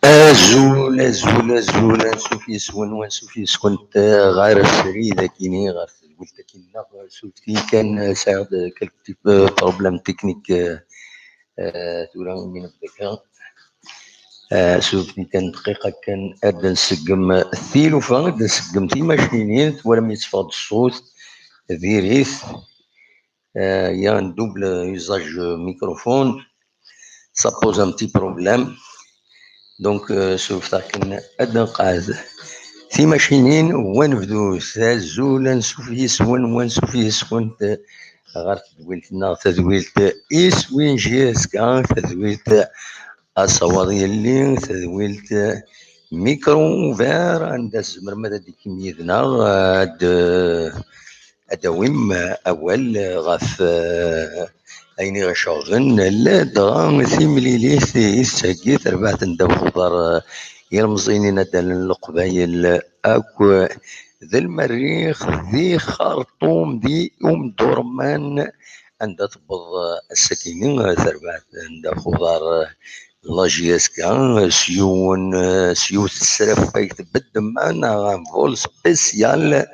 أزول أزول أزول أنسوف يسون وأنسوف يسكن غير السريدة كيني غير قلت كينا سوفتي كان ساعد كالكتيب بروبلام تكنيك تورا من الذكاء سوفتي كان دقيقة كان أدى نسقم الثيلوفا أدى نسقم تي ماشينين ولم يتفاض الصوت فيريث يا دوبل يوزاج ميكروفون ça pose un petit problème. Donc, شوف كان أدى نقعد في ماشينين ونبدو ثازولا نشوف يسون ونشوف يسون غير تدويلتنا تدويلت وين جيسكا تدويلت الصواري اللي تدويلت ميكرو فير عند الزمر ماذا ديك ميدنا أدويم أول غف أيني غشاغن لا دغا ثيمليليث يستهقي تربعت ندو خضر يرمزيني ندل القبايل أكو ذي المريخ ذي خرطوم ذي دورمان عند تبض السكينين تربعت ندو خضر لاجيسكا سيوت السرف يتبدل معنا غنفول سبيسيال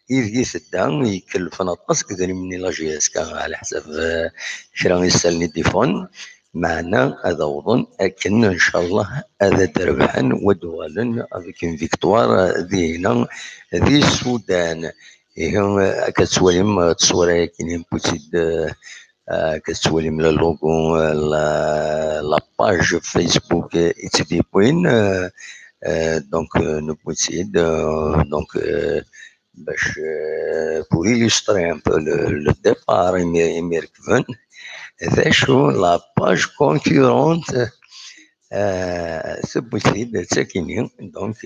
يثدان يكلف نطاس كذا مني لاجيسكا على حسب شرا يسالني التليفون معنا هذا وظن أكن إن شاء الله هذا تربحا ودوالا افيك فيكتوار ذينا ذي السودان هي كتسولم تصوري كاينين بوتيد كتسولم اللوغو لاباج فيسبوك اتدي بوين دونك نبوتيد دونك باش pour illustrer un peu le départ américain, ذاشو لا باج كونكورونت سبوسيبل تاكيني دونك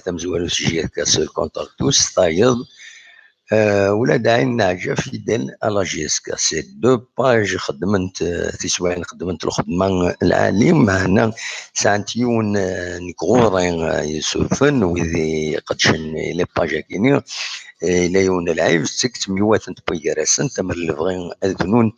تمزوالو سجيات كاس كونتاكتوس طايض ولا داعي نعجة فيدال على جيسكا سي دو باج خدمت تسوين خدمت الخدمة العالم معنا سانتيون نكورين يسوفن وذي قدشن لي باج كيني إلا يون العيب سكت ميوات نتبيرسن تمر لفغين أذنون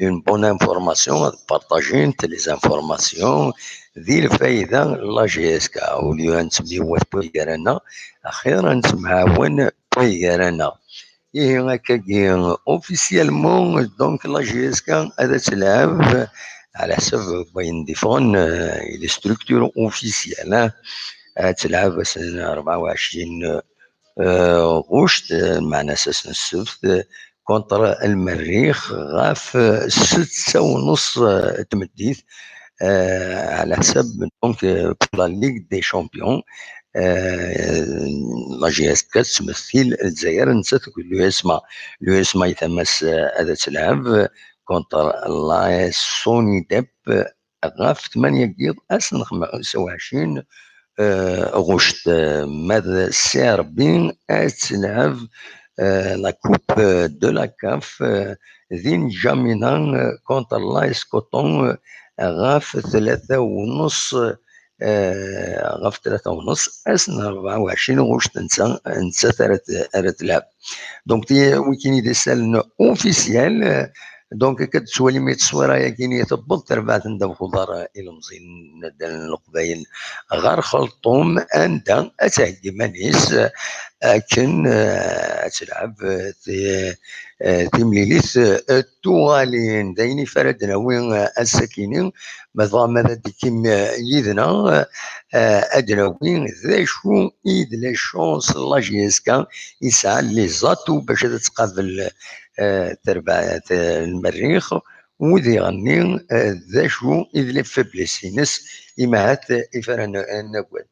une bonne information بارطاجين لي زانفورماسيون ذي الفايدة لا جي اس كا وليو نسميو بويرانا أخيرا نتمعاون بويرانا إيه هكاكي أوفيسيالمون دونك لا جي اس كا هذا تلعب على حسب بين ديفون لي ستركتور أوفيسيال تلعب سنة 24 غشت معنى أساس السبت كونتر المريخ غاف 6:30 تمديت على حساب دونك لا ليغ دي شامبيون لا جي اس كا تمثل الجزائر نسات لو اسما يتمس هذا تلعب كونتر لا سوني ديب غاف 8 كيض أسن 25 غشت ماذا السيربين تلعب لا كوب دو لا كاف ذين جامينا كونتر لايس كوتون غاف 3:30 غاف 3:30 أسن 24 غشت نسا تلعب دونك تي ويكيني دي سالن اوفيسيال دونك كتسوالي ميت الصويره كيني تبط تربعت ندم خضار الى مزين ندان القبايل غار خلطوم اندا اتهدي مانيس لكن تلعب تمليليث التوالين دايني فردنا وين السكينين ماذا ديكيم يدنا ادنا وين ذا شو ايد لي شونس لا جيسكا يسعى لي زاتو باش تقابل تربع المريخ وذي غني ذا شو ايد لي فابليسينس يمعات يفرن النقود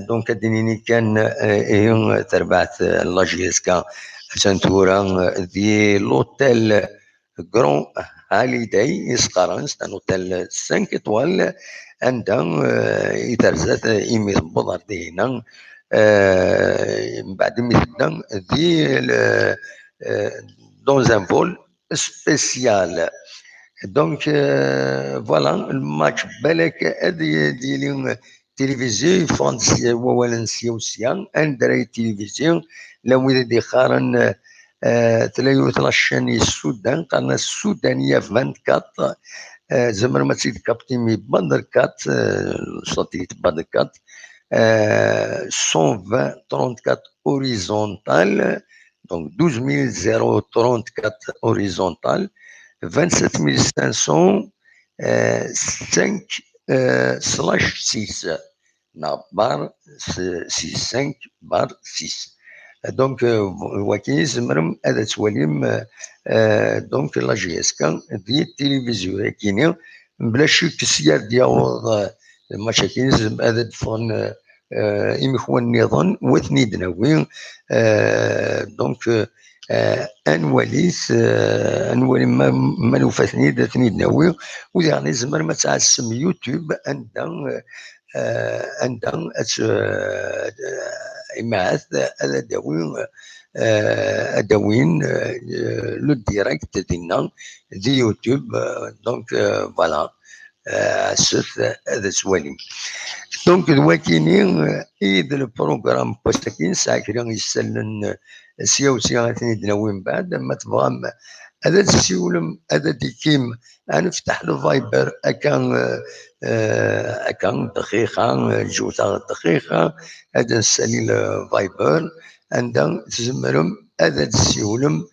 دونك دينيني كان هي تربعت لا جيسكا سانتورا دي لوتيل غران هاليداي يسقران ستان اوتيل 5 ايطوال عندها يترزات يمي بضر دينا بعد مثلا دي دون ان فول سبيسيال دونك فوالا الماتش بالك هذه ديالي تلفزيون فرنسية وولنسية وسيان أندري تلفزيون لو إذا خارن تلايو تلاشان السودان قالنا السودانية 24 زمر ما تسيد كابتي مي باندر كات ساتيليت باندر كات 120 34 horizontal donc 12034 horizontal 27500 5 slash 6 barre 5 barre 6 دونك وكاين زمرم هذا تواليم دونك لا جي اس كان ديال التلفزيون كاينين بلا شك السيار ديال المشاكل زعما هذا دفن إمخوان النظام وثني دناوي دونك انواليس انوالي ما نوفاتني داتني دناوي ويعني زمر ما تعسم يوتيوب عندها إما هذا داوين لو ديريكت ديالنا دي يوتيوب دونك فوالا عسف هذا سوالي دونك الواكينين إذا البروغرام بوستاكين ساكرين يسلن سياوسي غاتني دناوين بعد ما تبغى هذا تسيولم هذا ديكيم نفتح له فايبر أكان دقيقة جوتا دقيقة هذا نسالي فايبر عندها تزمرم هذا تسيولم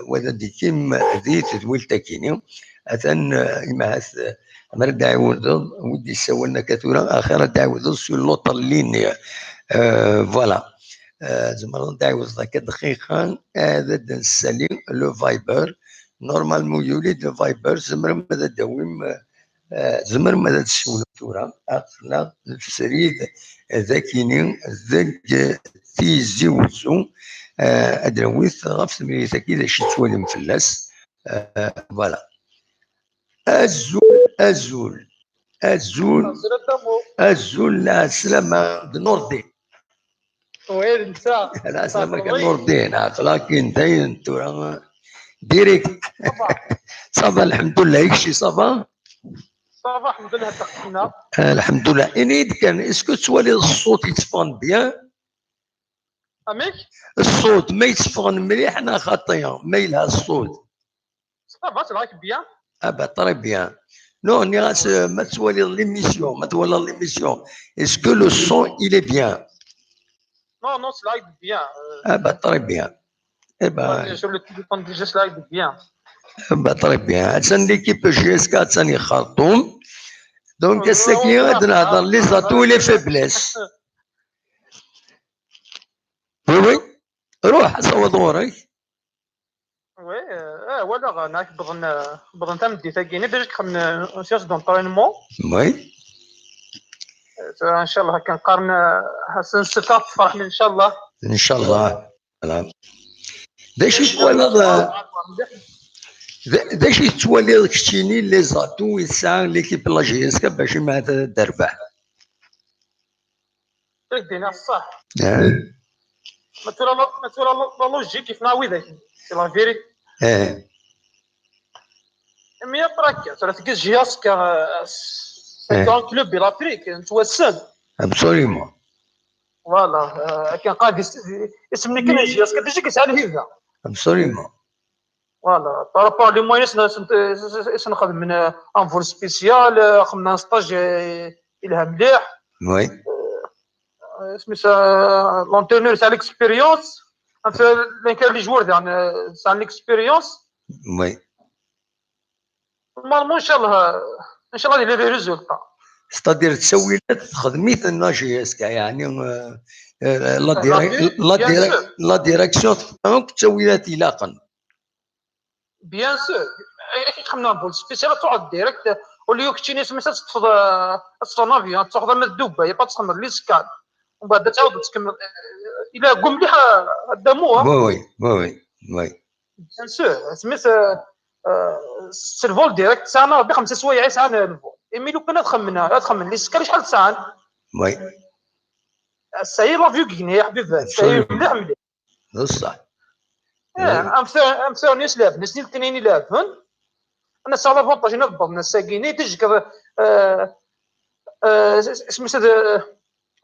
وهذا ديكيم ذي تدويل تاكيني أثن إما هاث أمر داعود ودي سوالنا كثورا آخر داعود سو لوطر لينيا فوالا زمران داعود ذاك دقيقة هذا نسالي لو فايبر نورمالمون يولد لو فايبر زمرم هذا داويم زمر ماذا تسولف ثورا أخلاق السريد ذاكيني ذاك تيزي وزو أدرويث غف ثمريث كذا شي توالي مفلس فوالا أزول لا سلامة نوردي وين نساء لا سلامة كنوردين أخلاقين داين ثورا ديريكت صافا الحمد لله يكشي صافا صافا الحمد لله تقنا الحمد لله اني كان اسكو توالي الصوت يتفون بيان اميك الصوت ما يتفون مليح انا خاطيا ما يلها الصوت صافا تراك بيان ابا طري بيان نو ني غاس ما توالي ليميسيون ما توالي ليميسيون اسكو لو سون الي بيان نو سلايد بيان ابا طري بيان ابا sur le téléphone déjà slide bien ابا طري بيان هاتسان ليكيب جي اس 4 ثاني خرطوم دونك الساكي غادي نهضر لي زاتو لي فيبليس وي روح صوت ورك وي ولا ناك بغن تمدي تاكيني باش كخدم سياس دونطرينمون وي ان شاء الله كنقارن حسن ستة تفرح ان شاء الله ان شاء الله داش يتوالى داش يتوالى كشتيني لي زاتو يسعى ليكيب لاجيسكا باش ما تربح دينا الصح ما ترى لا لوجيك كيف ناوي ذاك سي لا فيري مي براك ترى تقيس جياسكا سي كلوب بلافريك نتوسن ابسوليومون فوالا كان قاد اسمني كان جياسكا ديجا كيسعى الهيفا ابسوليومون فوالا بارابور لي موينس نخدم من انفول سبيسيال خدمنا ستاج الها مليح وي سميتها لونتينور تاع ليكسبيريونس كان لي جوار يعني تاع ليكسبيريونس وي نورمالمون ان شاء الله لي ريزولتا ستادير تسويلات تخدميت الناجي اسكا يعني لا ديريكسيون تسويلات الاقا بيان سور خدمنا بول سبيسيال تقعد ديريكت وليو كتشيني سميتها تطفض نافيون تاخذ من الدوبه يبقى تخمر لي سكان ومن بعد تعاود تكمل الى قوم مليح قداموها وي بيان سور سميتها سي الفول ديريكت ساعه بخمسة سوايع ساعه الفول ايمي لو كان تخمن لي سكان شحال ساعه وي ساير لا فيو كيني يا حبيبي ساير مليح بصح امثال ناس لعب ناس الاثنين يلعبون انا صار لافونتاج نضبط ناس ساكيني تجك سميت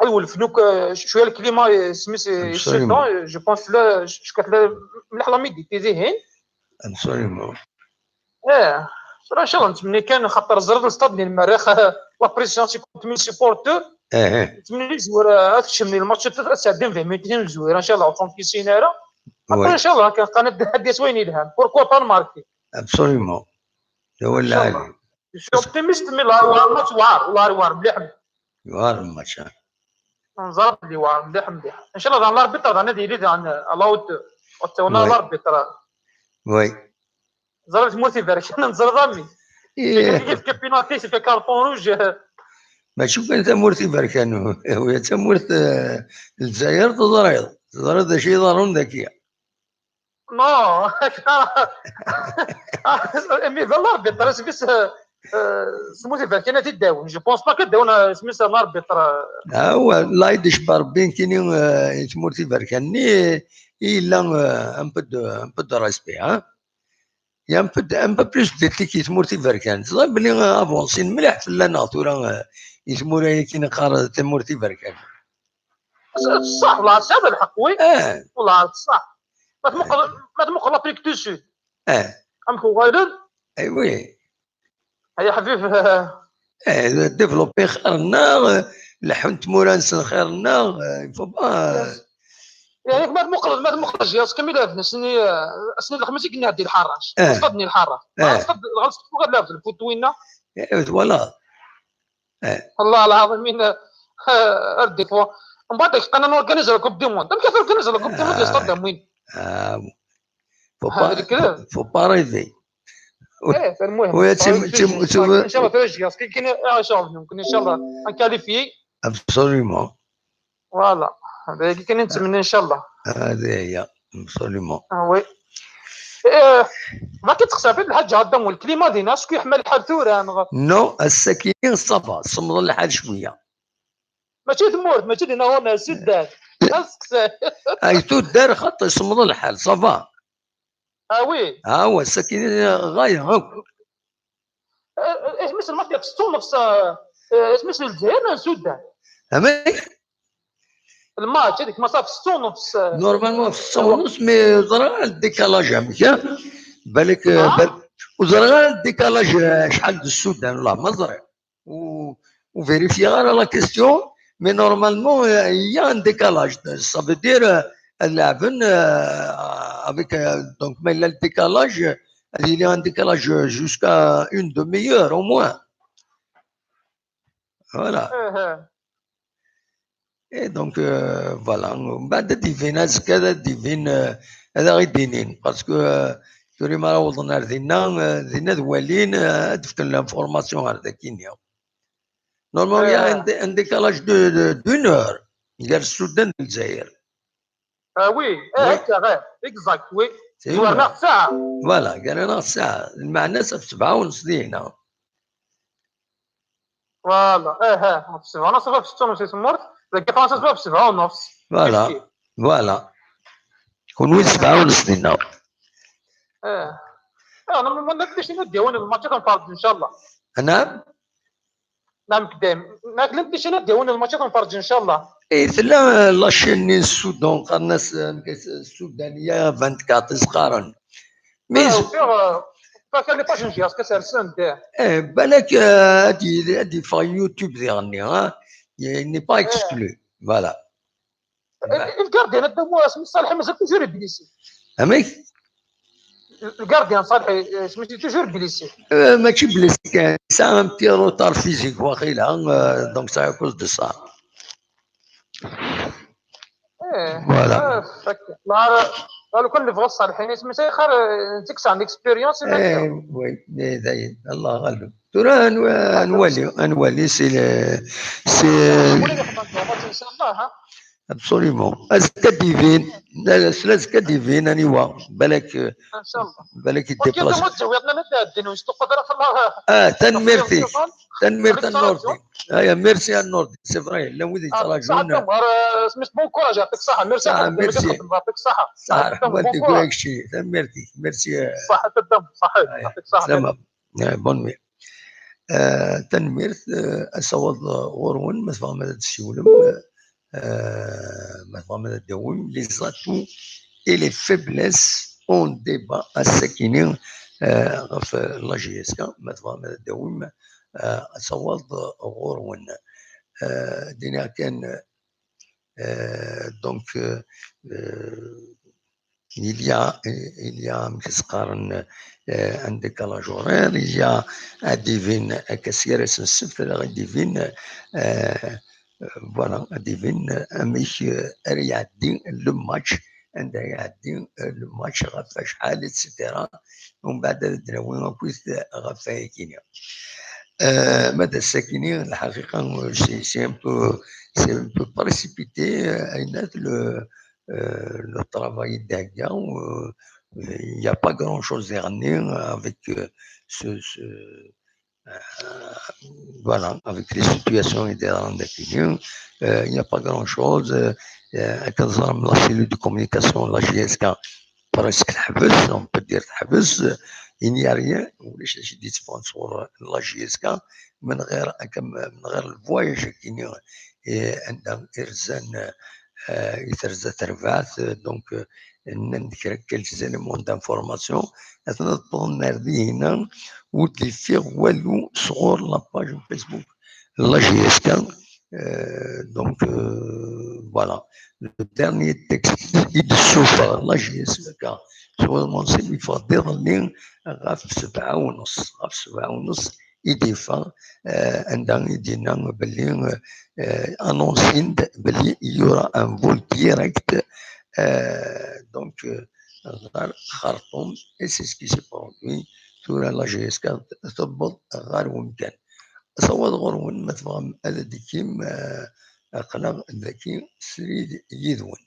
الولف دوك شويه الكليما سميت absolument, يسدون جو بونس لا شكات لا مليح لا ميديتي زين. absolument. اه صراحه ان شاء الله نتمنى كان خاطر الزرد الستاد ديال المريخ لا بريسيون تيكون من سيبورتور نتمنى زوير هادشي من الماتشات تسعدين فيه ميتين زوير ان شاء الله وطون في سينارا خاطر oui, ان شاء الله كان قناه هادي زوينين لها بوركوا با نماركي absolument. هو ان اللي شاء الله. عليه. شو اوبتيميست من الماتش واعر والله واعر مليح يوار الماتش. نزار اللي واعر مليح مليح ان شاء الله الله ربي طرد انا ديري عن الله وتونا oui, الله ربي طرد oui. زرت موتي بارك انا نزر ضامي كيف كيف بيناتي في كارطون روج ما شوف انت مورتي بركانو هو تمورت الجزائر تضرب شي ضرون ذكيه. نو مي الله ربي طرد سميت سموتي بارك انا تداون جو بونس با كداون سميت الله ربي طرد هو لا يدش باربين كيني تمورتي بركاني الا ان بو دو ريسبي ها يا ان بو بلوس ديتيكي تمورتي بركان تظن بلي افونسين مليح في لا ناتور يسمو كي نقار تمورتي بركان. صح والله هذا الحق وي اه والله صح ما تمقل لافريك دو سود اه ام غايدن اي وي يا حبيب ديفلوبي خيرنا لحنت مورانس خيرنا يفو با يعني ما تمقل جياس كمل افنا سني الخميس كنا ديال الحراش اه صدني الحراش صد غلط فوق لا في الفوتوينا فوالا والله العظيم من ردي فوا من بعد قنا نورغانيزا كوب دي موند كيف نورغانيزا كوب دي موند يصطدم وين فو با ريفي ايه المهم ويا ان شاء الله ترجع كاين ان شاء الله ممكن ان شاء الله نكاليفي ابسوليومون فوالا هذا كاين نتمنى ان شاء الله هذه هي ابسوليومون وي ما كتخسر في الحاجه هذا مول الكليما ديالنا شكون يحمل الحال ثوران نو السكينين صافا صمد الحال شويه ماشي تمورت ماشي دينا هنا سدات اي تو دار خط صمد الحال صافا وي ها هو السكينين غايه هاك ايش مثل ما في ستون نفس اسمه الجزائر سودان اما الماتش هذيك ما صافي ستون نفس نورمالمون في الساعه ونص مي زرا الديكالاج هكا بالك وزرا الديكالاج شحال د السودان ولا ما زرع وفيريفي غير لا كيستيون مي نورمالمون هي ان ديكالاج سا فو دير اللاعبين افيك دونك ما الا الديكالاج il y a un décalage jusqu'à une demi-heure au moins. Voilà. Et donc, voilà. بعد ديفين هذا ديفين هذا غير دينين باسكو توري ما وصلنا دينا دوالين دفت لانفورماسيون هذا كينيا. نورمالمون يا ان ديكالاج دون اور قال السودان الجزائر. وي هكا غير اكزاكت وي زوارنا ساعه فوالا قال لنا ساعه المعنى في 7:30 دينا فوالا في 7 ونص في 6 ونص تمرت لقيت فرنسا في 7 ونص فوالا كون وين 7:30 دينا انا ما نقدرش نديون الماتش كنفرج ان شاء الله. نعم قدام ما كلمتش انا ديون الماتش كنفرج ان شاء الله. اي لا لاشين السودان الناس السودانيه 24 صغارا مي فكان لي باش نجي اسكو سالسن بالك هادي في يوتيوب ديالني ني با اكسكلو فوالا الكارديان هذا هو اسمه صالح مازال توجور بليسي اميك الكارديان صالح سميتو توجور بليسي ماشي بليسي كان سا ان بتي روتار فيزيك واخيلا دونك سا كوز دو سا فوالا لو كان بغى الصالحين سميتو خير تكسع عندك اكسبيريونس وي زايد الله غالب ترى نولي سي ان شاء الله ابسوليومون اسكا ديفين اسكا ديفين اني بالك ان شاء الله بالك يديبلاص كيف تجاوبنا نتعدين واش تقدر الله تنميرتي النوردي ميرسي النوردي سي فري لا ودي تراجعون سميت بون كوراج يعطيك الصحه ميرسي يعطيك الصحه صح والديك هيك شيء ميرسي صحه الدم صحيح يعطيك الصحه بون مي تنميرت أصوات غورون مثلا ماذا تسيولم مثلا ماذا تداوم لي زاتو et les faiblesses on débat الساكنين في لاجيسكا مثلا ماذا تداوم أصوات غورون دينا كان donc il y a un décalage horaire, il y a un divin, كثير السفر divin, voilà, un divin, مش يعدي الماتش عند يعدي الماتش غفا شحال اتسيتيرا ومن بعد الدراوي كويس غفا كينيا مدى الساكنين الحقيقة سي ان بو بريسيبيتي أين le travail d'Aga, il n'y a pas grand-chose dernier avec voilà, avec les situations il n'y a pas grand-chose. La cellule de communication, la GSK, presque on peut dire il n'y a rien. J'ai dit sponsor la GSK, من غير الفواياج عندهم إرزان يترزا تربعات دونك نذكر كالش زيليمون دانفورماسيون نطلب نردي هنا ودي فيه والو صغور لاباج فيسبوك لا جي اس كان دونك فوالا لو ديرني تكست يدسوفا لا جي اس كان سوا المنصب يفضل لي غاف 7:30 غاف 7:30 يديفا عندنا يدينا باللي annoncé qu'il y aura un vol direct donc غار خرطوم et c'est ce qui s'est produit sur la GSK تضبط غار ومكان صوت غرون مثلا هذا ديكيم قناة ذكي سريد يذون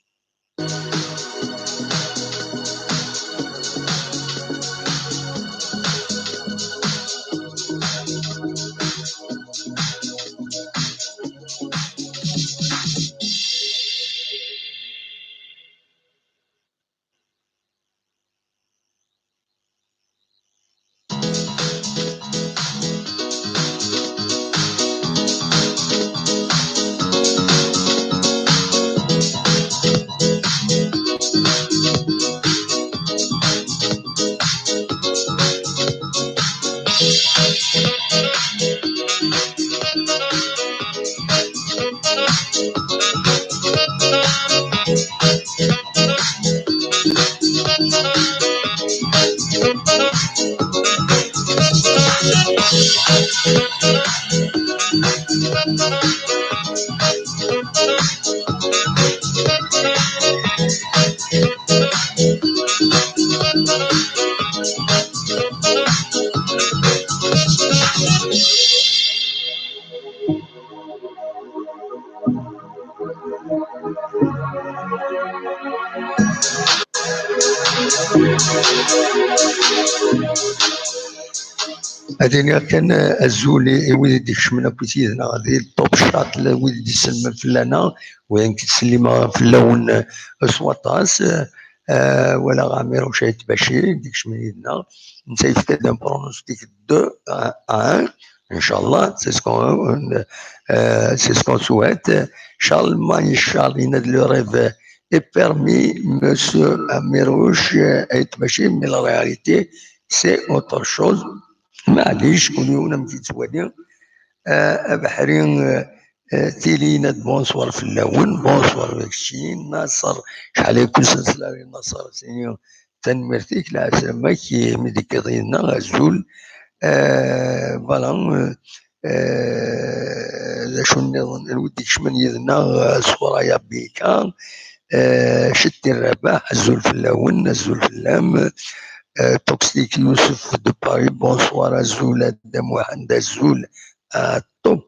هذه كان الزولي ويدي يكشمنا كويتيدنا هذه الطوب شات ويدي يسلم فلانا وين كتسلم في اللون سواطاس ولا غامر وشايت بشير ديك شميدنا نسيف كذا برونوستيك 2 1 ان شاء الله سي سكون سويت شال ما يشال يناد لو ريف اي بيرمي مسيو اميروش ايت بشير مي لا رياليتي سي اوتر شوز معليش كونيونا متيتوالي بحرين تيلينا بونسوار في اللون بونسوار داكشي ناصر شحال يكون سلسله ناصر سينيو تنمرتيك العسامه كي مديك ضينا غزول فوالا شو نظن الودي شمن يدنا صورايا بيكا شتي الرباح الزول في اللون الزول في اللام توكسيك يوسف دو باري بونسوار الزول دم واحد الزول توب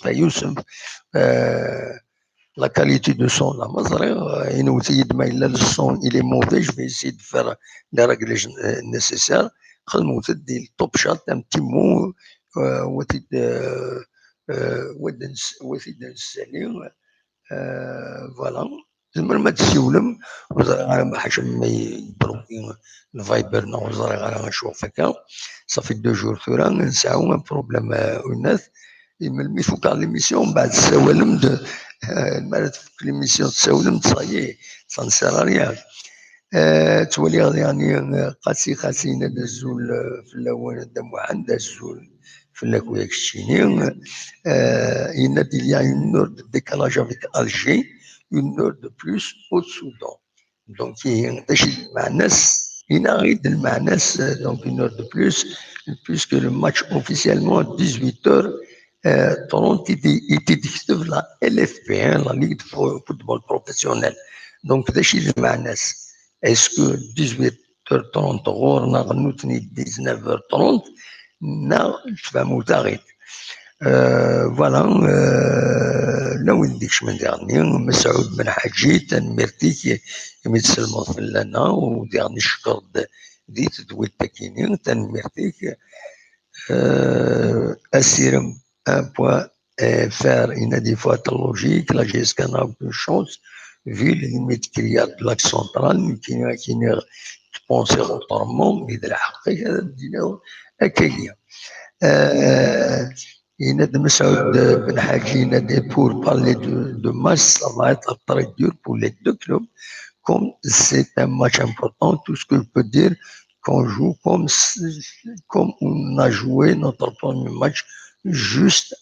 يوسف la qualité de son la مزري ينوتيد ما إلا الصون il est mauvais je vais essayer de faire les réglages nécessaires خدمو تدي التوب شات un petit mot وتيد السليم voilà زعما ما تسولم وزرا على حاجه ما يبروكي الفايبر وزرا على نشوف هكا صافي 2 جور ثورا نسعو بروبليم الناس ملي فوق ليميسيون بعد السوالم ما تفك ليميسيون تسولم صايي سان سير ريان تولي يعني قاسي دازول في الاول دم واحد دازول في الاكوياك الشيني il y a une heure de décalage avec Alger, une heure de plus au Soudan. Donc, il arrive de Manas, donc une heure de plus, puisque le match officiellement à 18h30 était dicté la LFP, hein, la Ligue de football professionnel. Donc, Manas, est-ce que 18h30 غورنا غنوتني 19h30 نا تفهموا تاغيت فوالا لا ولديكش من ديرني مسعود بن حاجي تنميرتيك يمتسلموا في لنا وديرني الشكر ديت دوي التكيني تنميرتيك السيرم ان بوان faire une des fois logique la GSK n'a aucune chance vu les limites qu'il y a de l'axe central qui n'est pensé autrement mais de la حقيقة دينا هكايا ينادي مسعود بن حاجي ينادي pour parler de match ça va être très dur pour les deux clubs comme c'est un match important tout ce que je peux dire qu'on joue comme on a joué notre premier match juste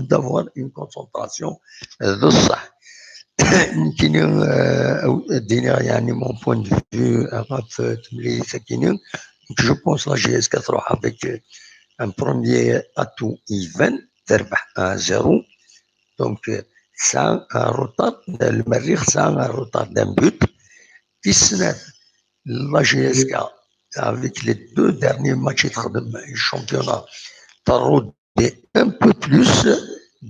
d'avoir une concentration de ça يمكن اديني يعني مون بوين دو فيو عرف تملي ساكنين جو بونس لا جي اس كتروح افيك ان بروميير اتو ايفن تربح 0 دونك سا روتار المريخ سا روتار دان بوت في السنة لا جي اس كا افيك لي دو ديرني ماتش تخدم الشامبيونات ترود un peu plus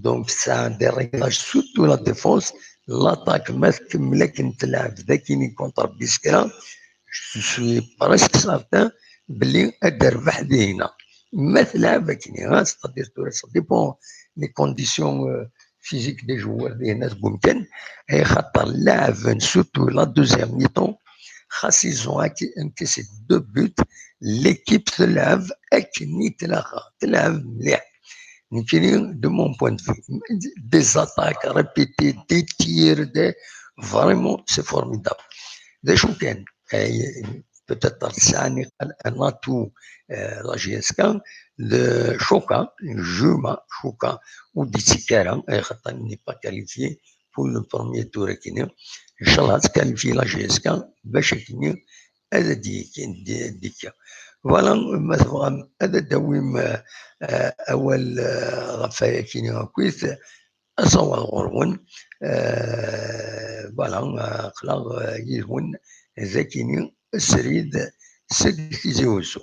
donc ça des réglages surtout la défense l'attaque ما تكملك تلعب ذاكيني كونتر بيسكرا je suis presque certain بلي ادربح هنا ما تلعب كيني c'est-à-dire ça dépend des conditions physiques des joueurs اللي هنا ممكن خاطر اللاعب surtout la deuxième mi-temps خاص ils ont encaissé 2 buts l'équipe تلعب اكني تلعب مليح de mon point de vue, des attaques répétées, des tirs, vraiment, c'est formidable. Des chouken, peut-être un atout, la GSK, le Choka, Juma, Choka, ou Ditsikara, n'est pas qualifié pour le premier tour. Inch'Allah, se qualifie la GSK, Bachekini, elle dit فوالا مثلا هذا الدويم اول غفايا كيني كويس اصور غرون فوالا خلاغ يهون زكيني السريد سد زيوسو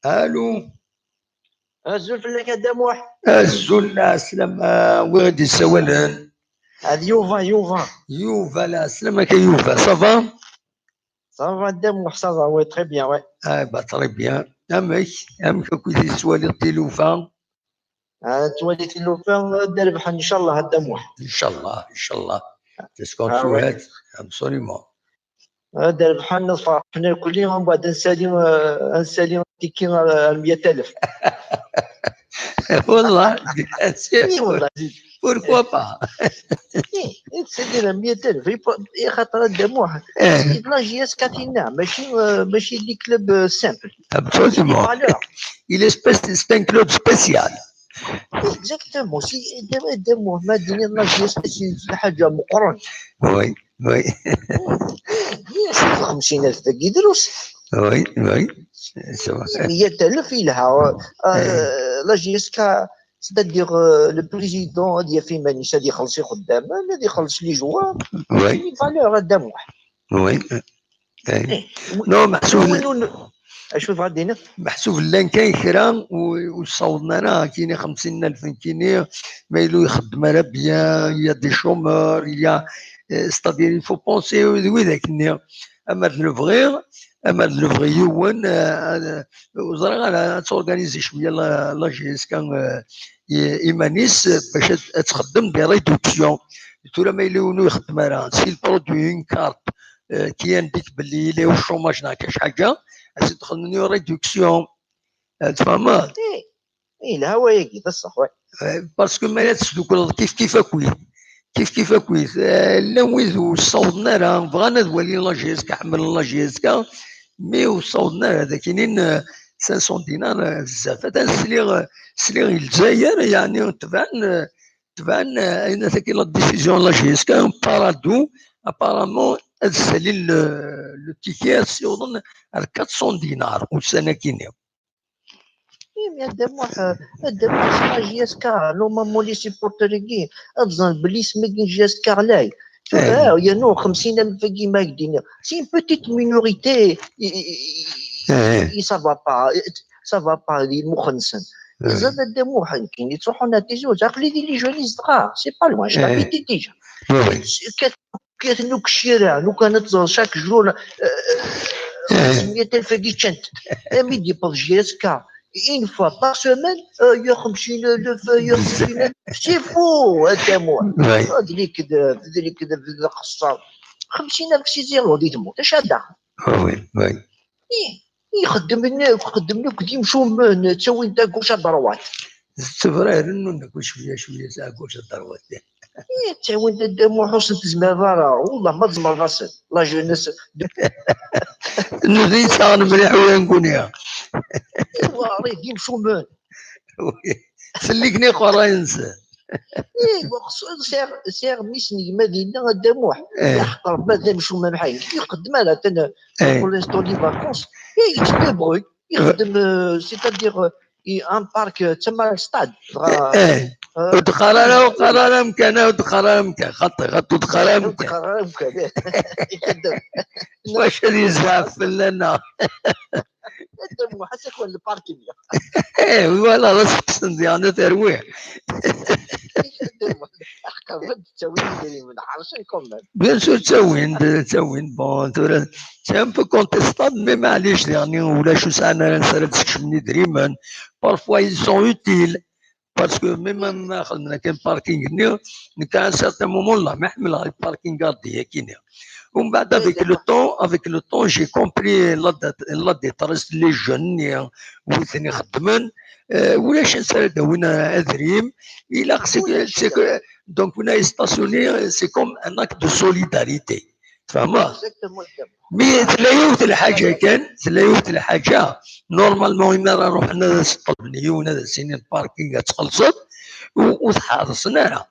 الو الزول فلك الدموح الزول السلامة وغادي السوالان هذا يوفا لا سلامك يوفا صافا صافا الدموح صافا وي تري بيان وي با تري بيان امك كي سوالي التلوفا توليت اللوفا نربح ان شاء الله الدموح ان شاء الله تسكون شوهات ابسوليمون نربح نصفى حنا كل يوم بعد نسالي تيكي 100,000 والله والله بوركوا با تسالي 100,000 يا خاطر الدموح لا جي اس كاتينا ماشي دي كلوب سامبل ابسوليمون il est un club spécial اكزاكتومون سي دابا ما ديني لا جي اس سي حاجه مقرن وي وي هي 50,000 تاكي دروس وي وي سوا 100,000 يلها لا جي اس كا c'est-à-dire لو بريزيدون غادي في مانيش غادي يخلص خدام غادي يخلص لي جوار وي فالور هذا واحد وي نو محسوب اشوف غادي محسوب لان كاين كرا وصوتنا راه كاين 50,000 كاين ما يلو يخدم راه بيان يا دي شومور يا ستادير يفو بونسي وذاك اما لو فغي يوان وزرا تورغانيزي شويه لا جي اس كان ايمانيس باش تخدم دي ريدكسيون تقول ما يلونو يخدم راه سي البرودوي اون كارت كي عندك باللي لي الشوماج ناك شي حاجه تدخل منو ريدكسيون تفهم اي الهوا يجي بصح باسكو ما تسدوك كيف كويس لا ويذ صوتنا راه بغانا نولي لا جي اس كا حمل لا جي اس كا مي وصوتنا هذا كاينين 500 دينار بزاف هذا سليغ الجزائر يعني تبان اين كاين لا ديسيزيون لا جي اس كا بارادو ابارامون السالي لو تيكير سيوضن 400 دينار والسنه كاينه هذا جي اس كا نورمالمون لي سيبورتريكي اظن بلي سمي جي اس كا لاي يا نو 50,000 كيما يدينا سي اون بوتيت مينوريتي سا با با المخنسن زاد هذا موحد كاين تروحوا نتيجه عقلي ديال لي جوني صغار سي با لوان شابيتي ديجا كاتنوك الشارع لو كانت شاك جور 500,000 كيتشنت مي ديبوز جي اس كا une fois par semaine يا 50,000 سي فو هذا موحد هذا كذا في القصه 50,000 سي زيرو دي تموت اش هذا وي يخدم لك يمشوا من تسوي انت كوش ضروات السفرير انه ناكل شويه ساعه كوش ضروات تسوي انت حسن تزمر والله ما تزمر راسك لا جونيس انه زي صار مليح وين نكون يا راه يمشوا من سلكني قرا ينسى سير ميسني مدينه دموح يحقر بعد نمشوا من حي يقدم على pour l'instant les vacances يتدبر يخدم سيتادير ان بارك تما ستاد ودخل مكان خطي واش هذه زعف لنا دموح حتى كون الباركينغ ولا راسك ديالنا ترويح بيان سور تسوين بون سي ان بو كونتيستابل مي معليش يعني ولا شو ساعه نسرد تكشفني دريمان بارفوا ils sont utiles باسكو ميم خدمنا كاين باركينغ كان سارتان مومون لا ما يحمل غير الباركينغ غادي كاين ومن بعد افيك لو طون جي كومبري لا ديتريس لي جون وثني خدمن ولاش نسال وين ادريم الى سي دونك وين يستاسيوني سي كوم ان اكت دو سوليداريتي فهمت مي تلايوت الحاجه نورمالمون الا رحنا نسطل مليون هذا السنين الباركينغ تخلصت وتحرصنا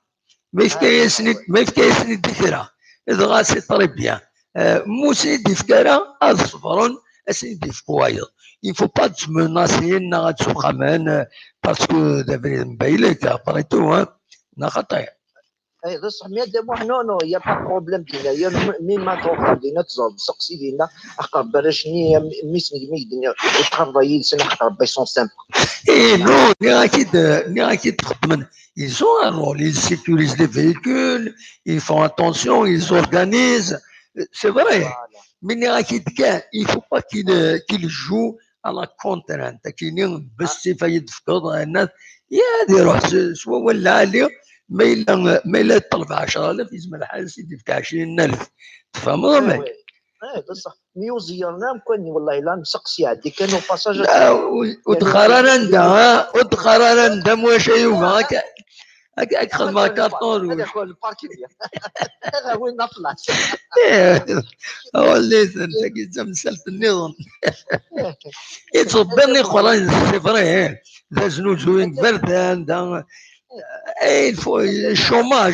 ما يفكاين سنيد ذكرى اذا غاسي طري بيان مو سنيد يفكرا الصفرون سنيد يفكوايض il faut pas te menacer na tsukamen parce que دابا مبايلك ابريتو نا خطير اي بصح مي دابا نو يا با بروبليم دينا مي ما توقع دينا تزود سقسي دينا اقرب برشني ميسني ميدنا ترافايي سنه اقرب باي سون سامبل اي نو ني اكيد تخدم ils ont un rôle ils sécurisent les véhicules ils font attention ils organisent c'est vrai mais ني اكيد كاع il faut pas qu'il joue à la contrainte كاينين بس يدفقوا الناس يا يروح سوا ولا عليه ما الا طلب 10,000 يزم الحال سيدي دفع 20,000 تفهم بصح ميوزيرنا مكوني والله لا نسقسي عندي كانوا باساج ودخل انا ندم واش يوما هاك خدمة كارطون هذا هو الباركينغ. هذا وين نطلع. هو اللي انت كي تمثلت النظام يتصبرني خلاص صفري ذا زنوجوين بردان دا اي الشوماج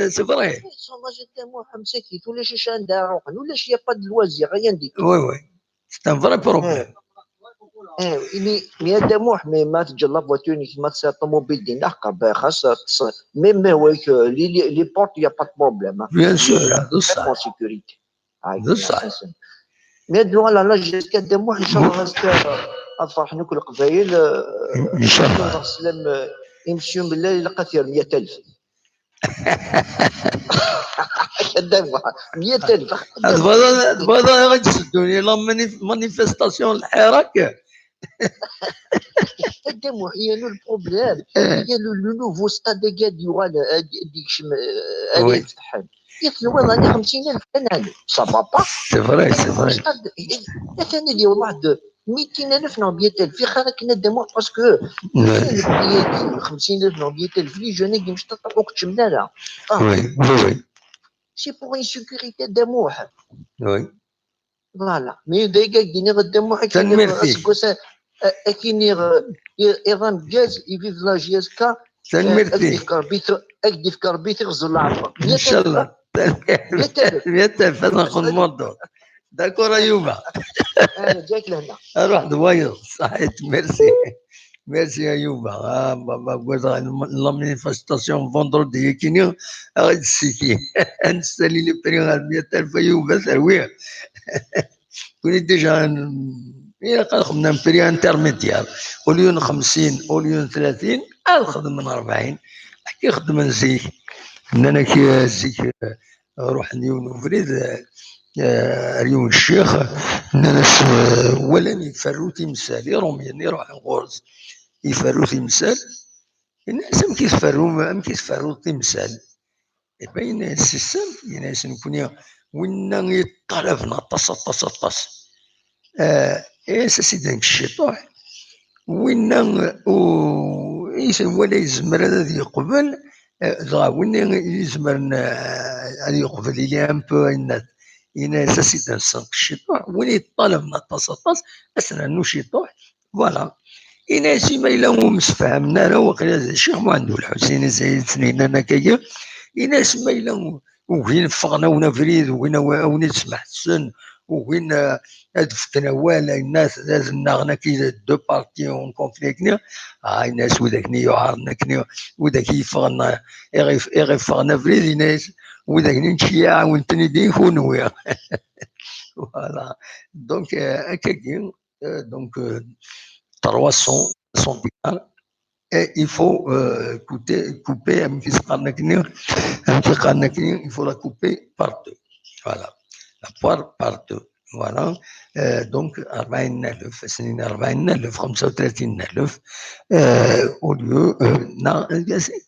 صفري الشوماج تاعو مساكيت ولا شي عندها روحن ولا شي با دو لوازير غيان ديك. وي وي سي ان فري بروبليم. مي هذا موح ما تجلب فواتورني كيما تسير طوموبيل دي نحقا خاص ميم هو لي بورت يا با بروبليم. بيان سور هذا صح. سيكوريتي هذا صح. مي هادو على لا جيسكا هذا موح ان شاء الله غتفرح نوك القبايل ان شاء الله. السلام يمشيو بالله لقى فيها 100,000. هذا 100,000. هذا غادي تسدوني لا مانيفيستاسيون الحراك. هذا هي البروبليم. هي لو نوفو ستاد غادي يوغال ديك هذه يتفتحن يطلبوا راني 50,000 انا صافا با سي فري سي فري. انا اللي والله 200,000 نو 100,000 في خاطر كنا دموع باسكو 50,000 نو 100,000 لي جون اللي مش تطلعوك تشمنا. وي وي سي بور اون سيكوريتي دموع. وي فوالا مي دايكا ديني غدموع تنمرتي اكيني ايران جاز يفيف لا جي اس كا تنمرتي اكدي في كاربيتي غزل العربه ان شاء الله 100,000 هذا ناخذ الموضوع داكور ايوبا. انا جايك لهنا اروح دوايض صحيت. ميرسي ميرسي ايوبا. بابا لا مانيفيستاسيون فوندردي كينيو غادي تسيكي نسالي لي بري 100,000 ايوبا ثرويه كوني ديجا إلا خدمنا بري انترميديار اوليون 50 اوليون 30 نخدم من 40 كي خدم نزيك انا كي زيك روح نيون فريد ريون الشيخ الناس ولا يفروا تمثال يروميني يروح غورز يفروا تمثال الناس ما كيتفروا تمثال يبين السيستم الناس نكون وين يطلب نطاس ايه سيدي الشيطوح وين ولا يزمر هذا يقبل وين يزمر هذا يقبل اللي ان بو الناس سيدي الشيطوح وين يطلب نطاس اسنا نو شيطوح فوالا الناس ما يلاهم مسفهمنا لا وقيلا الشيخ ما عنده الحسين زايد سنين انا كيا الناس ما يلاهم وين فغنا ونفريد وين تسمح السن وين فتنا والو الناس لازم نغنا كي دو بارتي اون كونفليكنا الناس وداك يعارضنا كني وداك يفغنا يغفغنا فريد الناس وداك نشيع ونتني دين كونويا فوالا دونك هكاكي دونك 300 dinars et il faut couper il faut la couper par deux. Voilà, la poire par deux. Voilà, donc 40,000 سنين 40,000 35,000 au lieu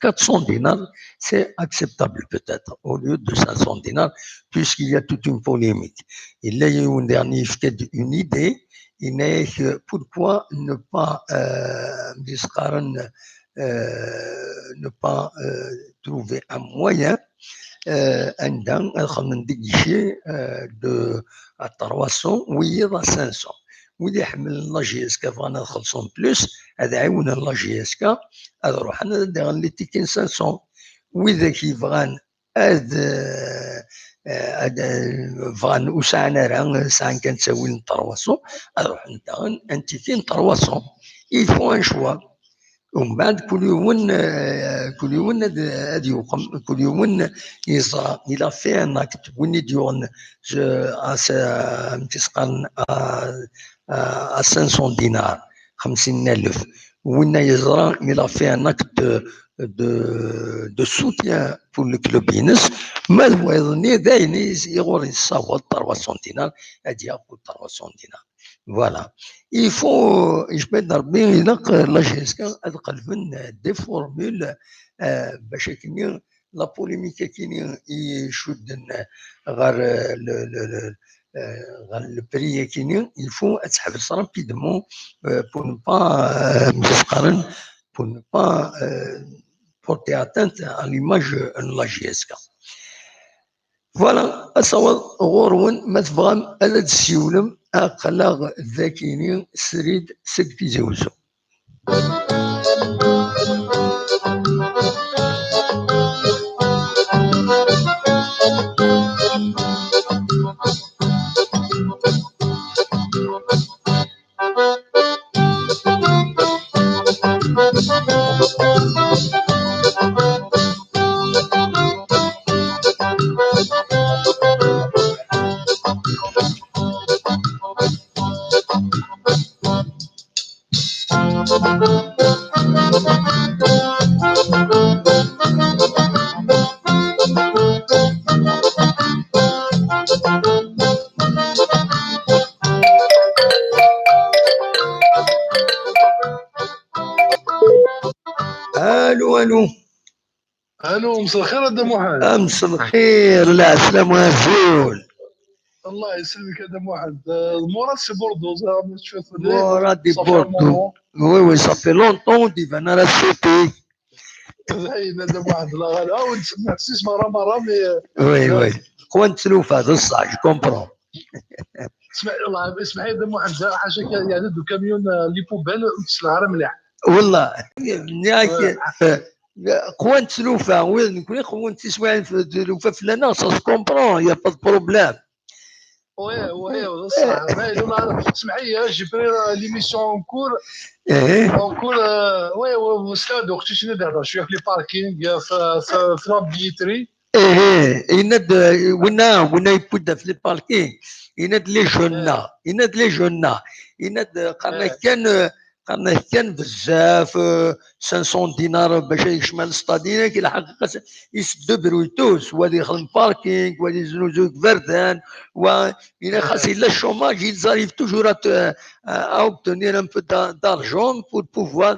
400 dinars, c'est acceptable peut-être au lieu de 500 dinars puisqu'il y a toute une polémique. Il y a eu un dernier une idée. Pourquoi ne pas ne pas trouver un moyen de à 300 oui à 500 وإذا يحمل لا جي اس كا بغانا نخلصون بلوس هذا عاونا لا جي اس كا هذا روح انا ندير لي تيكين 500 وإذا كي بغان بغان وسعنا راه ساعة كان تساوي 300 نروح ندير ان تيكين 300 il faut un choix ومن بعد كل يوم هذا يقم كل يوم يزرع الى في ان اكت وين يديون تسقن 500 دينار 50,000 وين يزرع الى في ان اكت de soutien pour le club ينس ما هو يظني داين يغور يصوت 300 دينار هادي ياخذ 300 دينار فوالا il faut يجبد ربي ينق لا جيسكا قلبن دي فورمول باش كني لا بوليميك كيني يشد غير le prix كيني il faut تحبس rapidement pour ne pas pour ne pas porter atteinte à l'image de la JSK. فوالا اصور غورون ما تبغى الا تسيولم اقلاغ ذاكيني سريد سكتي زوزو. الو الو الو، مساء الخير هذا محمد. امس الخير، العسلامة والزول. الله يسلمك هذا محمد. مراد سي بوردو شويه مراد دي بوردو. وي صافي لونطون دي فانا راه سيتي زين هذا محمد. لا غالي ونسمع حسيس مره مي وي خوان تسلوف هذا الصح جو كومبرون. اسمع الله اسمح لي هذا محمد، حاجه يعني دو كاميون لي بوبال وتسلعها مليح والله ياك خوان تسلوفا وين نكون خوان تسوى تسلوفا فلانا سا كومبرون يا با دو بروبليم. وي صح. اسمح لي جبريل ليميسيون اون كور وي وستاد اختي شنو دابا شويه في لي باركينغ في لابيتري يند ونا يبدا في لي باركينغ يند لي جونا يند قرنا كان بزاف 500 دينار باش يشمل السطادين، كي الحقيقه يسدو برويتوس وهذا يخدم باركينغ وهذا يزنوزو فردان وإلا خاص إلا الشوماج ils arrivent toujours à obtenir un peu d'argent pour pouvoir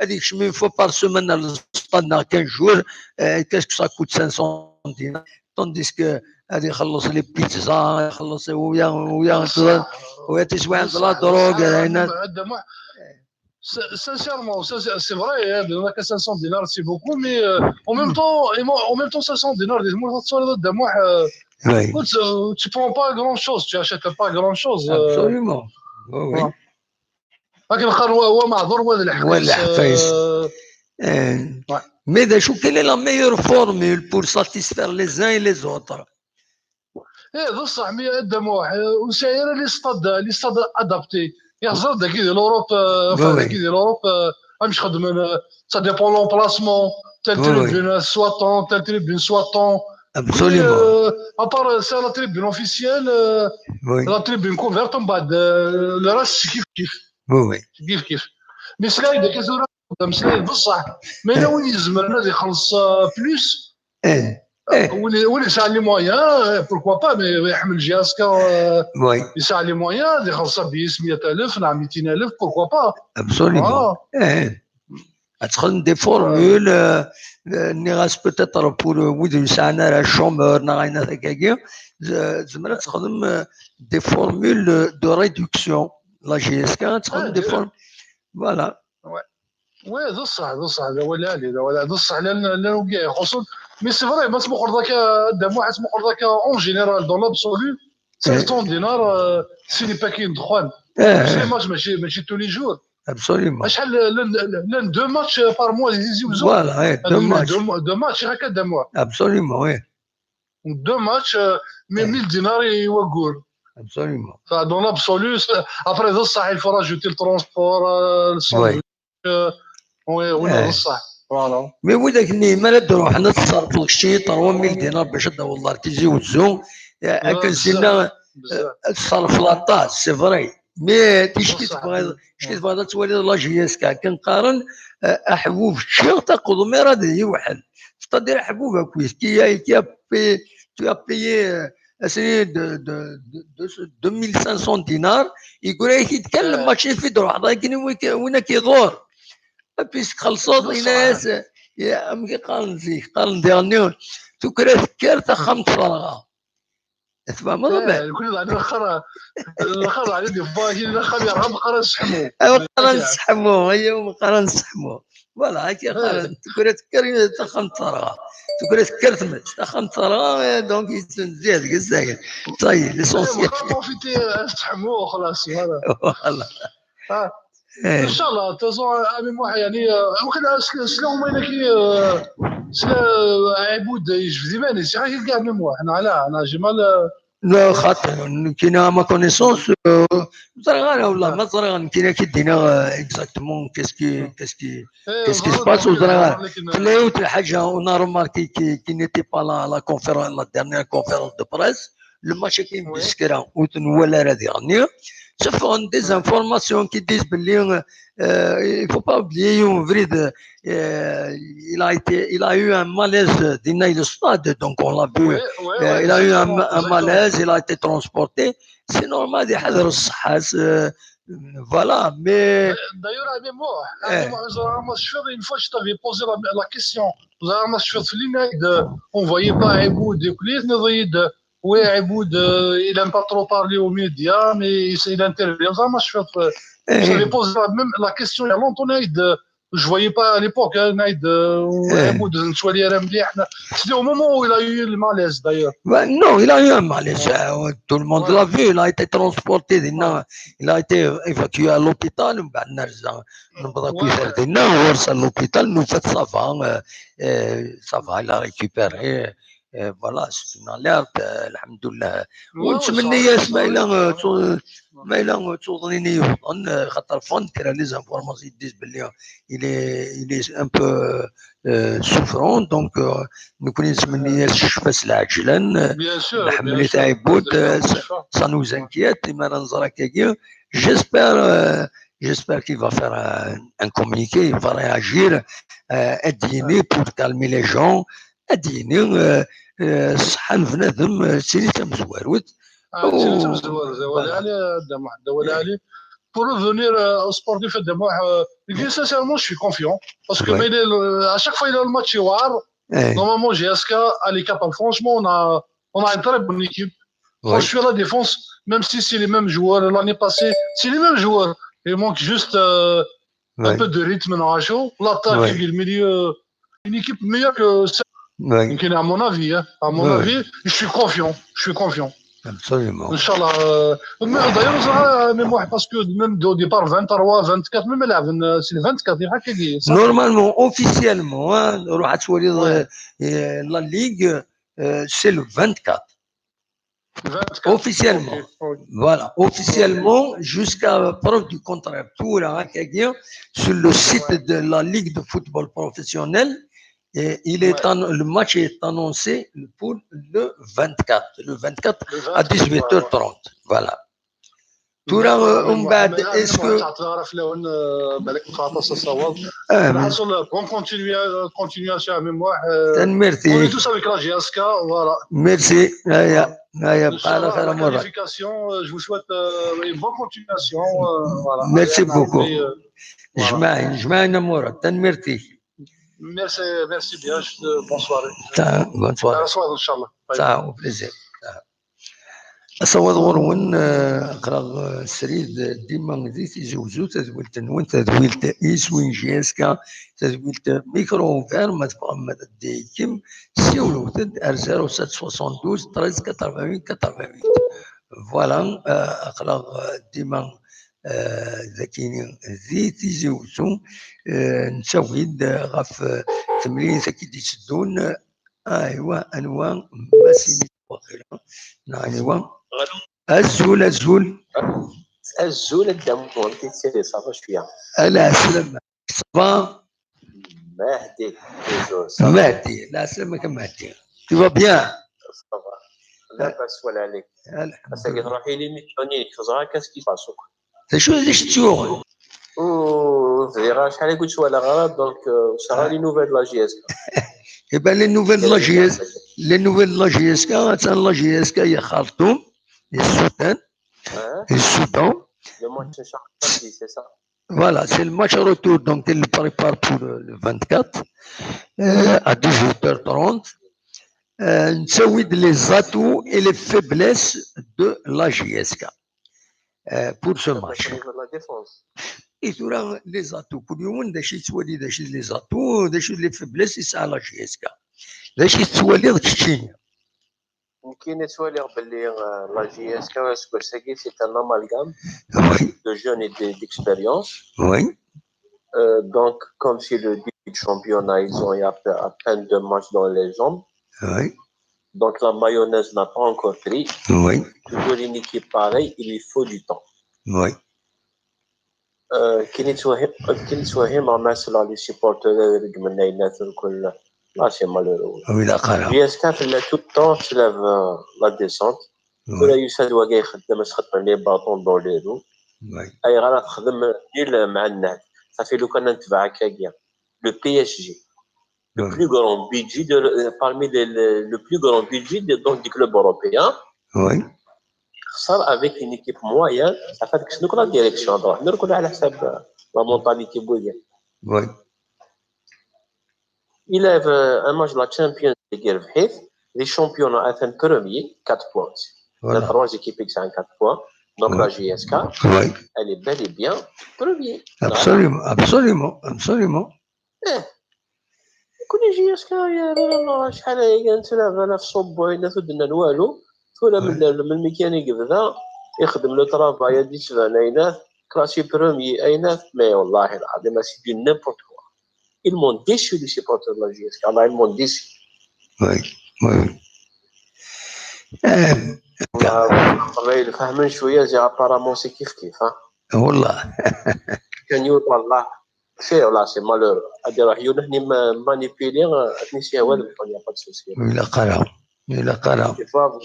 هذيك شمي فوا بار سومان السطاد 15 جور كاسكو سا كوت 500 دينار طونديس كو هذا يخلص لي بيتزا يخلص ويا تسوى عند لا دروغ هنا. Sincèrement, c'est vrai, hein, 500 dinars c'est beaucoup, mais en même temps 500 dinars, tu prends pas grand chose, tu achètes pas grand chose. Absolument. Oui. لكن هو معذور ولا حفايس. Mais quelle est la meilleure formule pour satisfaire les uns et les autres? ذو صح مي الدموع وسايره لي ستاد ادابتي يهزر داك ديال اوروب داك ديال اوروب مش خدمين سا ديبون لومبلاسمون تال تريبون سوا تال تريبون سوا Absolument. ابار سي لا تريبون اوفيسيال لا تريبون كوفيرت من بعد لو راس كيف مي سلاي داك زورا مسلاي بصح مي لا وين يزمر هذا يخلص بلوس وين يسعى لي مويان بوركوا با مي يحمل جاسكا يسعى لي مويان يخلصها ب 100000 نعم 200000 بوركوا با ابسوليومون. تخدم دي فورمول نيغاس بوتيتر بور ويد يسعنا راه الشومور نغاينا هكاكيا زعما تخدم دي فورمول دو ريدكسيون لا جي اس كا تخدم دي فورمول فوالا. وي ذو الصح ولا لي ذو الصح لا وكاع خصوصا مي سي فري ما تسمح ذاك دام واحد تسمح ذاك اون جينيرال دون لابسولو 500 دينار سي لي باكين دخوان سي ماتش ماشي تو لي جور. Absolument. شحال لان دو ماتش بار موا يزيدوا فوالا دو ماتش هكا دا موا ابسوليومون وي دو ماتش مي 1000 دينار يوقور ابسوليومون. دون لابسولو ابري ذو الصح il faut rajouter le transport وي بصح فوالا. مي وداك النيمه لا تروح حنا تصرف لك شي 3000 دينار باش تدور الله تيجي وزو هكا زينا تصرف لاطاس سي فري مي تيشكي تبغى تولي لا جي اس كا كنقارن حبوب شي تاخذ مراد يوحد تدير حبوبه كويس كي tu as payé de 2500 دينار يقول لك يتكلم ماشي في دروح لكن وين كيدور بيسك خلصوط الناس يا امي قارن فيك قارن ديرنيون تكره كارت خمس فرغه تفهم هذا كل هذا الاخر على دي باكي الاخر يرغب قرا نسحمو قرا نسحمو هي قرا نسحمو فوالا هكا تكري تخمت صراحه تكري تكرتمت تخمت صراحه دونك يتزيد كزاير طيب ليسونسيال بروفيتي تحمو خلاص فوالا ان شاء الله تزور امين واحد يعني ممكن سلام هما كي سلا عبود يجبد ماني سي غير كاع ميم واحد انا جمال لا خاطر كاينه ما كونيسونس صراغه والله ما صراغه كاينه كي دينا اكزاكتومون كيسكي سباس وصراغه تلاوت الحاجه اون رماركي كي نيتي با لا كونفيرونس لا ديرنيير كونفيرونس دو بريس لو ماتش كاين بسكرا ولا راه غني شوف اون ديزانفورماسيون qui disent باللي il faut pas oublier on vride il a eu un malaise دينا le stade donc on l'a vu il a eu un malaise il a été transporté c'est normal يحضر الصحة voilà mais d'ailleurs une fois je t'avais posé la question on voyait pas Aboud oui, Aboud, il n'aime pas trop parler aux médias, mais il intervient. Je t'avais posé même la question il y a longtemps, je ne voyais pas à l'époque, Aboud, c'était au moment où il a eu le malaise d'ailleurs. Non, il a eu un malaise, tout le monde l'a vu, il a été transporté, il a été évacué à l'hôpital, à l'hôpital, nous fait ça va, il a récupéré. فوالا سي اون اليرت الحمد لله ونتمنى ما الا توصلني يوصل خاطر فون كرا لي زانفورماسيون ديز بلي الي ان بو سوفرون دونك نكون نتمنى الشفاء عاجلا الحمل تاع عبود سا نو زانكييت ما نزرا كاكيا j'espère qu'il va faire un communiqué il va réagir aidiner pour calmer les gens aidiner الصحة لبنادم سيري تمزواروت Pour revenir au sportif de moi, sincèrement, je suis confiant. Parce que à chaque fois, il a le match normalement, GSK, elle est capable. Franchement, on a une très bonne équipe. Quand je suis à la défense, même si c'est les mêmes joueurs, l'année passée, c'est les mêmes joueurs. Il manque juste un peu de rythme dans la show. L'attaque et le milieu, une équipe meilleure que celle. À mon avis, je suis confiant. Absolument. Inch'Allah. D'ailleurs, mémoire, parce que même au départ, 23, 24, même c'est le 24, il y a quelque chose. Normalement, officiellement, la Ligue, c'est le 24. Officiellement. Voilà, officiellement, jusqu'à preuve du contraire. Tout sur le site de la Ligue de football professionnel. Et le match est annoncé pour le 24 à 18h30. Voilà. Est-ce que bonne continuation à mémoire. Merci. On est tous avec la GSK, voilà. Merci. La qualification, je vous souhaite une bonne continuation. Voilà. Merci beaucoup. جمعنا مرة تنمرتي. Merci bien. Bonne soirée. Bonne soirée. Inch'Allah. Ciao, au plaisir. أصوات غرون أقرأ سريد ديما زيتي زوزو تزويلت نون تزويلت إيسوين جيسكا تزويلت ميكرو فير ما تبغى ما تديكم سيولو تد أرزارو 772 13 88 88 فوالا أقرأ ديما ذاكيني زيتي زوزو نسويد غف تمرين ذاكي تسدون أيوا أنواع ماسيني واخيرا أيوا الزول الدم تيسيري صافا شويه لا سلام صافا مهدي لا سلامك مهدي tu vas bien صافا لا باس ولا عليك بس كي نروحي لي ميكانيك خزرا كاس كي باسوك شو اللي شتو زيرا شحال قلت ولا غلط دونك شرا لي نوفيل لا جي اس يبان لي نوفيل لا جي اس لي نوفيل لا جي اس كا لا جي اس كا هي خرطوم السودان Le match de samedi, c'est ça? Voilà, c'est le match retour, donc il le prépare pour le 24 à 18h30. Nous les atouts et les faiblesses de la JSK pour ce match. La défense. يثورا لي زاتو كل يوم داش يتوالي داش لي زاتو داش لي فبلاس يسعى لا جي اس كا داش يتوالي داك الشيء ممكن يتوالي باللي لا جي اس كا ساكي سي ان امالغام de jeunes et d'expérience. Oui. Donc, comme c'est le début du championnat, ils ont à peine 2 matchs dans les jambes. Oui. Donc, la mayonnaise n'a pas encore pris. Oui. Toujours une équipe pareille, il lui faut du temps. Oui. كي نتوهم مع لي سيبورتور من الناس الكل لا سي مالورو. Oui, d'accord. جي اس كا في tout le temps تلعب لا ديسونت. ولا يساد واقع يخدم لي باطون دون لي رو. اي غير تخدم ديال مع الناس صافي لو كان نتبعك كاع لو بي اس جي le plus grand budget parmi le plus grand budget des clubs européens. Oui. خسر avec une équipe moyenne صافي هذيك شنو كلا ديريكسيون نروح نركض على حساب لا مونطاليتي بويا. Oui. Il a un match de la Champions League ربحيت les championnats atteint premier 4 points. Les 3 équipes qui ont 4 points. Donc la JSK, elle est bel et bien premier. Absolument, absolument, absolument. كل JSK يا والله شحال نتلعب انا في صوبوينا ودنا والو ولا من الميكانيك بدا يخدم لو طرافاي دي سفانينات كلاسي بروميي اينات مي والله العظيم سي دي نيمبورت كوا. Ils m'ont déçu les supporters de la JSK. Allah, ils m'ont déçu. Oui, oui. والله فاهمين شويه زي ابارامون سي كيف كيف ها والله كان يقول الله سي ولا سي مالور ادي راح يونحني مانيبيلي نسي هو اللي يا با سوسي الا قرا الا قرا il faut avoir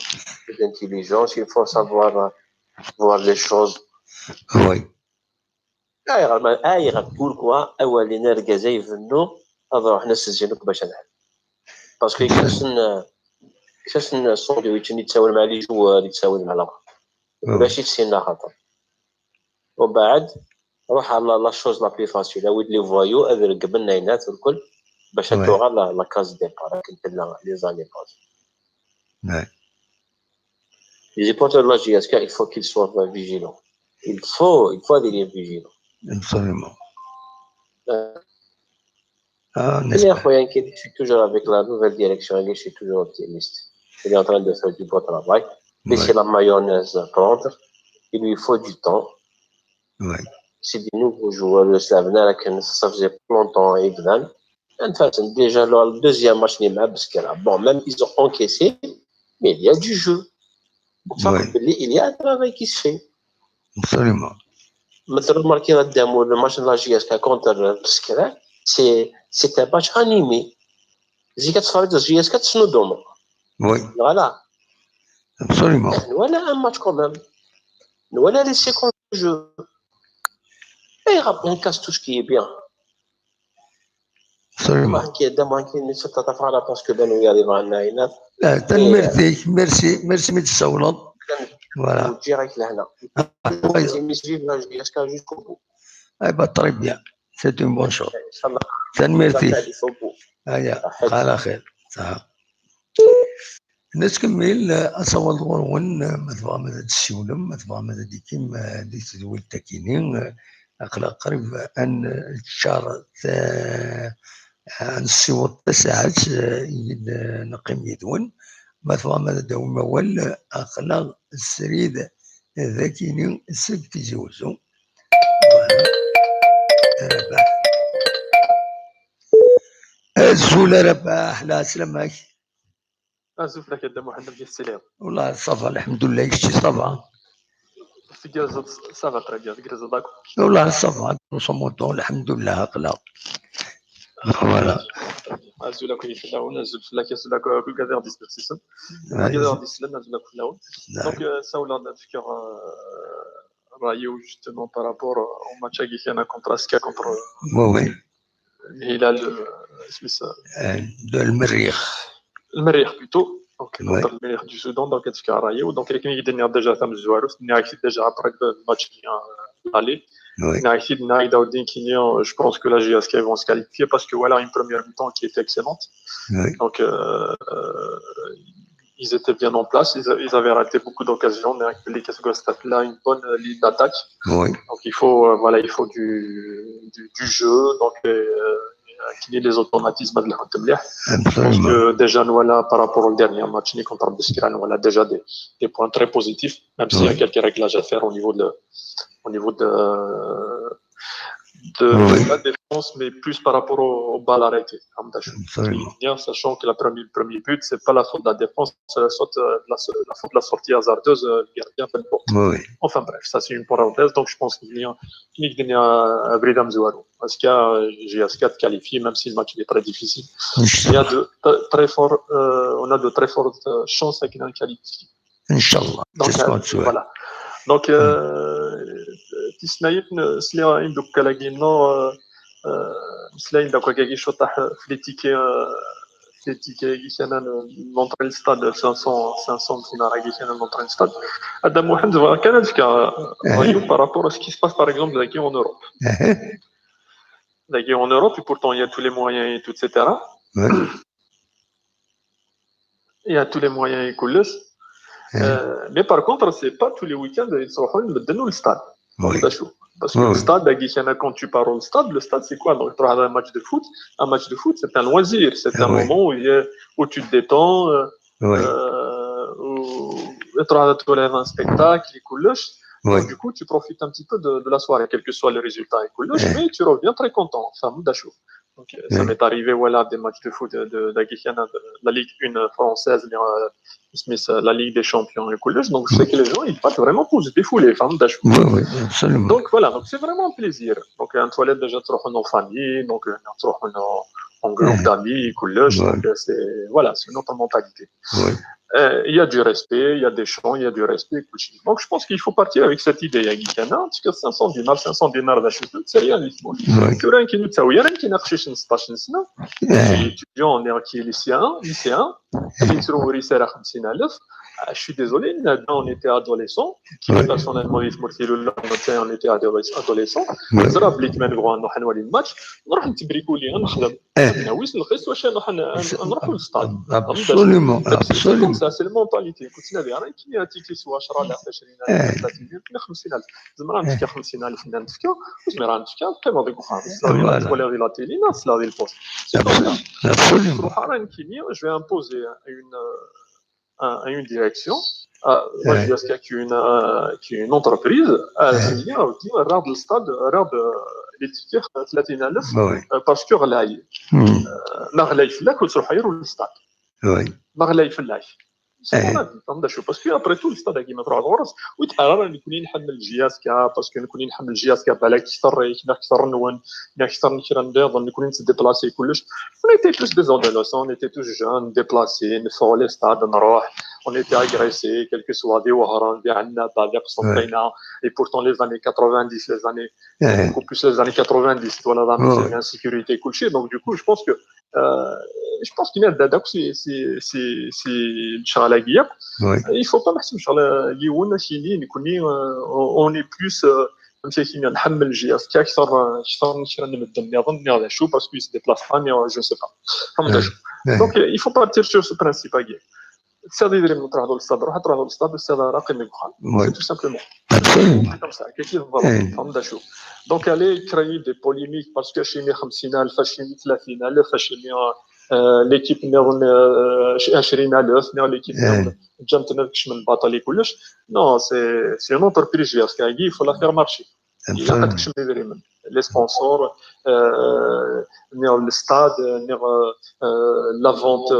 de l'intelligence il faut savoir voir les choses. Oui. غير تقول كوا اولين ركازا يفنو هذا روح نسجلوك باش نلعب باسكو كاش الساندويتش اللي يتساوي مع لي جوار يتساوي مع الاخر ماشي تسينا خاطر وبعد روح على لا شوز لا بلي فاسيل عاود لي فوايو ادير قبل ناينات والكل باش توغا لا كاز ديبار كنت لي زاني باس. Les supporters de la JSK, il faut qu'ils soient vigilants. Il faut aller vigilants. Absolument. Je suis toujours avec la nouvelle direction, je suis toujours optimiste. Il est en train de faire du beau travail. Laissez la mayonnaise prendre. Il lui faut du temps. Oui. C'est des nouveaux joueurs de Slavna, ça faisait longtemps et Glan. Déjà, le deuxième match, bon, même ils ont encaissé, mais il y a du jeu. Il y a un travail qui se fait. Absolument. Maintenant, remarquez le match de la JSK contre Bskera, c'est un match animé. Zika تفرج JSK تسندهم. Oui. Voilà. Absolument. Voilà un match quand même. Voilà les séquences de jeu. Et on casse tout ce qui est bien. Absolument. parce que ben nous arrivons à Naïnat. Merci متسولط. Voilà. Direct là. Jusqu'au bout. Eh ben, très bien. C'est une bonne chose. Merci. على خير. نتكمل أصور الغرون مثلا ماذا تسولم مثلا ماذا ديكيم ديك تدوي التكينين أقلق قريب أن الشهر نصيوط ساعات نقيم يدون مثلا ماذا داو موال أقلق السريد ذاكيني السبت زوزو رباح الزولة رباح لا سلامك أزوف لك يا محمد ديال السلام والله صافا الحمد لله يشتي صافا في كرزة صافا ترى كرزة داكو والله صافا نصمتو الحمد لله أقلق فوالا أزول لك يفلاون أزول لك يزول لك كل كذا ديس بسيسن كذا ديس لنا أزول لك فلاون دونك ساولا نفكر رايو justement par rapport au match qui كان contre Aska contre وي الهلال اسمه المريخ plutôt donc contre المريخ du Soudan donc كتفكر رايو donc كاين يدير ديجا ثم زوارو نعرف ديجا après le match qui aller je pense que la JSK vont se qualifier parce que voilà une première mi-temps qui était excellente. Donc ils étaient bien en place, ils avaient raté beaucoup d'occasions, mais les Casgostat là une bonne ligne d'attaque. Oui. Donc il faut voilà, il faut du jeu, donc qu'il y ait des automatismes de la Je pense que déjà nous là par rapport au dernier match contre Abdesquiran, on a déjà des points très positifs, même s'il y a quelques réglages à faire au niveau de la défense, mais plus par rapport aux balles arrêtées. Sachant que le premier but, c'est pas la faute de la défense, c'est la faute de la sortie hasardeuse du gardien. Enfin bref, ça c'est une parenthèse, donc je pense qu'il y a un Bridam Zouarou. J'ai Askia qualifié, même si le match est très difficile. Il y a on a de très fortes chances avec un qualifié. Inch'Allah. Voilà. Donc, تسمعين سلي عندك كلاكينو سلي عندك كاكي شو طاح في لي تيكي كان نونطري الستاد 500 دينار كي كان نونطري الستاد هذا محمد كان فيك رايو بارابور سكي سباس باغ اكزومبل داكي اون اوروب داكي اون اوروب et pourtant il y a tous les moyens et tout etc. il y a tous les moyens et كلش mais par contre c'est pas tous les week-ends يروحوا يبدلوا الستاد. Parce que le stade, quand tu pars au stade, le stade c'est quoi? Donc, tu as un match de foot. Un match de foot, c'est un loisir. C'est un moment où tu te détends, où tu as un spectacle, et donc, du coup, tu profites un petit peu de la soirée, quel que soit le résultat, mais tu reviens très content. Donc, ça m'est arrivé voilà, des matchs de foot de la Ligue 1 française, la Ligue des Champions et donc je sais que les gens ils partent vraiment pour se défouler. Oui, absolument. Donc voilà, donc c'est vraiment un plaisir. Donc un toilette déjà tu en famille, donc tu en groupe d'amis, donc c'est notre mentalité. Il y a du respect, il y a des chants, il y a du respect. Donc je pense qu'il faut partir avec cette idée. Parce que 500 dinars c'est rien du tout. Il y a qui nous tsaouya, qui n'a pas 16 سنة. Étudiant qui est lycéen, qui se trouve ici à 50,000. Je suis désolé, on était adolescents. Personnellement, on était adolescents. زرا بلي كمان نروح نولي الماتش نروح نتبريكو لي نخدم نويس نخس واش نروحوا للستاد ابسوليومون سي المونتاليتي كنت نبي راه كي تيكي سوا 10 لا 20 30 50,000 زعما نتفكا 50,000 نتفكا زعما نتفكا قيمه ديك اخرى ولا غير لا تيلي ناس لا ديال البوست ابسوليومون روح راه كيني جو vais imposer à une direction, qui est une entreprise, qui regarde le stade, regarde les tickets 30,000 parce que غلاي ما غلاي فلاك وتروح يروح للستاد ما غلاي فلاك parce que après tout الستاد كيما تروح الغرس وتحرر نكوني نحمل الجياس كا باسكو نكوني نحمل الجياس كا بالك اكثر نون اكثر نكرا نكوني نتديبلاسي كلش on était tous des adolescents on était tous jeunes déplacés نفوا لي ستاد نروح on était agressés quel que soit des وهران des عنابه des قسنطينه et pourtant les années 90 les années beaucoup plus les années 90 voilà la insécurité كلشي donc du coup je pense que je pense qu'il y a d'adap c'est الشغله il faut pas نحسب شغله يونا شيني نكوني on est plus فهمتي نحمل الجياس اكثر نشرا نمد نظن هذا شو باسكو يس ديبلاس با جو سي با فهمت donc il faut partir sur ce principe là السيد يدري من تروح للستاد روح تروح للستاد السيد راقي من بخال tout simplement comme ça كيف بالضبط فهمت شو donc aller créer des polémiques parce que شي 50,000 فاش 30,000 فاش ليكيب نظن 20,000 ليكيب جامت نفكش من البطل كلش نو سي اون انتربريز جياسكاكي فو لا فير مارشي الا قدكش مديري من لي سبونسور نير الستاد نير لا فونت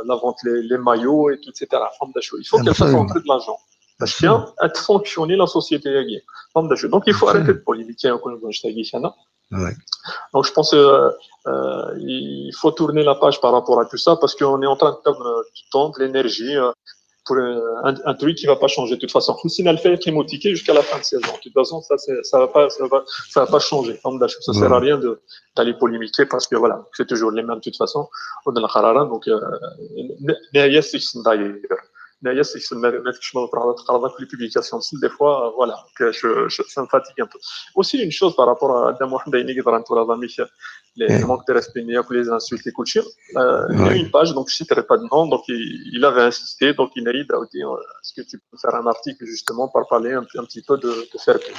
لا فونت لي مايو اي تو سيتيرا فهمت شو il faut qu'elle fasse entrer de l'argent باش bien fonctionner la société هاكي فهمت شو donc il faut arrêter de polémiquer نكون باش تاكيش انا donc je pense il faut tourner la page par rapport à tout ça parce qu'on est en train de perdre du temps, de l'énergie pour un truc qui ne va pas changer de toute façon. Foussine le fait trémotiquer jusqu'à la fin de saison. De toute façon, ça va pas changer. Ça sert à rien d'aller polémiquer parce que voilà, c'est toujours les mêmes de toute façon. Donc, D'ailleurs, c'est que je me retrouve les publications, des fois, voilà, que ça me fatigue un peu. Aussi, une chose par rapport à les manques de respect, les insultes, les coups de chien. Il y a une page, donc je ne citerai pas de nom, donc il avait insisté, donc il a dit est-ce que tu peux faire un article justement pour parler un petit peu de fair play,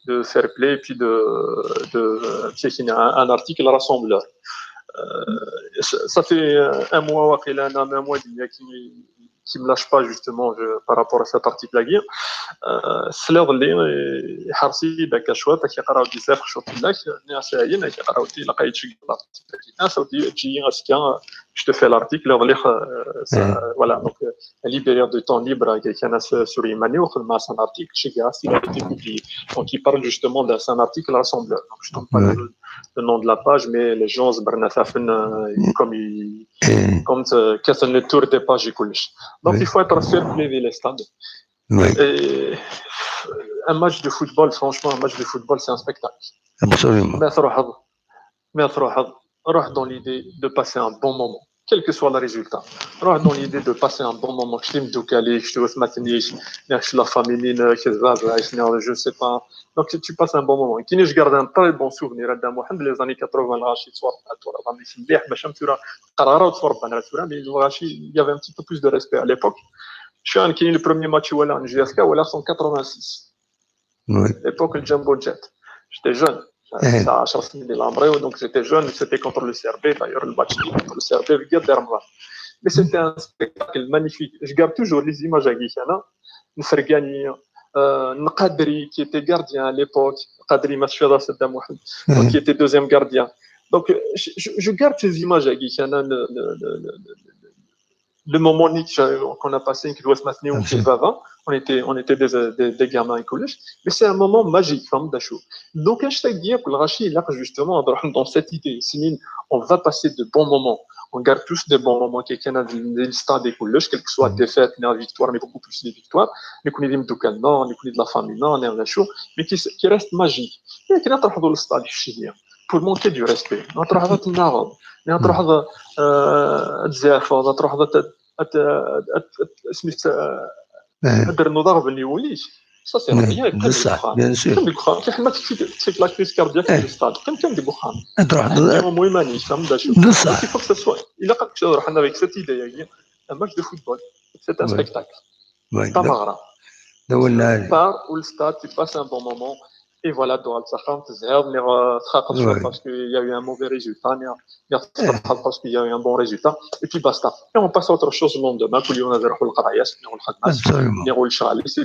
de fair play, et puis un article rassembleur. Ça fait un mois et qui me lâche pas justement par rapport à cet article-là. سلاغ اللي حرصي داك شويه كيقراو بزاف خشوط لك الناس عينا كيقراو لقيت شي الناس تجي اسكا je te fais l'article voilà donc libérer de temps libre avec un sur Imani ou un article chez Gassi a été publié donc il parle justement d'un article rassembleur donc je ne donne pas le nom de la page mais les gens se barnafafen comme كسر le tour des pages donc il faut être fair play les stades. Et un match de football, franchement, un match de football, c'est un spectacle. Absolument. Mais roh dans l'idée de passer un bon moment, quel que soit le résultat. Roh dans l'idée de passer un bon moment. Je t'aime doukalé, je te veux matiner, je la famille, je ne sais pas. Donc tu passes un bon moment. Qui je garde un très bon souvenir de Mohamed les années 80 الغاشي تصور راه ماشي مليح باش نمثل قرارات تصور بان mais الغاشي il y avait un petit peu plus de respect à l'époque. Je suis un le premier match où en GSK ou en 186. L'époque le Jumbo Jet. J'étais jeune. Ça a chassé de l'embryon, donc j'étais jeune. C'était contre le CRB. D'ailleurs, le match contre le CRB, mais c'était un spectacle magnifique. Je garde toujours les images à Guichana. Nfergani, Nkadri, qui était gardien à l'époque. Nkadri Machfira Saddam Mohamed, qui était deuxième gardien. Donc, je garde ces images à Guichana. Le moment qu'on a passé, qui doit se maintenir au Vava, on était des gamins écologistes, mais c'est un moment magique, femme d'achou. Donc, je te dis que le Rachid, là, justement, dans cette idée, on va passer de bons moments. On garde tous des bons moments, quelqu'un a des stades écologistes, quelle que soit défaite, mais victoire, mais beaucoup plus de victoires, mais qu'on est de Mdoukan, on est de la famille, on est de chou, mais qui reste magique. Et qui n'a pas le stade, pour manquer du respect. نروح النغض نروح الزافه تروح سميت ندير نضرب اللي وليش ça c'est rien bien sûr كم البخار كي حنا تشيك لا كريس كاردياك في الستاد كم البخار المهم ماني فهم دا شو il faut que ça soit il a pas que ça حنا avec cette idée un match de football c'est un spectacle تمارا par où le stade tu passes un bon moment. Et voilà, parce qu'il y a eu un mauvais résultat, parce qu'il y a eu un bon résultat, et puis basta. Et on passe à autre chose le lendemain, et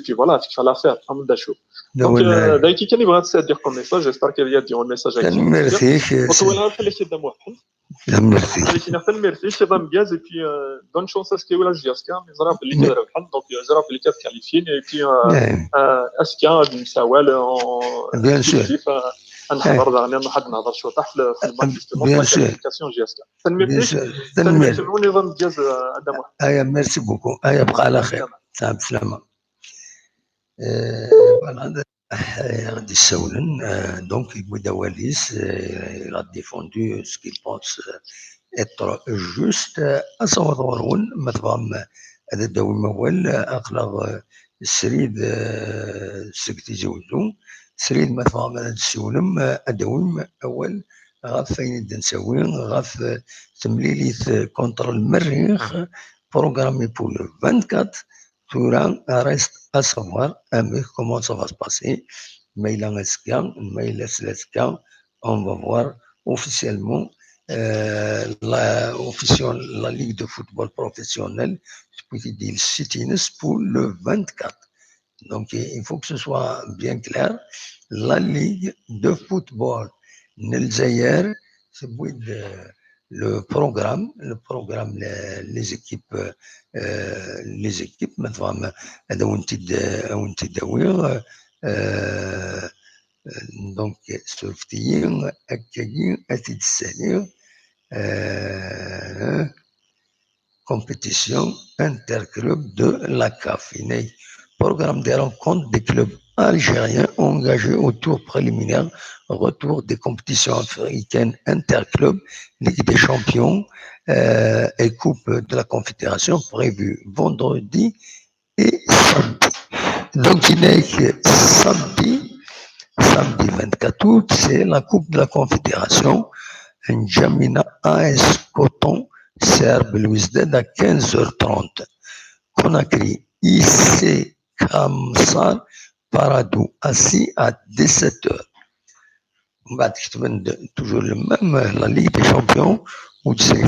puis voilà, il faut la faire. Donc, dire comme message, j'espère qu'il y a un message à merci, c'est et puis bonne chance à ce que vous la GSK, mais donc Zerab les 4 qualifiés, et puis Askia, Sawal, bien sûr. نحضر دغني واحد نهضر شويه تحت في الماتش كلاسيفيكاسيون جي اس كا تنميرتي ونظام الجاز ادم ايا ميرسي بوكو ايا بقى على خير تاع بسلامه غادي يسولن دونك Bouddha Wallis il a défendu ce qu'il pense être juste أصورون مثلا هذا الدوي المول أخلاق السريد سكتي زوجو سريد مثلا السولم أدوم أول غاف فين نسوي غاف تمليليت كونتر المريخ بروغرامي بول 24 تورا ريست à savoir comment ça va se passer mais il laisse on va voir officiellement la Ligue de football professionnelle dit pour le 24. Donc il faut que ce soit bien clair. La Ligue de football Nelzayer, c'est le programme, les équipes مثلا هذا وانت تداوير donc سوفتيين أكاين أتدسالير compétition interclub de la CAF. Programme des rencontres des clubs algériens engagés au tour préliminaire, retour des compétitions africaines interclubs, Ligue des champions et Coupe de la Confédération prévues vendredi et samedi. Donc il n'est que samedi 24 août, c'est la Coupe de la Confédération. N'Djamena AS Coton, Serbe Louisded à 15h30. Conakry, IC Kamsar, Paradou, assis à 17h. Toujours le même, la Ligue des champions, où c'est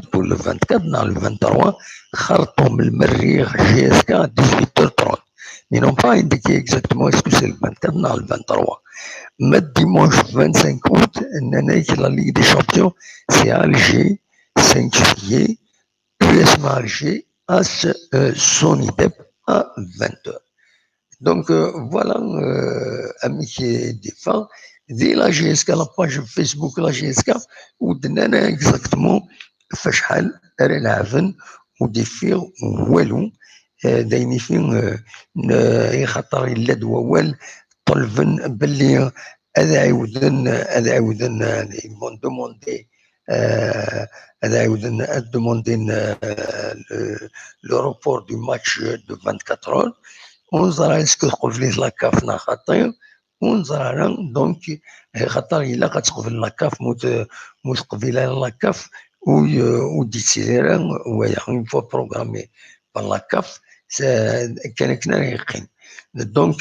pour le 24, dans le 23, Khartoum, le Merrir, GSK à 18h30. Ils n'ont pas indiqué exactement est-ce que c'est le 24, dans le 23. Mais dimanche 25 août, la Ligue des champions, c'est Alger, 5 juillet, USM Alger, AS Sonidep à 20h. Donc voilà, amitié des fans, dès la GSK, la page Facebook la GSK, où donnana exactement فشحال راه لعبن وديفير والو دايني فين يخطر الا دوال طلبن باللي هذا عاودن يبون دوموندي هذا عاودن دوموندين لو روبور دو ماتش دو 24 heures. ونظرا اسكو تقبل لاكاف نا خاطر ونظرا دونك خاطر الا كتقبل لاكاف موت قبيله لاكاف وديسيرا ويا اون فوا بروغرامي بار لاكاف كان كنا يقين دونك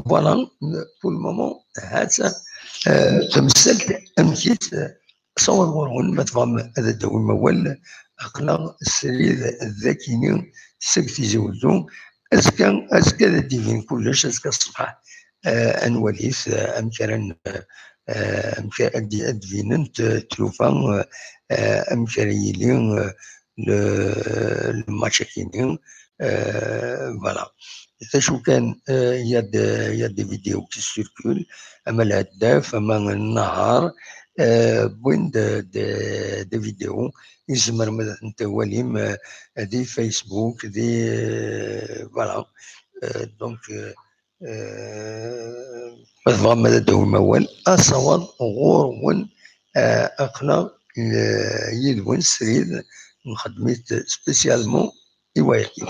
فوالا بور المومون هذا تمثلت امكيت صور ورون ما تفهم هذا الدوي موال اقلا السرير الذكيين سكتي زوجو اسكا ديفين كلش اسكا الصباح انوليس امكان ادفيننت تلوفان امكانيين الماتشاكينين فوالا شو كان يا دي فيديو كي سيركول اما الهداف اما النهار بوين دي فيديو يزمر مثلا انت وليم دي فيسبوك دي فوالا دونك فما هذا هو الموال اصوات غور اقنا يدون سريد نخدميت سبيسيالمون هوايتي.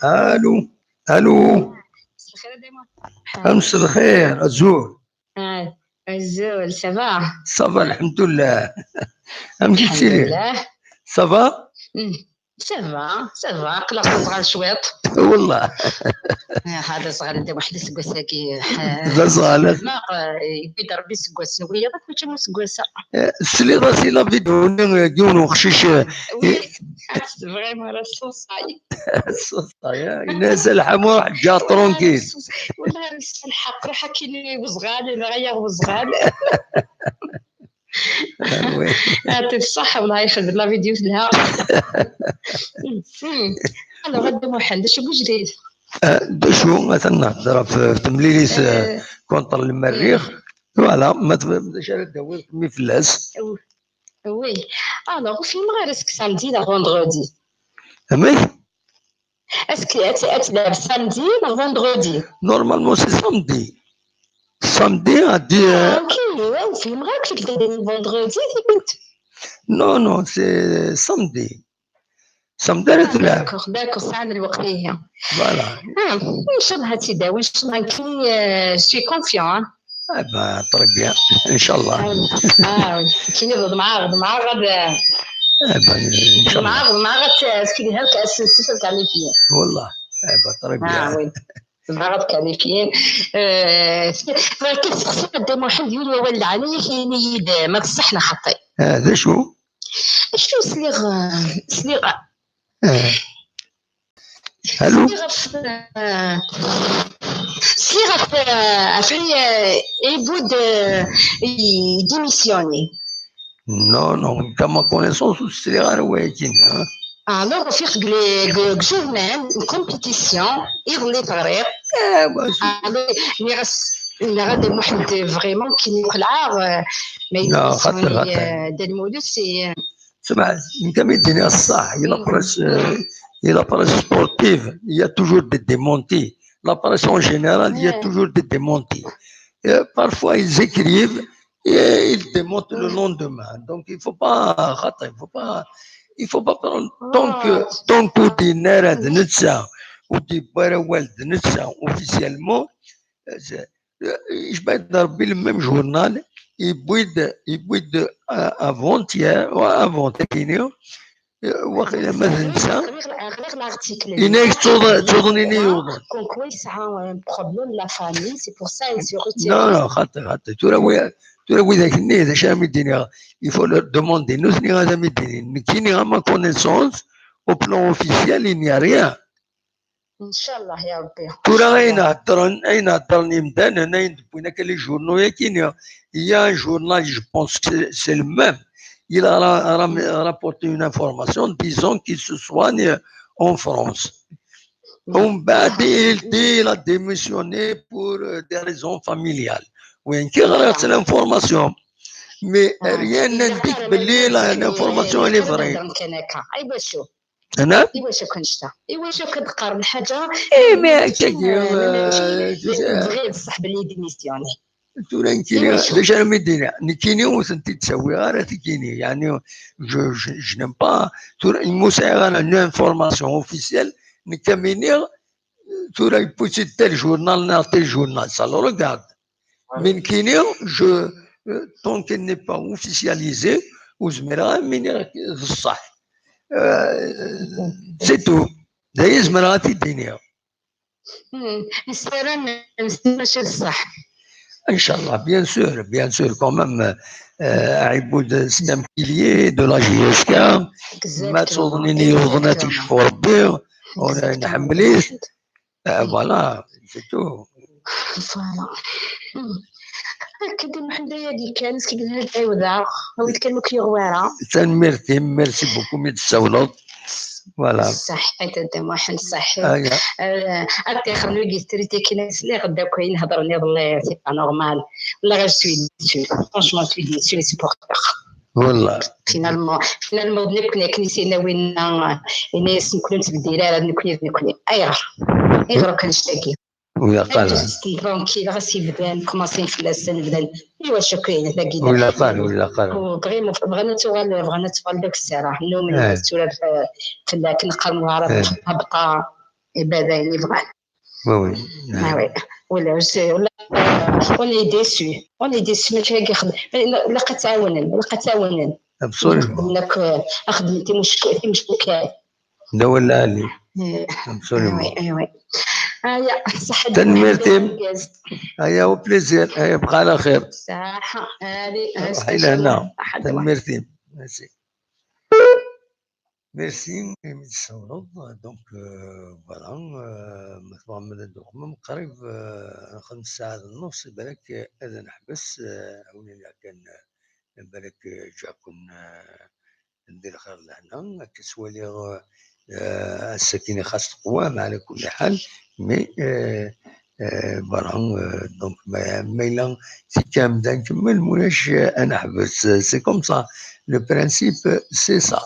الو الو امس الخير الزور الزول سافا. صافا الحمد لله. امشي الحمد سيري لله. صافا سافا قلق صغار شويط والله. هذا صغار انت واحد سكواساكي لا صغار ما يبي ربي سكواس نقول يا باش مو سكواسا سلي راسي لا فيديو يقولوا خشيش وي فريمون راه صوصاي الصوصايا الناس الحمو واحد جا ترونكيل والله الحق راه حكيني وزغال غير وزغال يعطيك الصحة والله يخدم لا فيديو لها. انا غدا محل شو جديد شو مثلا نهضر في تمليليس كونتر المريخ فوالا ما تبداش تداوي كمي فلاس. وي الوغ فين غير اسك سامدي لا فوندغودي فهمت اسك تلعب سامدي لا فوندغودي نورمالمون سي سامدي غادي كاين فين غير كنت تدير الفوندغودي بنت نو سي سامدي راه تلعب داكور ساعة الوقتية فوالا ان شاء الله تيداوي ان شاء الله كي سوي كونفيون طري بيان ان شاء الله. كي نبغض معاه غدا ان شاء الله معاه غتسكيلها كاس كاليفيين والله طري بيان وي معاه كاليفيين. كيف قدام واحد يقول ولد عليا كاين ما تصحنا حطي هذا شو سليغ الو سليغ عفري يبود يديميسيوني نو كما كونيسونس السليغ هو يجينا. الوغ فيق جورنال كومبيتيسيون يغلي طريق اللي غادي واحد فريمون كي نقلعها ما يديرش ديال المولود سي سمع انت ما يديني الصح la presse sportive, il y a toujours des démentis. La presse en général, il y a toujours des démentis. Et parfois, ils écrivent et ils démontent le lendemain. Donc, il faut pas prendre tant que des nerfs de Nitsa ou des Barawel de Nitsa officiellement, je vais être le même journal, il bouille avant-hier ou avant-hier. واخا ما تنسى إنك تظنني يوضن كونكو يسعى بروبليم لا فامي سي بور سا يل سي روتير لا خاطر تراوي ذاك النيت اش راهم يديني يفو لو دوموندي نوثني هذا ميديني كيني ما كونيسونس او بلون اوفيسيال il n'y a rien ان شاء الله يا ربي. ترى اين هضرني مدان هنا يدبونا كاين لي جورنو كاين يا ان جورنال جو بونس سي لو ميم. Il a rapporté une information disant qu'il se soigne en France. Il a démissionné pour des raisons familiales. Oui, c'est l'information. Mais rien n'indique que l'information est vraie. أنا؟ إيواش كنشتا إيواش كتقارن الحاجة ما كدير بغي بصح بلي ديميسيوني تورا كيني باش انا مدينه كيني وسنتي تسوي غير كيني يعني جو نيم با تورا المساعده انا انفورماسيون اوفيسيال نكمينير تورا يبوسي تال جورنال نعطي جورنال سا لو ريغارد من كيني جو طون كي ني با اوفيسياليزي وزميرها مني الصح سي تو هي زميرها تدينيها ماشي الصح ان شاء الله bien sûr quand même عبود سلام كيليي دو لا جي اس كا ما تظنيني يوضناتي شفو ربي وانا نحمليش فوالا سي تو فوالا كدير محمد هادي كان كيقول لها وذا ولد كانوا كيغوارا تنميرتي ميرسي بوكو مي تسولط فوالا صحي تدم واحد صحي أكثر خلوي جيستريتي كي نسلي غدا كاين هضرني والله سي با نورمال والله غير سوي فرانشمون سوي ديسي سي بورتور والله فينالمون بني كنيسينا وين الناس نكونوا تبديلا نكوني ايغر كنشتاكي ولا قال البنكي غاسي بدان كوماسين في السنه بدان ايوا شو كاين هذا كيدا ولا قال وبغينا بغينا تفضل داك الساعه حنا من السوره في كنقرموا عرب هبطه عباده يعني بغا Oui, oui. ولا on est déçu ماشي هكا لا تعاونن absolument. خدمتي مشكل كاين ده ولا علي ايوا absolument. ايوا هيا صحة تنميرتي هيا وبليزير هيا بقى على خير صحة هذه روحي لهنا تنميرتي ميرسي ميرسي متصورة دونك فوالا مثلا من الدوخمة قريب 5 ساعات ونص بالك هذا نحبس عاوني كان بالك جاكم ندير خير لهنا كسوالي السكينة خاص تقوام على كل حال مي فوالا دونك ما إلا سي كامل نكمل مولاش أنا حبس سي كوم سا لو برانسيب سي سا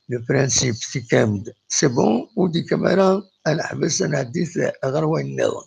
لو برانسيب سي كامل سي بون ودي كاميرا أنا حبس أنا عديت غير وين النظام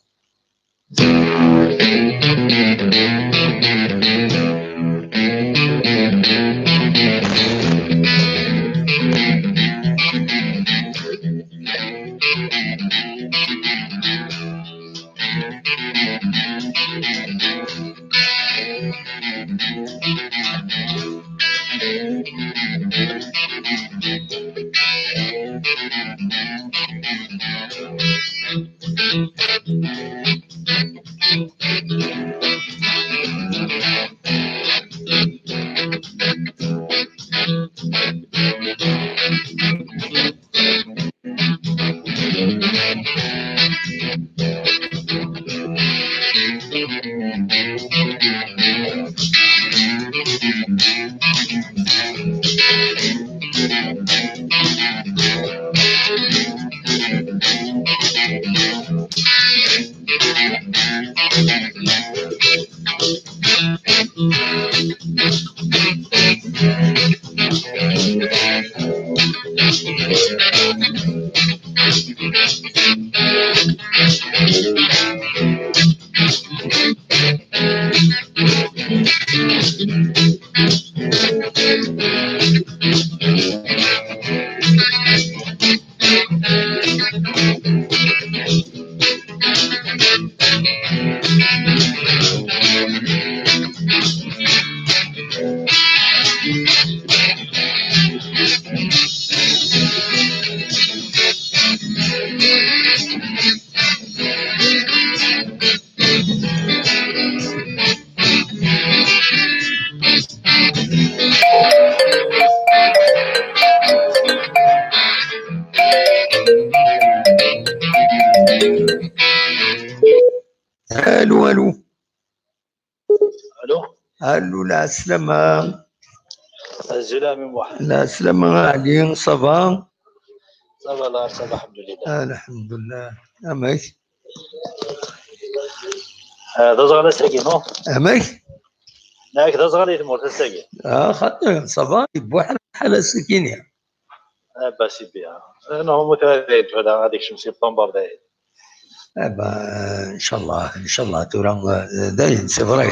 الو الو الو لا سلامة الزلامي واحد لا سلامة علي صافا صافا لا صافا الحمد لله الحمد لله امك هذا صغار ساقي نو امك ناك هذا صغار يتمر ساقي خاطر صافا بواحد الحالة سكينة باسي بها انا هو متواجد هذا هذيك شمسي طنبر داير ان شاء الله تورا داين سي فري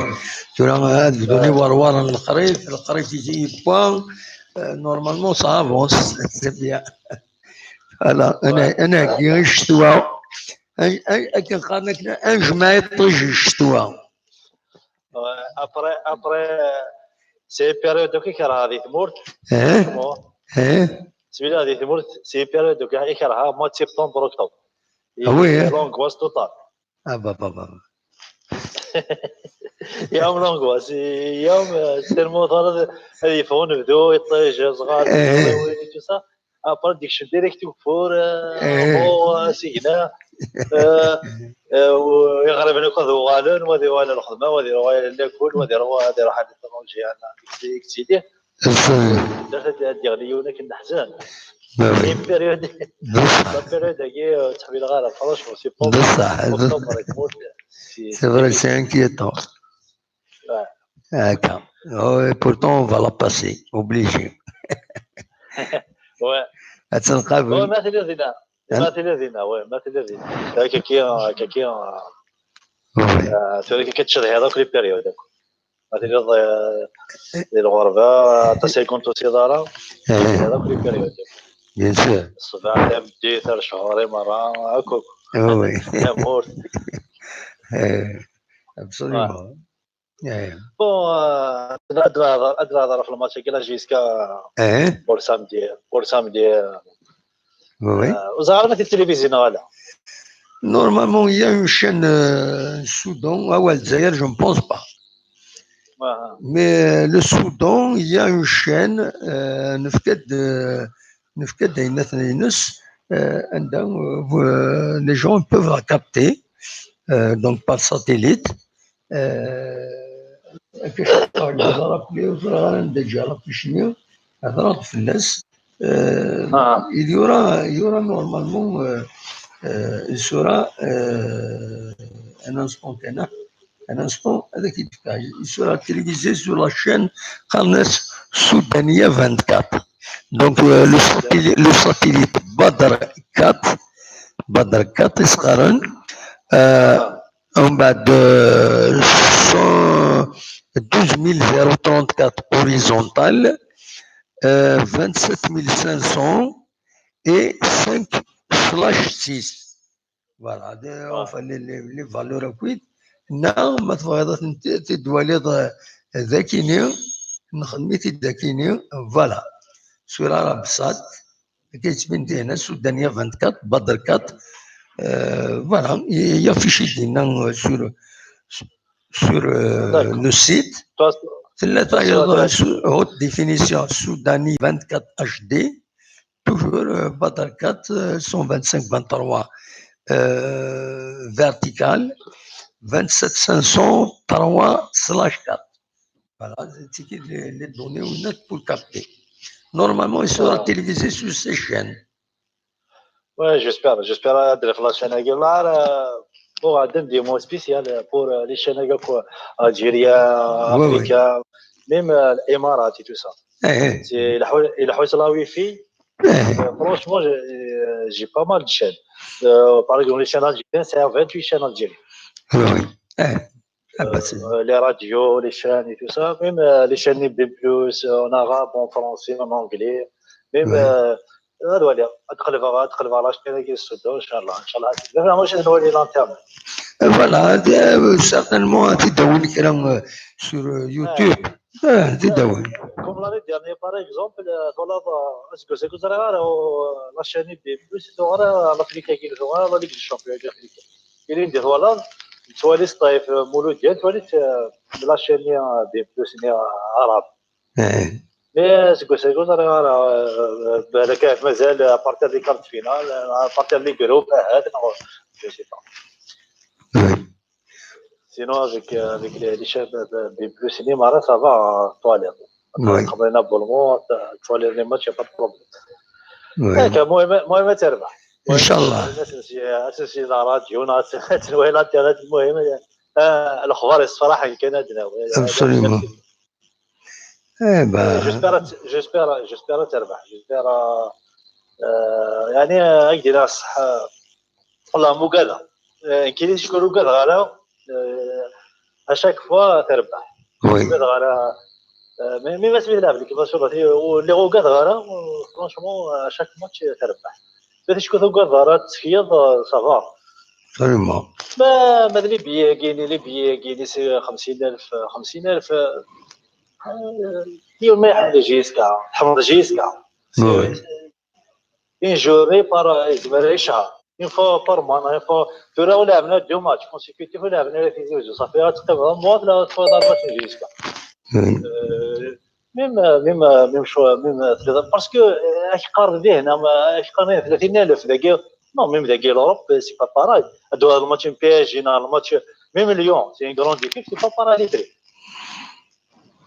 تورا هاد بدوني وروار القريف يجي بوان نورمالمون سافونس سي بيان فوالا انا كي الشتوى كان قالك ان جماعه طج الشتوى ابري سي بيريود كي كره هذه تمورت سبيل هذه تمورت سي بيريود كي كره مو سبتمبر اكتوبر وي لونغواس توتال بابا يوم لونغواس يوم ترمومتر هذه فون بدو يطيج صغار وين توسا ابري ديك شد ديريكت فور هو سينا ويغرب انه كذا والن وذي والن الخدمه وذي والن الكل وذي هذه راح التكنولوجيا انا كتيدي درت دياليونا كنا حزان بيريود كي تحويل غاله فرونشمون سي بون بصح سي فري سي انكيتون هكا بورتون فا لا باسي اوبليجي تنقابل مثل ذينا كي توريك كتشد هذاك لي بيريود مثل الغربه تسيكون تصدارا هذاك لي بيريود بيان سور الصباح بديت 3 شهور مره هكاك Oui. Absolument. بون ادرا في الماتش كي جيسكا بور سامدي وزعما في التلفزيون ولا Normalement, il y a une chaîne Soudan, ou Algérie, je ne pense pas. Mais le Soudan, il y a une chaîne, les gens peuvent la capter, donc par satellite. Il y aura normalement il sera un instant avec il sera télévisé sur la chaîne Qanas Soudania 24. Donc le satellite Badr 4 يسقرن en bas de 12034 horizontal, 27500 et 5/6. Voilà, enfin les valeurs اكيد نعم ما تبغى تدوالي ذاكيني نخدمي ذاكيني فوالا sur Arabsat كيتبين هنا السودانيه 24 بدر 4 voilà il y a fichier sur le site ثلاثه ايضا haute définition Soudani 24 HD toujours Badr 4 125-23 vertical 27503/4. Voilà, c'est les données on a pour capter. Normalement, il sera télévisé sur ces chaînes. Ouais, j'espère de la chaîne Aguilar pour des mots spéciaux pour les chaînes algériennes, africaines, même les Émirats et tout ça. C'est la Housse la Wi-Fi. Franchement, j'ai pas mal de chaînes. Par exemple, les chaînes algériennes, c'est 28 chaînes algériennes. Oui. Les radios, les chaînes et tout ça, même les chaînes B+, en arabe, en français, en anglais, même هذول ادخل على شبكه السودان ان شاء الله دابا واش نولي لانترنت فوالا certainement تداول كلام sur YouTube تداول comme l'année dernière par exemple طلب اسكو سيكو زرا لا شين بي بلس زرا l'Afrique qui زرا la Ligue des Champions d'Afrique il est voilà توالي طيف مولود ديال توالي لا شين بي بلس عرب Mais c'est que c'est comme ça, بالك مازال ابارتير لي كارت فينال ابارتير لي جروب هذا je sais pas. Sinon avec les chefs des plus cinéma ça va toilette. قبل نابولمون toilette les matchs pas de problème. هيك المهم تربح. ان شاء الله. اساسي لا راديو ناس ولا انترنت المهم الاخبار الصراحه يمكن عندنا. J'espère تربح يعني هكذا صح والله مو كذا كاين شكون كذا على اشاك فوا تربح كذا على مي ما سميت لعب كيفاش اللي هو كذا على فرانشمون اشاك ماتش تربح باش شكون كذا على تفيض صافا فريمون ما لي بيي كاين 50000 يوم ما يحمد جيسكا تحمد جيسكا une journée par شهر une fois par mois une fois ترى ولا عملنا دو ماتش كونسيكوتيف ولا عملنا فيزيو صافي تقريبا موت لا تفوض الماتش جيسكا ميم شو ميم باسكو اش قارن به هنا اش قارن 30000 دقيقه نو ميم دقيقه لوروب سي با باراي هادو هاد الماتش بي اس جي الماتش ميم ليون سي ان كروند ايكيب سي با باراي لي بري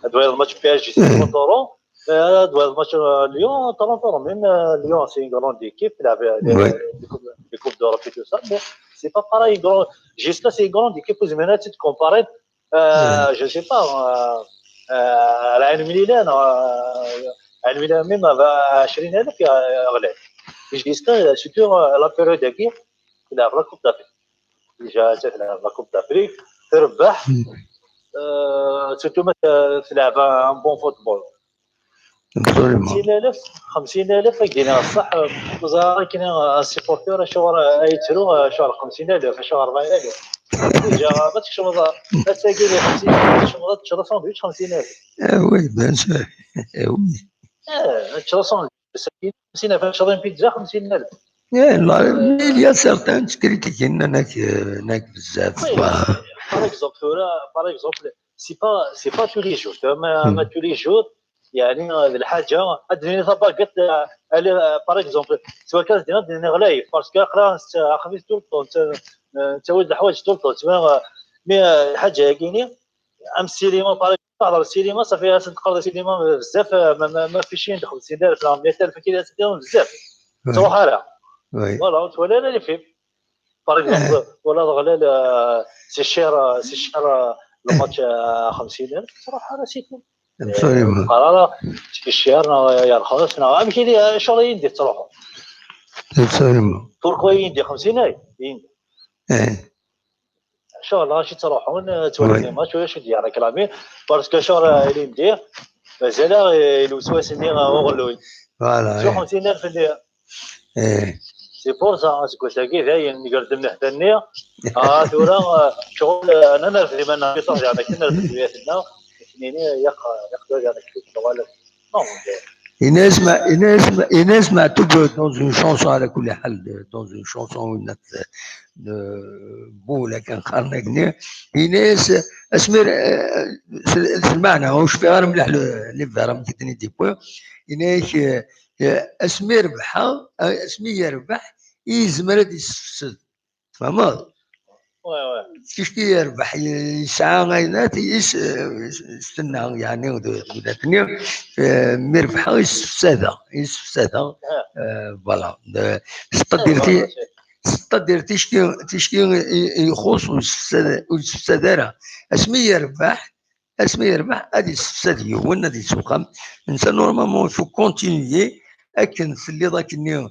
هادو هاد الماتش بي اس جي سي كونتورو هادو هاد الماتش ليون طرونطورو ميم ليون سي ان كروند ايكيب تلعب لي كوب دوروب اي تو سا مي سي با باراي جيسكا سي كروند ايكيب وزمانات تكومباري جو سي با العين ميلان ميم 20000 غلى جيسكا سيتو لا بيريود هكي تلعب لا كوب دافريك جا تلعب لا كوب دافريك تربح سيتو تلعب ان بون فوتبول 50,000 كاين الصح وزاره كاين السيبورتور شهر يترو شهر 50,000 شهر 40,000 ديجا ما تكشف تلاقي لي 50,000 شهر تشرى ساندويتش 50,000 وي بيان سور وي تشرى ساندويتش 50,000 تشري بيتزا 50,000 لا il y a certains تكريتي كاين هناك بزاف par exemple c'est pas tous les jours ما tous les jours يعني هذه الحاجه ادري طبقت باغ اكزومبل سواء كانت دينا غلايف باسكو قرا خفيف طول الطول تزود الحوايج طول الطول مي حاجه كاينه ام السينما باغ اكزومبل السينما صافي تقرا السينما بزاف ما فيش ندخل 60,000 ولا 100,000 كاين بزاف تروح عليها فوالا ولا اللي فيه باغ اكزومبل ولا غلا سي شير الماتش 50,000 تروح على سيتو قرار الشهر يا رخص انا كاين شغل يندي تروحوا بوركوا يندي 50,000 يندي ان شاء الله شي تروحون تولي ماتش ولا شي ديال راك رامي باسكو شهر اللي يندي مازال الوسواس اللي غلوي فوالا 50,000 اللي سي بور سا تقول تلاقي داين يقدم حتى النيه ثورا شغل انا نعرف لي ما نقصش على كنا في Inès m'a tout dans une chanson à la couleur dans une chanson de بولا كان خرجني Inès اسمر سمعنا واش في غير مليح اللي في راه كنتني دي بو Inès اسمي ربحها اسمي يربح يزمر هذه السد فهمت كيش يربح يسعى غينات يستنى يعني وداتني مربحها يستفسدها فوالا ستدير تشكي يخص ويستفسد اسمي يربح هذه السفساد هو هذه السوق الانسان نورمالمون فو كونتينيي اكن في اللي ذاك النيو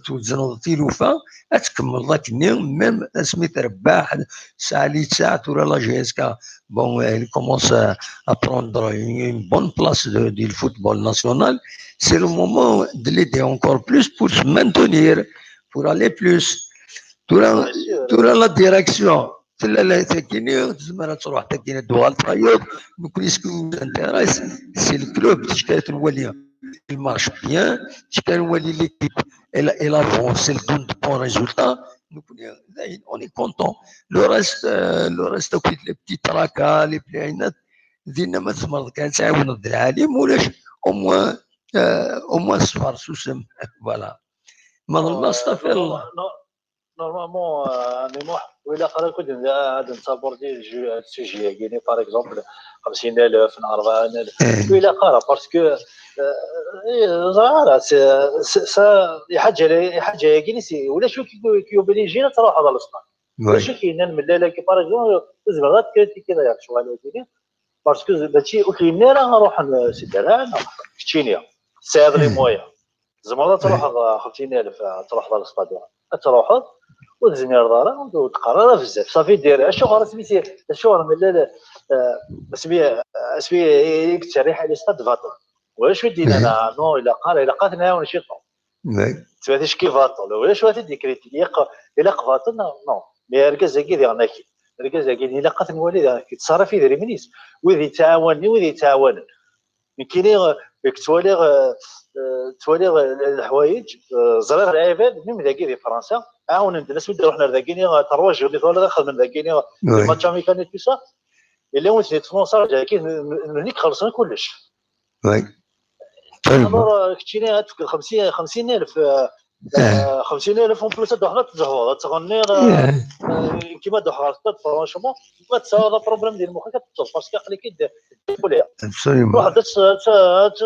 توزنوض تيلوفا تكمل ذاك النيو ميم سميت رباح ساعه اللي ساعه ولا لا جي اس كا بون il commence à prendre une bonne place du football national c'est le moment de l'aider encore plus pour se maintenir pour aller plus tout la direction لا تاكيني زعما تروح تاكيني دوال طايب ممكن يسكن انتريس سي الكلوب تشكات الوليه المارش بيان تشكال الولي ليكيب الى افونسي دون بون ريزولتا ممكن زين اوني كونطون لو ريست كويت لي بتي تراكا لي بلاينات دينا ما تمرض كان تعاون العالم ولاش او موان صفر سوسم فوالا ما الله استغفر الله نورمالمون نيموح ولا قرا كنت هذا نصابوردي السوجي كاين باغ اكزومبل 50,000 40,000 ولا قرا باسكو زعما سا حاجه كاين سي ولا شو كيوبليجينا تروح هذا الاسطان ولا شو كاين من لا كي باغ اكزومبل زعما كريتيكي داير شغل كاين باسكو داكشي وكاين راه نروح نسيدها كتشينيا سير لي مويا زعما تروح 50,000 تروح هذا الاسطان تروح وتزنير دارا وتقرر بزاف صافي دير شغل سميتي الشغل من لا اسمي التريحه اللي استاد فاطل واش ودينا انا نو الا قالت نعاون شي طون تفاتيش كيف فاطل واش واحد ديكريتي الا قفاطل نو مي ركز كي ديالنا كي ركز كي الا قات الوالد كيتصرف يدير منيس ويدي تعاونني ويدي تعاون كاينين توالي الحوايج زرار العباد من ذاكي في فرنسا عاون الناس ودي روحنا ذاكيني تروج اللي طول داخل من ذاكيني الماتش امريكاني تيسا اللي وانت تفونسا ذاكي منيك خلصنا كلش وي alors كتشيني هاتفك 50,000 50,000 اون بلوس دوحنا تزهور تغني كيما دوحنا فرانشمون ما تساوى بروبليم ديال مخك كتصوت باسكو خليك يدير ولا واحد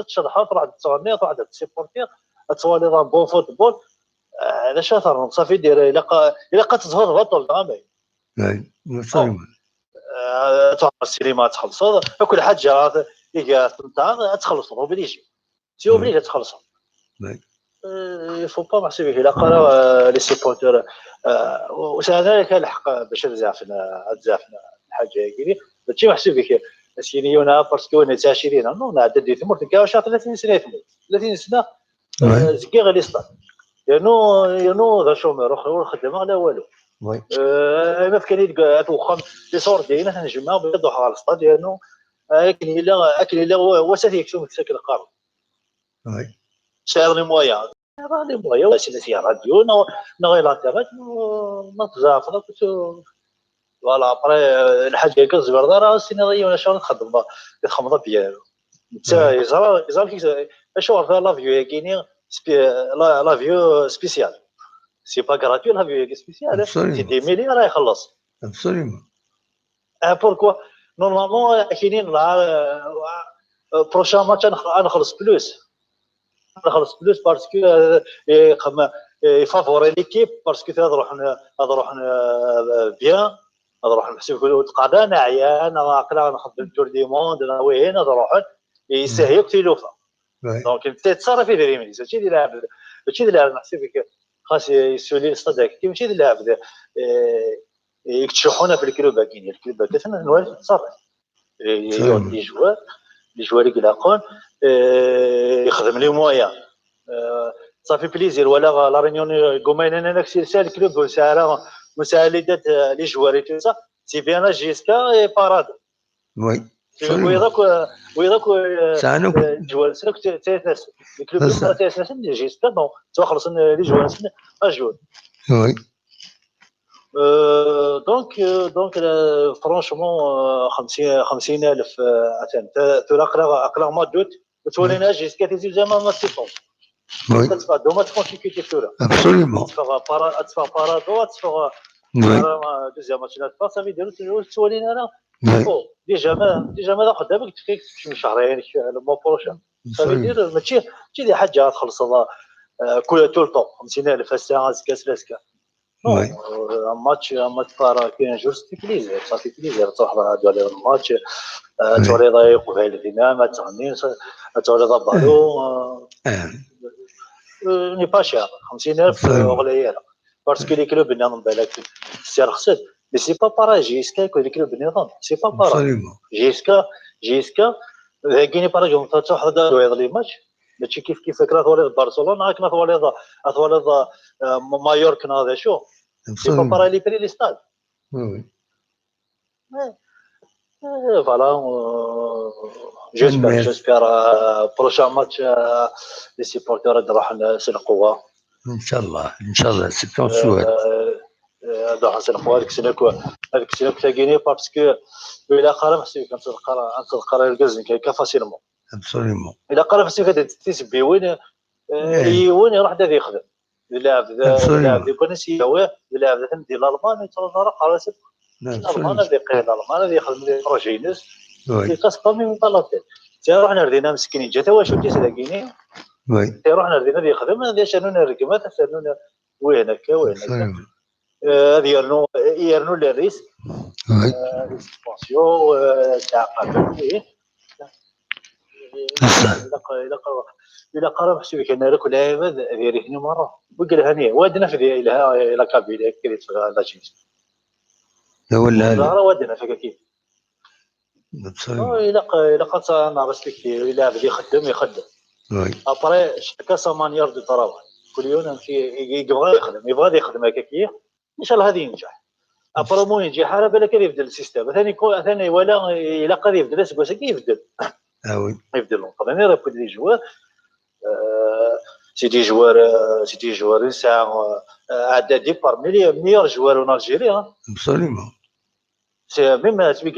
تشرح تروح تغني تروح تسيبورتي تصوالي راه بون فوتبول علاش اثر صافي دير الا تزهر بطل دامي تروح السينما تخلص كل حاجه اللي تخلص اوبليجي سي اوبليجي تخلص يفو با محسوبي الا قرا لي سيبورتور وسهل لك الحق باش تزعفنا الحاجه كاين ماشي محسوب بك سينيونا باسكو انا تاع 20 نو عدد دي ثمر كاع 30 سنه يثمر 30 سنه زكي غادي يسطا يانو ذا شومير اخر خدامه على والو انا في كان توخم لي صور ديالنا تنجمع بيض على السطاد ديالو اكل الا وسات يكتب ساكن القرن شهر لي مويا لي مويا واسي راديو نو غير الانترنت نطزع فضلت فوالا ابري الحاجه هكا الزبر راه السيناريو ولا شغل تخمض بيا حتى يزرا كي شغل لا فيو كيني لا فيو سبيسيال سي با غراتوي لا فيو سبيسيال سي دي ميلي راه يخلص ابسوليومون بوركوا نورمالمون كاينين بروشان ماتش نخلص بلوس باسكو يفافوري ليكيب باسكو غادي نروح بيان غادي نروح نحسب القضاء انا عيان عاقله نخدم التور دي موند انا وين غادي نروح يستهيق تيلوفا دونك انت تصرف في دريمي هادشي اللي لاعب هادشي اللي لاعب نحسب خاص يسولي صدق كي ماشي اللي لاعب يكتشحونا في الكلوب كاين الكلوب كثنا نوال تصرف لي جوار يقلاقون يخدم لي مويا صافي بليزير ولا لا رينيون كومين انا نفسي سال الكلوب مساعدات لي جوار تو سا سي بيان جيسكا باراد وي ويداك سانوك جوار سلك تاسس الكلوب تاسس جيسكا دونك تخلص لي جوار اجول وي دونك فرانشمون 50000 عشان تلاقى ما دوت وتولينا جيسكا تيزي زعما ما تيفون وي تدفع دوما تكون كي تفورا ابسوليومون تدفع بارادو تدفع دوزيام ماتش نتفا صافي ديرو تولينا انا ديجا ما خدامك تفيك تمشي شهرين المو بروشان صافي دير ماشي دي حاجه تخلص كل طول طون 50000 الساعه كاس لاسكا ماتش بارا كاين جوج بليزير صافي بليزير تروح هادو الماتش توري ضايق وهاي الدينام ما تغنين توري ضبالو ني با شير 50000 غليله باسكو لي كلوب نظام بالك سي رخصت مي سي با بارا جيسكا كل كلوب نظام سي با بارا جيسكا كاين باراجون تروح داروا لي ماتش ماشي كيف فكره وليد برشلونه هاك وليد مايوركا هذا شو سي با بارا لي بري لي ستاد وي فوالا جيسبر بروشان ماتش لي سيبورتور راح نسلقوها ان شاء الله سيتون سوات راح نسلقوها هذيك السنه تلاقيني باسكو الا قرا محسوب كنتقرا الكازن كاين فاسيلمون ابسوليومون الا قرا محسوب تيسبي وين يروح هذا يخدم اللاعب يكون سيواه اللاعب ديال الالمان يترى قرا الالمان هذا يقيد الالمان هذا يخدم لي بروجينس كيقصقم من طلبات رحنا ردينا مسكينين جا واش ودي سلاكيني وي رحنا ردينا اللي يخدم هذا شانونا الركبات شانونا وين هكا هذه يرنو للريس اكسبانسيون تاع قبل الى قرا محسوب كان لك لاعب ديريني مره وقال هاني وادنا في الى كابيلا كريت لا جيس ولا لا وادنا فيك كيف الى قد نعرف لك الى بدا يخدم وي ابري شكا سامانيير دو طراو كل يوم نمشي يبغى يخدم هكا كيف ان شاء الله هذه ينجح ابري مو ينجح على بالك يبدل السيستم ثاني ولا الى قد يبدل سكوس يبدل وي يبدلوا طبعا يركض لي جوار سي دي جوار ساعه عدد دي مليار جوار اون الجيري ابسوليومون سي ميم سويق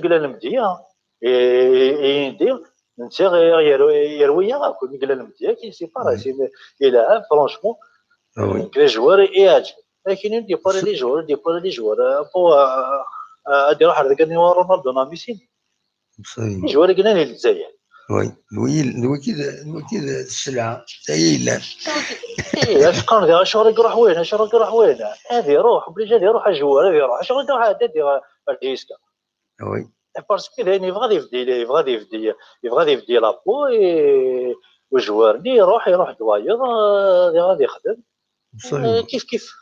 لا المديه يدير انت يرويا كل قال المديه كي سي بارا سي يلعب فرانشمون كري جوار يعجب لكن يدي بار لي جوار بو ادي راح قال لي رونالدو ميسي جوار قلنا لي الجزائر وي كذا السلعه هي لا اش قال لي شغل يروح وين هذه روح بلي جا يروح جوار هذه روح شغل يروح هذا جيسكا وي باسكو لاني يبغى يفدي لابو وجوار اللي يروح دوايض غادي يخدم كيف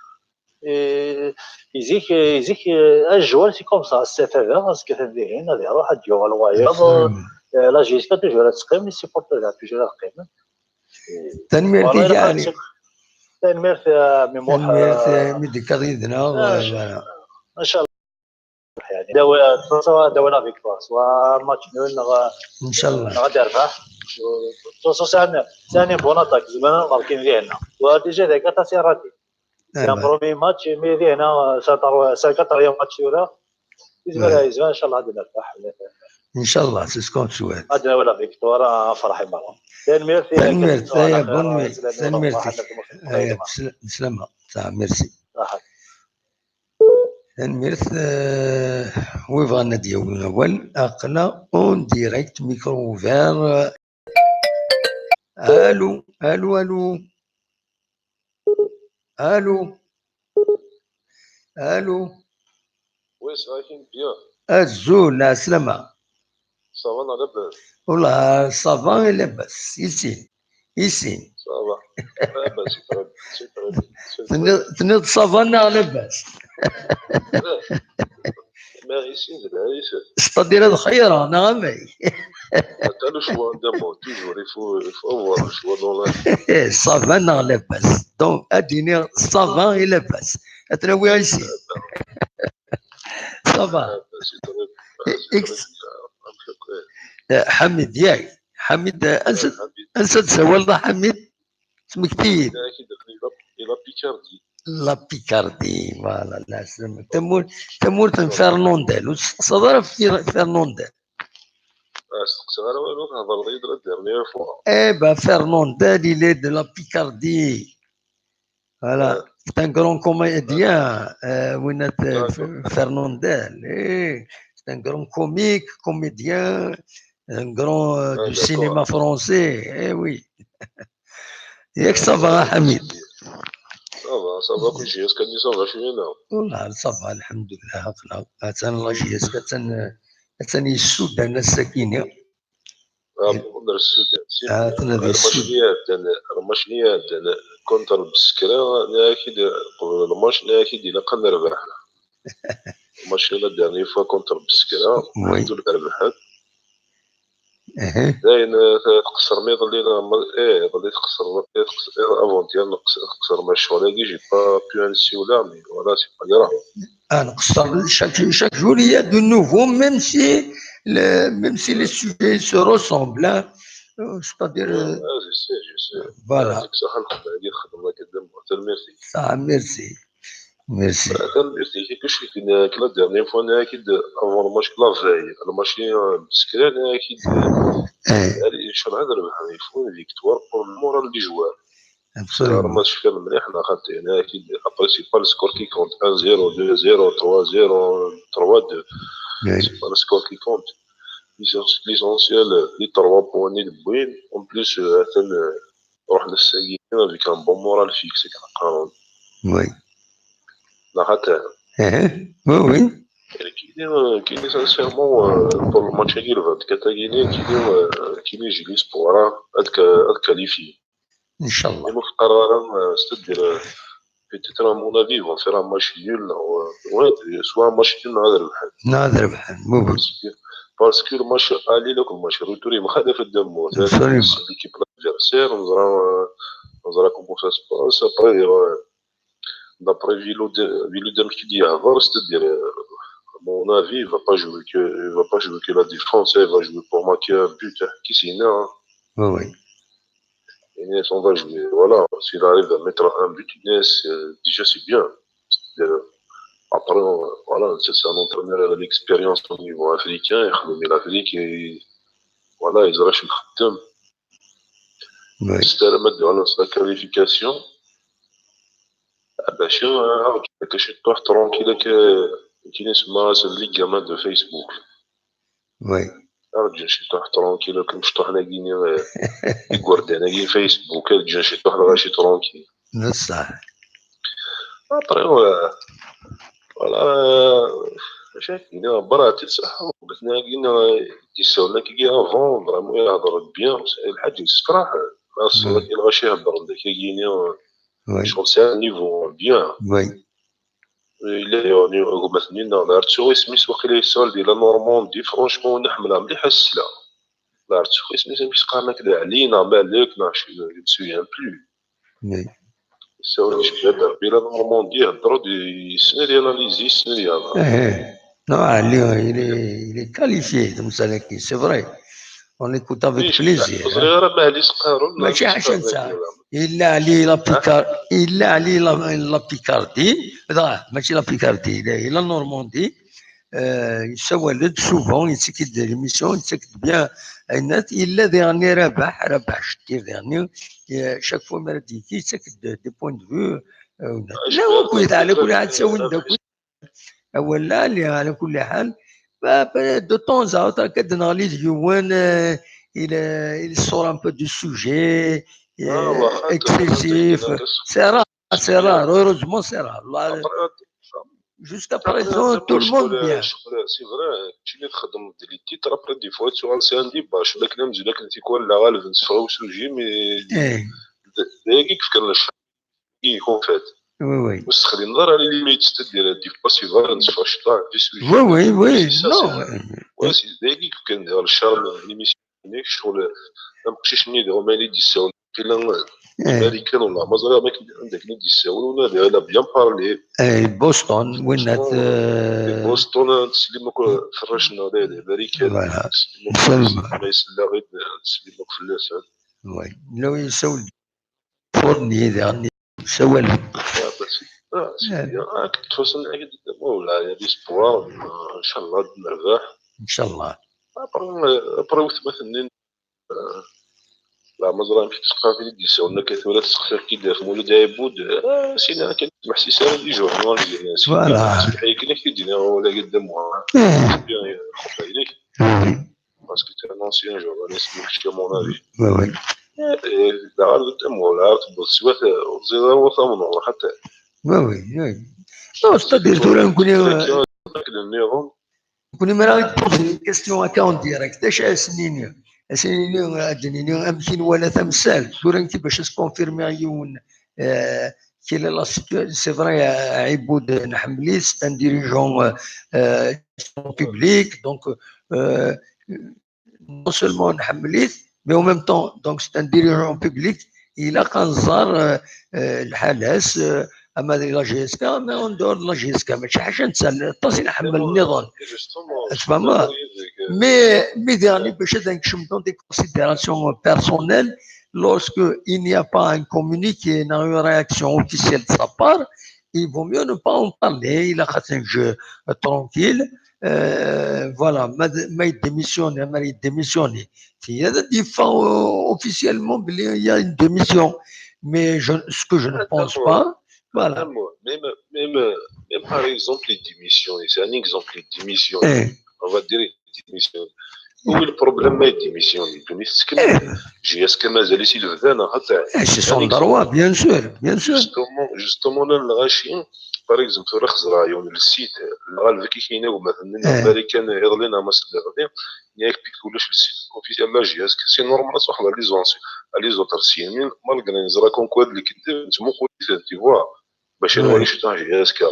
يزيك un joueur c'est comme ça c'est faveur ce que fait هنا اللي يروح يدير الوايض لا جيسكا توجور تقيم لي سيبورتر توجور تقيم تنمير يعني تنمير ميموح تنمير ميديكاليدنا ان شاء الله يعني داونا فيكتوار سواء ماتش نول ان شاء الله غادي نربح ثاني بون اتاك زعما ماركين لينا وديجا ذاك تاع سيراتي سي ان برومي ماتش مي لينا سا كاتريام ماتش ولا يزبان ان شاء الله غادي نربح ان شاء الله سي سكون سويت غادي ولا فيكتوار فرحي معاهم تنمير يا بون تنمير بسلامة تاع ميرسي تنميرت وي بغا نديو الاول اقلا اون ديريكت ميكرو اوفير الو الو الو الو الو وي ساكن بيان الزول السلامة صافا لاباس والله صافا لاباس يسين صافا لاباس تنيض صافا لاباس ما يسين العريس c'est-à-dire هذا خير انا غامي t'as le choix d'un mot toujours il faut avoir le choix dans la صافا لاباس دونك اديني صافا لاباس اتناوي يسين صافا حميد ياك حميد انسى تسول حميد اسمك تيد لا بيكاردي لا بيكاردي فوالا لا سلمك تمور فرنونديل وصدر في فرنونديل استقسى انا والو كنهضر غير la dernière fois فرنونديل il est de la Picardie voilà c'est un grand comédien وينات فرنونديل c'est un grand comédien un grand du cinéma français oui ياك صافا حميد صافا كلشي اسكني صافا شويه والله صافا الحمد لله اخلاق اتان الله شي اتاني السودان السكينه نقدر السودان الماشينيات كونتر بالسكرة اكيد قبل الماتش اكيد الا قلنا ربحنا الماتش لا ديرني فوا كونتر بالسكرة الحمد لله ربحت داين تقصر مي ظلينا ظليت تقصر افونتير نقصر ما الشغل جي با بو انسي ولا مي ولا سي با غرا نقصر chaque jour il y a de nouveau même si les sujets se ressemblent c'est-à-dire voilà ça merci ميرسي ميرسي كلشي كلا ديرني فوا انا اكيد افون الماتش كلا فاي الماتشي مسكرا انا اكيد ان شاء الله نربح يفون فيكتوار بور المورال دي جوار الماتش كان مليح انا خاطر انا اكيد ابري سي با السكور كي كونت 1 0 2 0 3 0 3 2 سي با السكور كي كونت ليسونسيال لي 3 بوان البوين اون بليس روحنا الساقيين افيك ان بون مورال فيكسي كنقراو وي لا خاطر وي كاين سانسيرمون بور الماتش ديال 24 غينيا كاين يجي ليسبوار كاليفي ان شاء الله في القرار ستدير بيتيتر مون افي فون فير ان ماتش نول سوا ماتش نول نادر ربحان مو باسكو الماتش الي لوك الماتش روتوري مخالف الدمو ليكيب لادفيرسير نزرا كومون سا سباس ابري d'après Vilo qui dit avant, c'est-à-dire, à mon avis, il va pas jouer que la défense, il va jouer pour marquer un but, qui c'est Inès. Oui. Inès, on va jouer. Voilà, s'il arrive à mettre un but, Inès, déjà c'est bien. Après, voilà, c'est un entraîneur à l'expérience au niveau africain, mais l'Afrique, voilà, ils arrachent le khatam. C'est la qualification. باش كاش تروح ترونكيلا كاين اسمها لي جامان دو فيسبوك وي رجع شي تروح ترونكيلا كي مش تروح لاقيني يقردنا كاين فيسبوك رجع شي تروح غاشي ترونكيل بصح ابري فوالا شاكينا برات صح قلنا كاين يسولنا كي افون فريمون يهضر بيان الحاج يسفرح ما صدق غاشي يهضر لك كاين شغل سي ان نيفو بيان وي الا يعني مثلا الارتسوغ سميت وقيلا يسال ديال نورموندي فرونشمون نحملها مليحه السلا الارتسوغ سميت قالنا كدا علينا بالك ماشي نسويان بلو يساولني شباب بلا نورموندي هضروا السنه ديال اناليزي السنه ديالها non il est qualifié comme ça c'est vrai on écoute avec plaisir ماشي عشان ساعه الا عليه لا بيكاردي ماشي لا بيكاردي الا نورماندي يسولد سوفون يتسكت ليميسيون يتسكت بيان الناس الا ديرني ربح شتي ديرني شاك فوا مراديكي يتسكت دي بوين دو فيو لا وكل على كل حال تساوي ولا اللي على كل حال دو طون زاوتر كدناليز يوان il sort un peu du sujet excessif. C'est rare, heureusement c'est rare. Jusqu'à présent, tout le monde bien. C'est vrai, tu n'es pas dans le titre, après des fois, tu as un débat, je sais que même, je sais que tu quoi la galve, c'est pas au sujet, mais c'est que le chien en fait. Oui. بس خلينا نظر على ليميت ديال دي باسيفالنس فاش طلع في سوجي وي نو واسي دايك كان ديال الشرم ليميسيون نيك شغل ما بقيتش نديرو مالي ديساول كاين الامريكان ولا مازال ما كاين عندك ني ديساول ولا ديال بيان بارلي بوسطن وينات بوسطن تسليمك فرشنا ديال الامريكان ما يسلا غير تسليمك في اللسان وي لو يسول فورني يعني سوال توصل ولا ديسبوار ان شاء الله نربح ان شاء الله ابرا مثلا لا مازال مش تسقى في ديساونا كثوره تسقى كي داير مولود عبود سينا كنسمح سيسان دي جورنال ديال الناس فوالا كاين كيدينا ولا قدام بيان خطا اليك باسكو تي ان انسيان جورناليست مش مون افي وي لا قدام ولا تبص سوات زيرا وثمن حتى وي نو ستادير تورا نكون مرا بوزي كيستيون هكا اون ديريكت اش سنيني ادنيني امكن ولا تمثال تورا كيفاش تكونفيرمي يون كي لا سي فري عبود نحملي سي ان ديريجون بوبليك دونك نون سولمون نحمليت مي او ميم طون دونك سي ان ديريجون بوبليك الى كنزار الحدث اما لا جي اس كا ما اون لا جي اس كا ماشي حاجه نسال الطاسي نحمل النظام تفهم مي ديرني باش هذا نكشم دون دي كونسيديراسيون بيرسونيل lorsque il n'y a pas un communiqué une réaction officielle de sa part il vaut mieux ne pas en parler il a fait un jeu tranquille voilà ما يديميسيوني ما يديميسيوني في هذا ديفا officiellement il y a une démission mais ce que je ne pense pas. Voilà. Même par exemple les démissions, c'est un exemple les démissions. On va dire les démissions. Où est le problème des démissions? JS Kamazali ici le Vedana. C'est son droit, bien sûr. Justement, le Rachid, par exemple, sur le site, le Kikine ou maintenant l'Américain Erlina Masderdin, il y a quelque chose sur le site officiel de la JS. C'est normal, ça va les autres signes, malgré les raconquêtes qui tu vois. باش نولي شتا جهازكا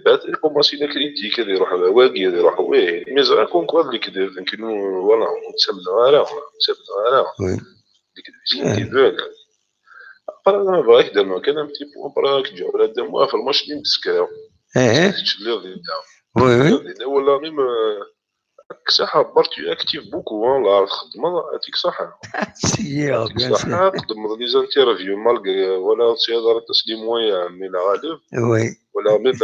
بعد كومباسي لا كريتيك هذا يروح واقي هذا يروح وي ميزا كونكور اللي كدير يمكن فوالا نتسمى ديك الفيديو برا باغي دابا كان ان بتي بوان برا كجا ولا دابا في الماتش اللي مسكاو وي ولا ميم صح برتو اكتيف بوكو لا الخدمه عطيك صحه صحه قدم لي زانترفيو مالغري ولا تيهضر تسليم مويا مي لا غالب ولا ميم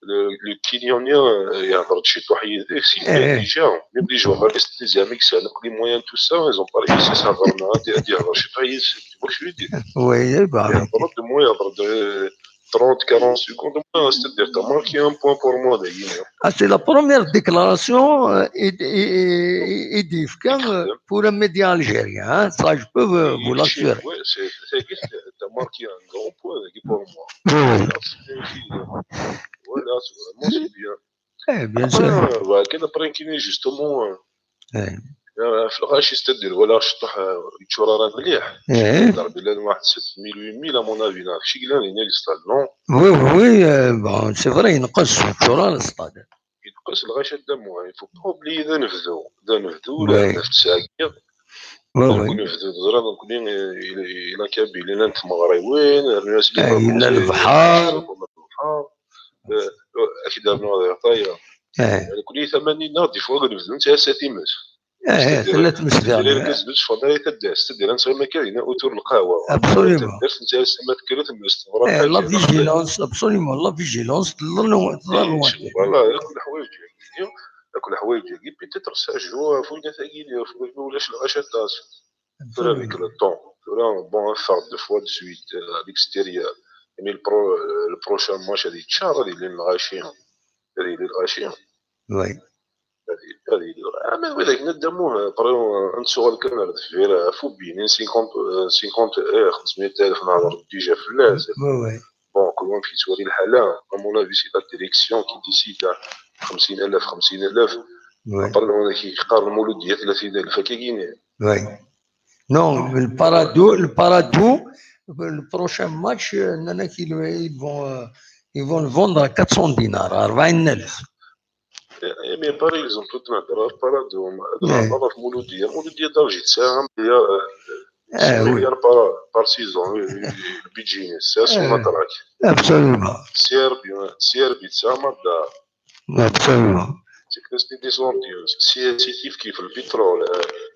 لو كيليونير يهضر شي توحيد سي ديجا ميم لي جورناليست لي زاميك سالك لي مويان تو سا ايزون با ريسي سافرنا يهضر شي توحيد واش يدير وي يهضر دو مويا يهضر 30-40 secondes, c'est-à-dire tu as marqué un point pour moi d'ailleurs. C'est la première déclaration pour un média algérien. Ça, je peux vous l'assurer. Oui, tu as marqué un grand point pour moi. Voilà, c'est vraiment bien. Bien sûr. Après, justement, في الغاشي ستدير ولا شطح يتشرى مليح ضرب لنا واحد 7000 8000 مون افي داكشي قلنا لنا الستاد نو وي بون سي فري ينقص التشرى الستاد ينقص الغاشي دمو يفو بروبلي اذا نفذو ولا نفت ساكيا نكون نفذو زرا نكون الى كابيل الى نتمغري وين الناس الى البحر اكيد دابا طايا كل 80 نهار دي فوا نفذو نتا ساتيمات 3 مسدار دير كتبش فضاي تداس تدير انت ما كاينه اوتور القهوه ابسوليومون تدرس انت ما تكرت المستمرات لا فيجيلونس ابسوليومون لا فيجيلونس والله كل حوايج كل حوايج بيتيتر سا جو فوينا ثقيل ولاش الغاشات تاس فلا افيك لو طون فلا بون فار دو فوا دو سويت ليكستيريور يعني البروشان ماتش هذه تشار هذه اللي الغاشيين هذه اللي الغاشيين وي هذه اما ولكن ندموه بريو نسوغ الكاميرا فيرا فو بين 50 500,000 نهار ديجا فلاس بون كل واحد في توري الحاله مون افي سي لا ديريكسيون كي ديسيدا 50,000 بريو كيقارن المولوديه 30,000 كاينين وي نون البارادو البروشان ماتش اننا ils vont le vendre à 400 dinars 40,000 مي باغ اكزومبل تنهضر بارادو نهضر في مولوديه دالجي تساهم هي مليار بار سيزون بيجيني ساسو مطراك ابسوليومون سيربي تساهم الدار ابسوليومون تكنس دي ديزونديوز سي كيف البترول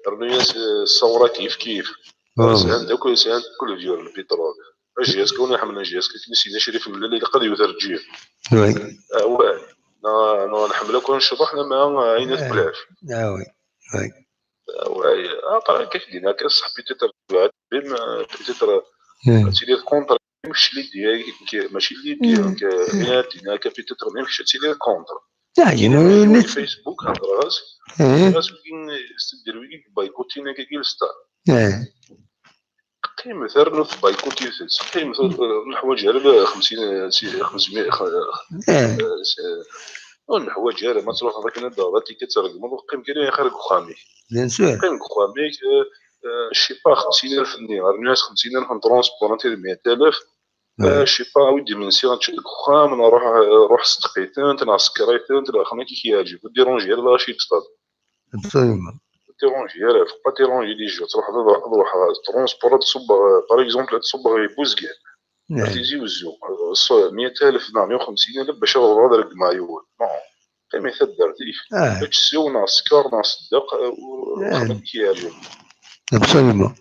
الرنياس الثوره كيف عندك كل فيول البترول اجياس كون يحمل اجياس كنسينا شريف من الليل قد يثر جيب وي نحملو كون شبحنا مع عينات بلاش وي وي طبعا كيف دينا كصح بيتيتر بيتيتر تيدير كونتر مش لي ديالك ماشي لي ديالك دينا كبيتيتر ماشي تيدير كونتر يعني فيسبوك هضراس وين استدير وين بايكوتينا كيل ستار قيمة ثرنو في بايكوتي قيمة الحوايج على 500 الحوايج على ما تروح هذاك الدابات كترقم قيم كاين خارج خامي بيان سور قيم خامي شي با 50,000 دينار الناس 50,000 ترونسبورتي 100,000 شي با ودي من سير خام نروح صدقيتين تنعسكريتين تنخمي كي يجي ديرونجي على شي تصطاد ابسوليومون تيرونجي فوا تيرونجي لي جو تروح ترونسبور تصب باغ اكزومبل تصب بوزكير تيجي وزو 100,000 150,000 باش هذا الكمايول قيمة تدرتيش باش تسيو ناس كار ناس صدق وخمك كيالو ابسوليومون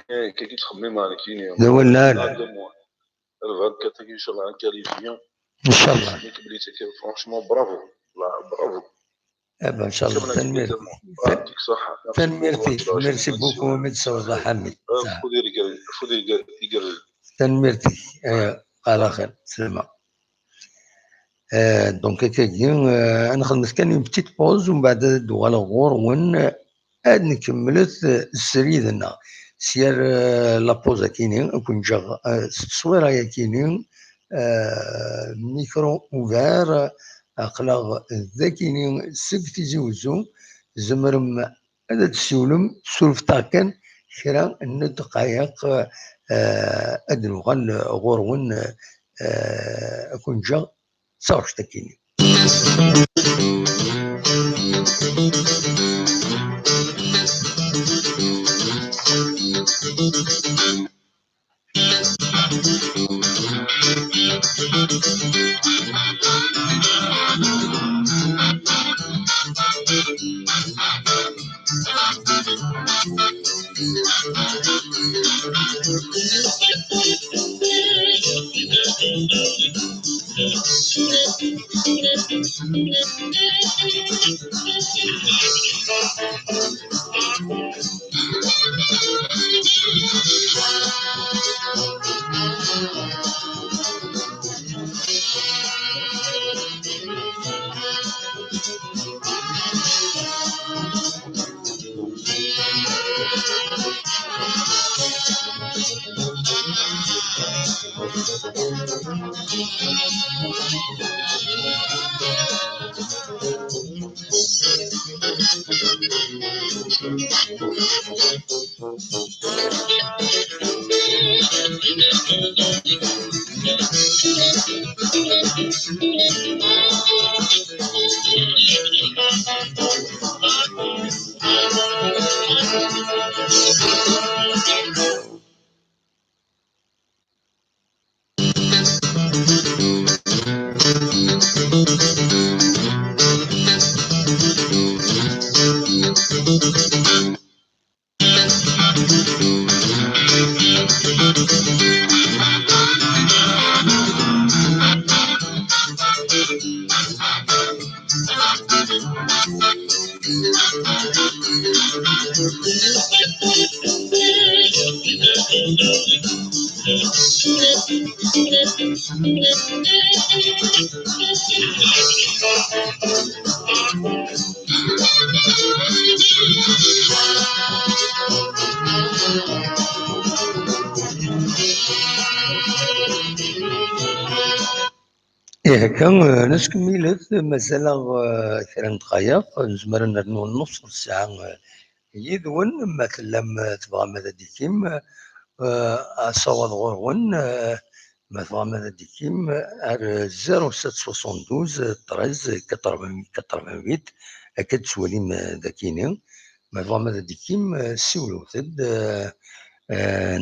كي تخمي مالك كيني لا الفانكات ان شاء الله كاليفيون ان شاء الله كبليتك فرانشمون برافو برافو ان شاء الله تنميرتي ميرسي بوكو ميدسا وضع حميد تنميرتي على خير سلمى دونك كاين انا خدمت كان بتيت بوز ومن بعد دوال غور ون عاد نكملت السريدنا سير لابوزا كاينين كون جا التصويره كاينين ميكرو اوفير اقلاغ ذاكينين سبتي زوزو زمرم هذا تسولم سولفتا كان كرا الدقائق ادنوغال غورون اكون جا صاوش تاكيني إيه كان ناس كميلت مازال كرا دقايق نزمر نرنو نص ساعة يدون مثلا تبغى ماذا ديكيم أصوات غورون ما تبغى ماذا ديكيم 0772 13 88 أكد سواليم ذاكيني ما تبغى ماذا ديكيم سولو تد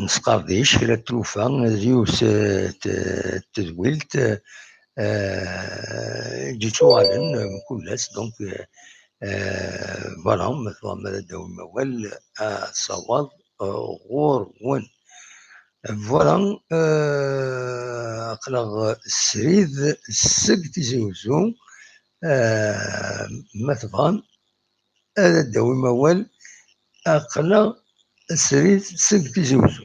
نسقارديش في التلوفة زيوس تدويلت جيتو علن كلاس دونك فوالا مثلا ماذا داو الموال صواب غور ون فوالا أقلق السريد السق تيزوزو مثلا هذا داو الموال أقلق السريد السق تيزوزو.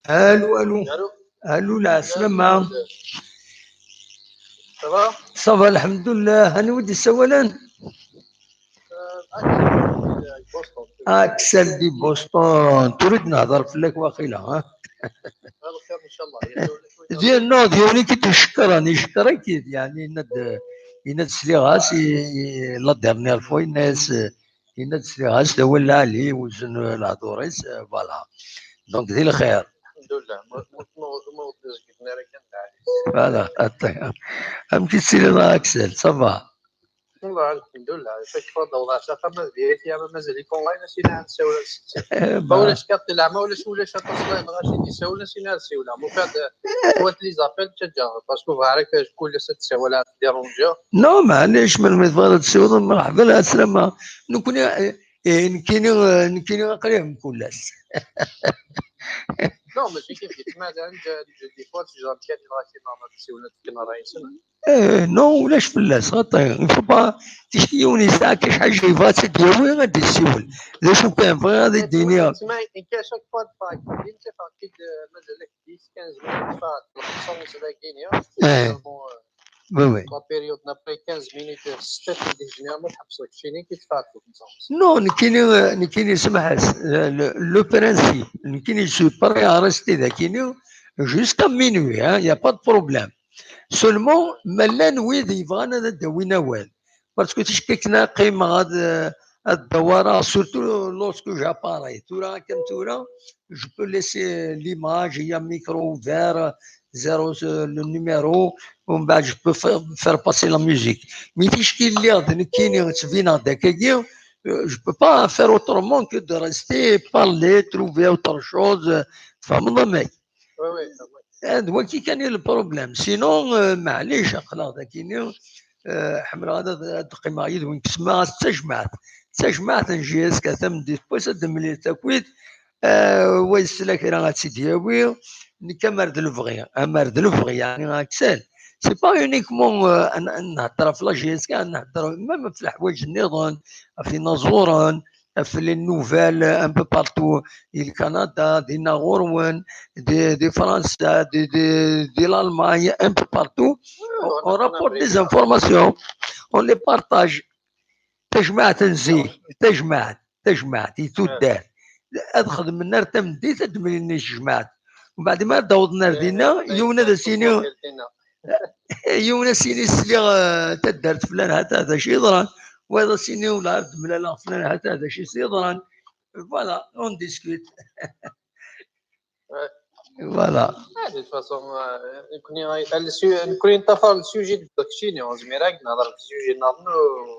الو الو الو لا سلامة صافا الحمد لله. انا ودي سوالان اكسل دي بوسطون تريد نهضر فيك واقيلا ها خير ان شاء الله ديال نو ديالي كي تشكر راني شكرك يعني يناد سليغاس لا ديرنيير فوا يناد سليغاس ولا علي وزن الهضوريس فوالا دونك دير الخير الحمد لله ما وصلش قلنا راه كان فوالا امشي تسيري لا اكسل صافا والله الحمد لله فاش تفضل الله سافر ما ديريت يا مازال اونلاين سينا نساول ولاش كاطي العمى ولاش تصوير غاشي تيساول سينا نساولها من بعد خوات لي زابيل تجاوب باسكو عارف كل تساول ديرونجا نو معليش من تبغى تساول مرحبا لا سلامة نكون نكيني قريب كلاس non ماشي كيف ما دي فوا تجرب كان راسي ما تسولت كنا رايسين نو ولاش فلاس غطي فبا تشتيوني ساعة كاش حاجة يفات ديالو غادي تسول إذا شو كان بغي غادي يديني تسمع إن كان شاك فوا فاك أنت فاكيد مازالك 10 15 مينوت فاك الصوص ذاكينيا وي لا بيريود نابري 15 مينوت 6 ديجنا ما تحبسك شيني كيتفاتو نو نكيني سمح لو برانسيب نكيني سو بري ارستي ذاكيني جوسكا مينوي يا با دو بروبليم سولمون ملان ويد يبغانا هذا داوينا وال باسكو تشكيكنا قيمه هاد الدواره سورتو لوسكو جاباري تورا كم تورا جو بو ليسي ليماج هي ميكرو فير زيرو لو نيميرو ومن بعد جو بو فير باسي لا ميوزيك مي تشكي اللي غادي كيني تفينا داكاكيا جو بو با فير اوترومون كو دو ريستي بارلي تروفي اوتر شوز فهمنا ماك هذا هو كي كان البروبليم سينون معليش اقلا ذاكيني حمل هذا القيمه يد وين كسما تجمعت نجي اسكا ثم دي بويس دملي تاكويت ويسلك راه تسيدياوي نكمل دلفغي امر دلفغي يعني اكسل سي با يونيكمون نهضر في لاجيسكا نهضر ميم في الحوايج النظام في نازوران في لي نوفيل ان بو بارتو الكندا دي ناغورون دي فرنسا دي l'Allemagne un peu partout on rapporte des informations on les partage تجمعت نزي تجمعت يتودار ادخل من نار تمدي تدمرني جمعت وبعد ما داودنا ردينا يونا سيني يونا سيني سلي تدرت فلان هذا شي ضران وهذا سيني ولا عبد ملالا فلان هذا شي سيضران فوالا اون ديسكوت فوالا فاصون كوني نتفر السوجي داكشي زميراك نهضر في السوجي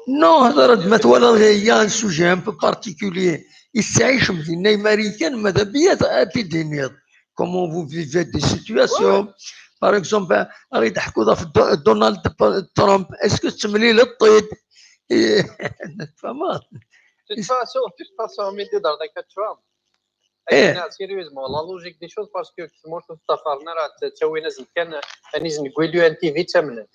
نو هضرت مثلا هي ان سوجي ان بو بارتيكولي يستعيش مثلنا امريكان ماذا بيا تدينيض كومون فو فيفي دي سيتواسيون باغ اكزومبل راه يضحكوا في دونالد ترامب اسكو تمليل الطيب فهمت تفاسون مي تهضر داك ترامب سيريوزمون لا لوجيك دي شوز باسكو كيما تفكرنا راه تساوي ناس كان نقولوا انتي فيتامينات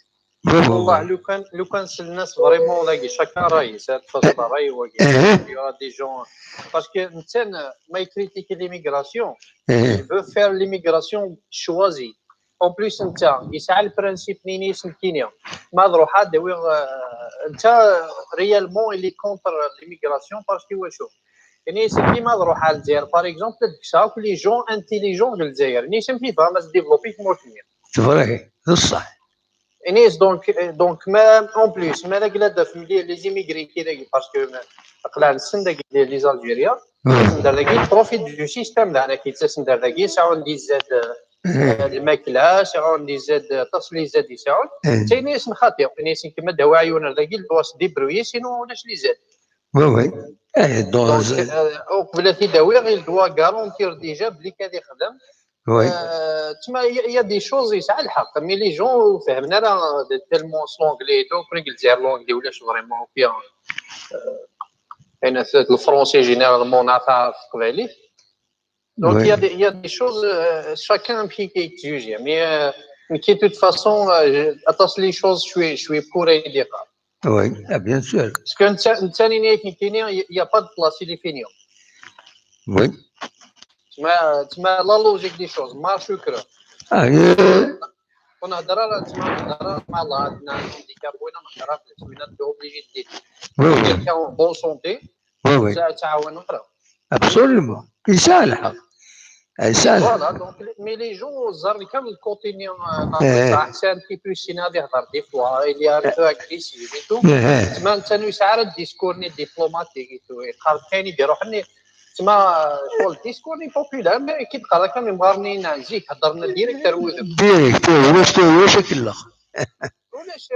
والله لو كان الناس فريمون لاقي شاكا راي تفاصيل راي واقي دي جون باسكو انسان ما يكريتيكي ليميغراسيون فو فير ليميغراسيون شوازي اون بليس انت يسعى البرانسيب نيني اسم كينيا ما ضروحات دوير انت ريالمون اللي كونتر ليميغراسيون باسكو واشو يعني سيمبلي ما نروح على الجزائر باغ اكزومبل تكسا كل جون انتيليجون في الجزائر يعني سيمبلي فاهم ديفلوبي في مورتنيا صافي بصح يعني دونك ما اون بليس ما لا في لي زيميغري كي داك باسكو قلع السن داك لي زالجيريا ندير داك بروفيت دو سيستيم داك كي تسندر داك ساعه ندي زاد الماكله ساعه ندي زاد تصلي زاد يساعد حتى ناس خاطر ناس كما داو عيون داك الدواس ديبروي سينو ولاش لي زاد وي دونك قبل تيداوي غير دوا غارونتير ديجا بلي كان يخدم تما يا دي شوز يسعى الحق مي لي جون فهمنا راه تيلمون سلونغلي دونك الجزائر لونغلي ولاش فريمون فيها انا الفرونسي جينيرالمون نعرفها قبالي دونك يا دي شوز شاكان كي كيتجوجي مي كي توت فاسون اتصل لي شوز شوي بور ايدي Oui, bien sûr. Parce que il n'y a pas de place, il est fini. Oui. Tu m'as la logique des choses, marche ou creux. On a malade, on a handicap, on a obligé de quelqu'un en bonne santé. Oui. Absolument. Et ça, là. Voilà, donc, mais les gens, comme le contenu, c'est un petit peu synadère, des fois, il est un peu agressif et tout. Tu nous as un discours diplomatique et tout. Et quand il y a un discours populaire, mais qui te quand même marni nazi, حضرنا ديريكتور وذب. ديريكتور واش كله.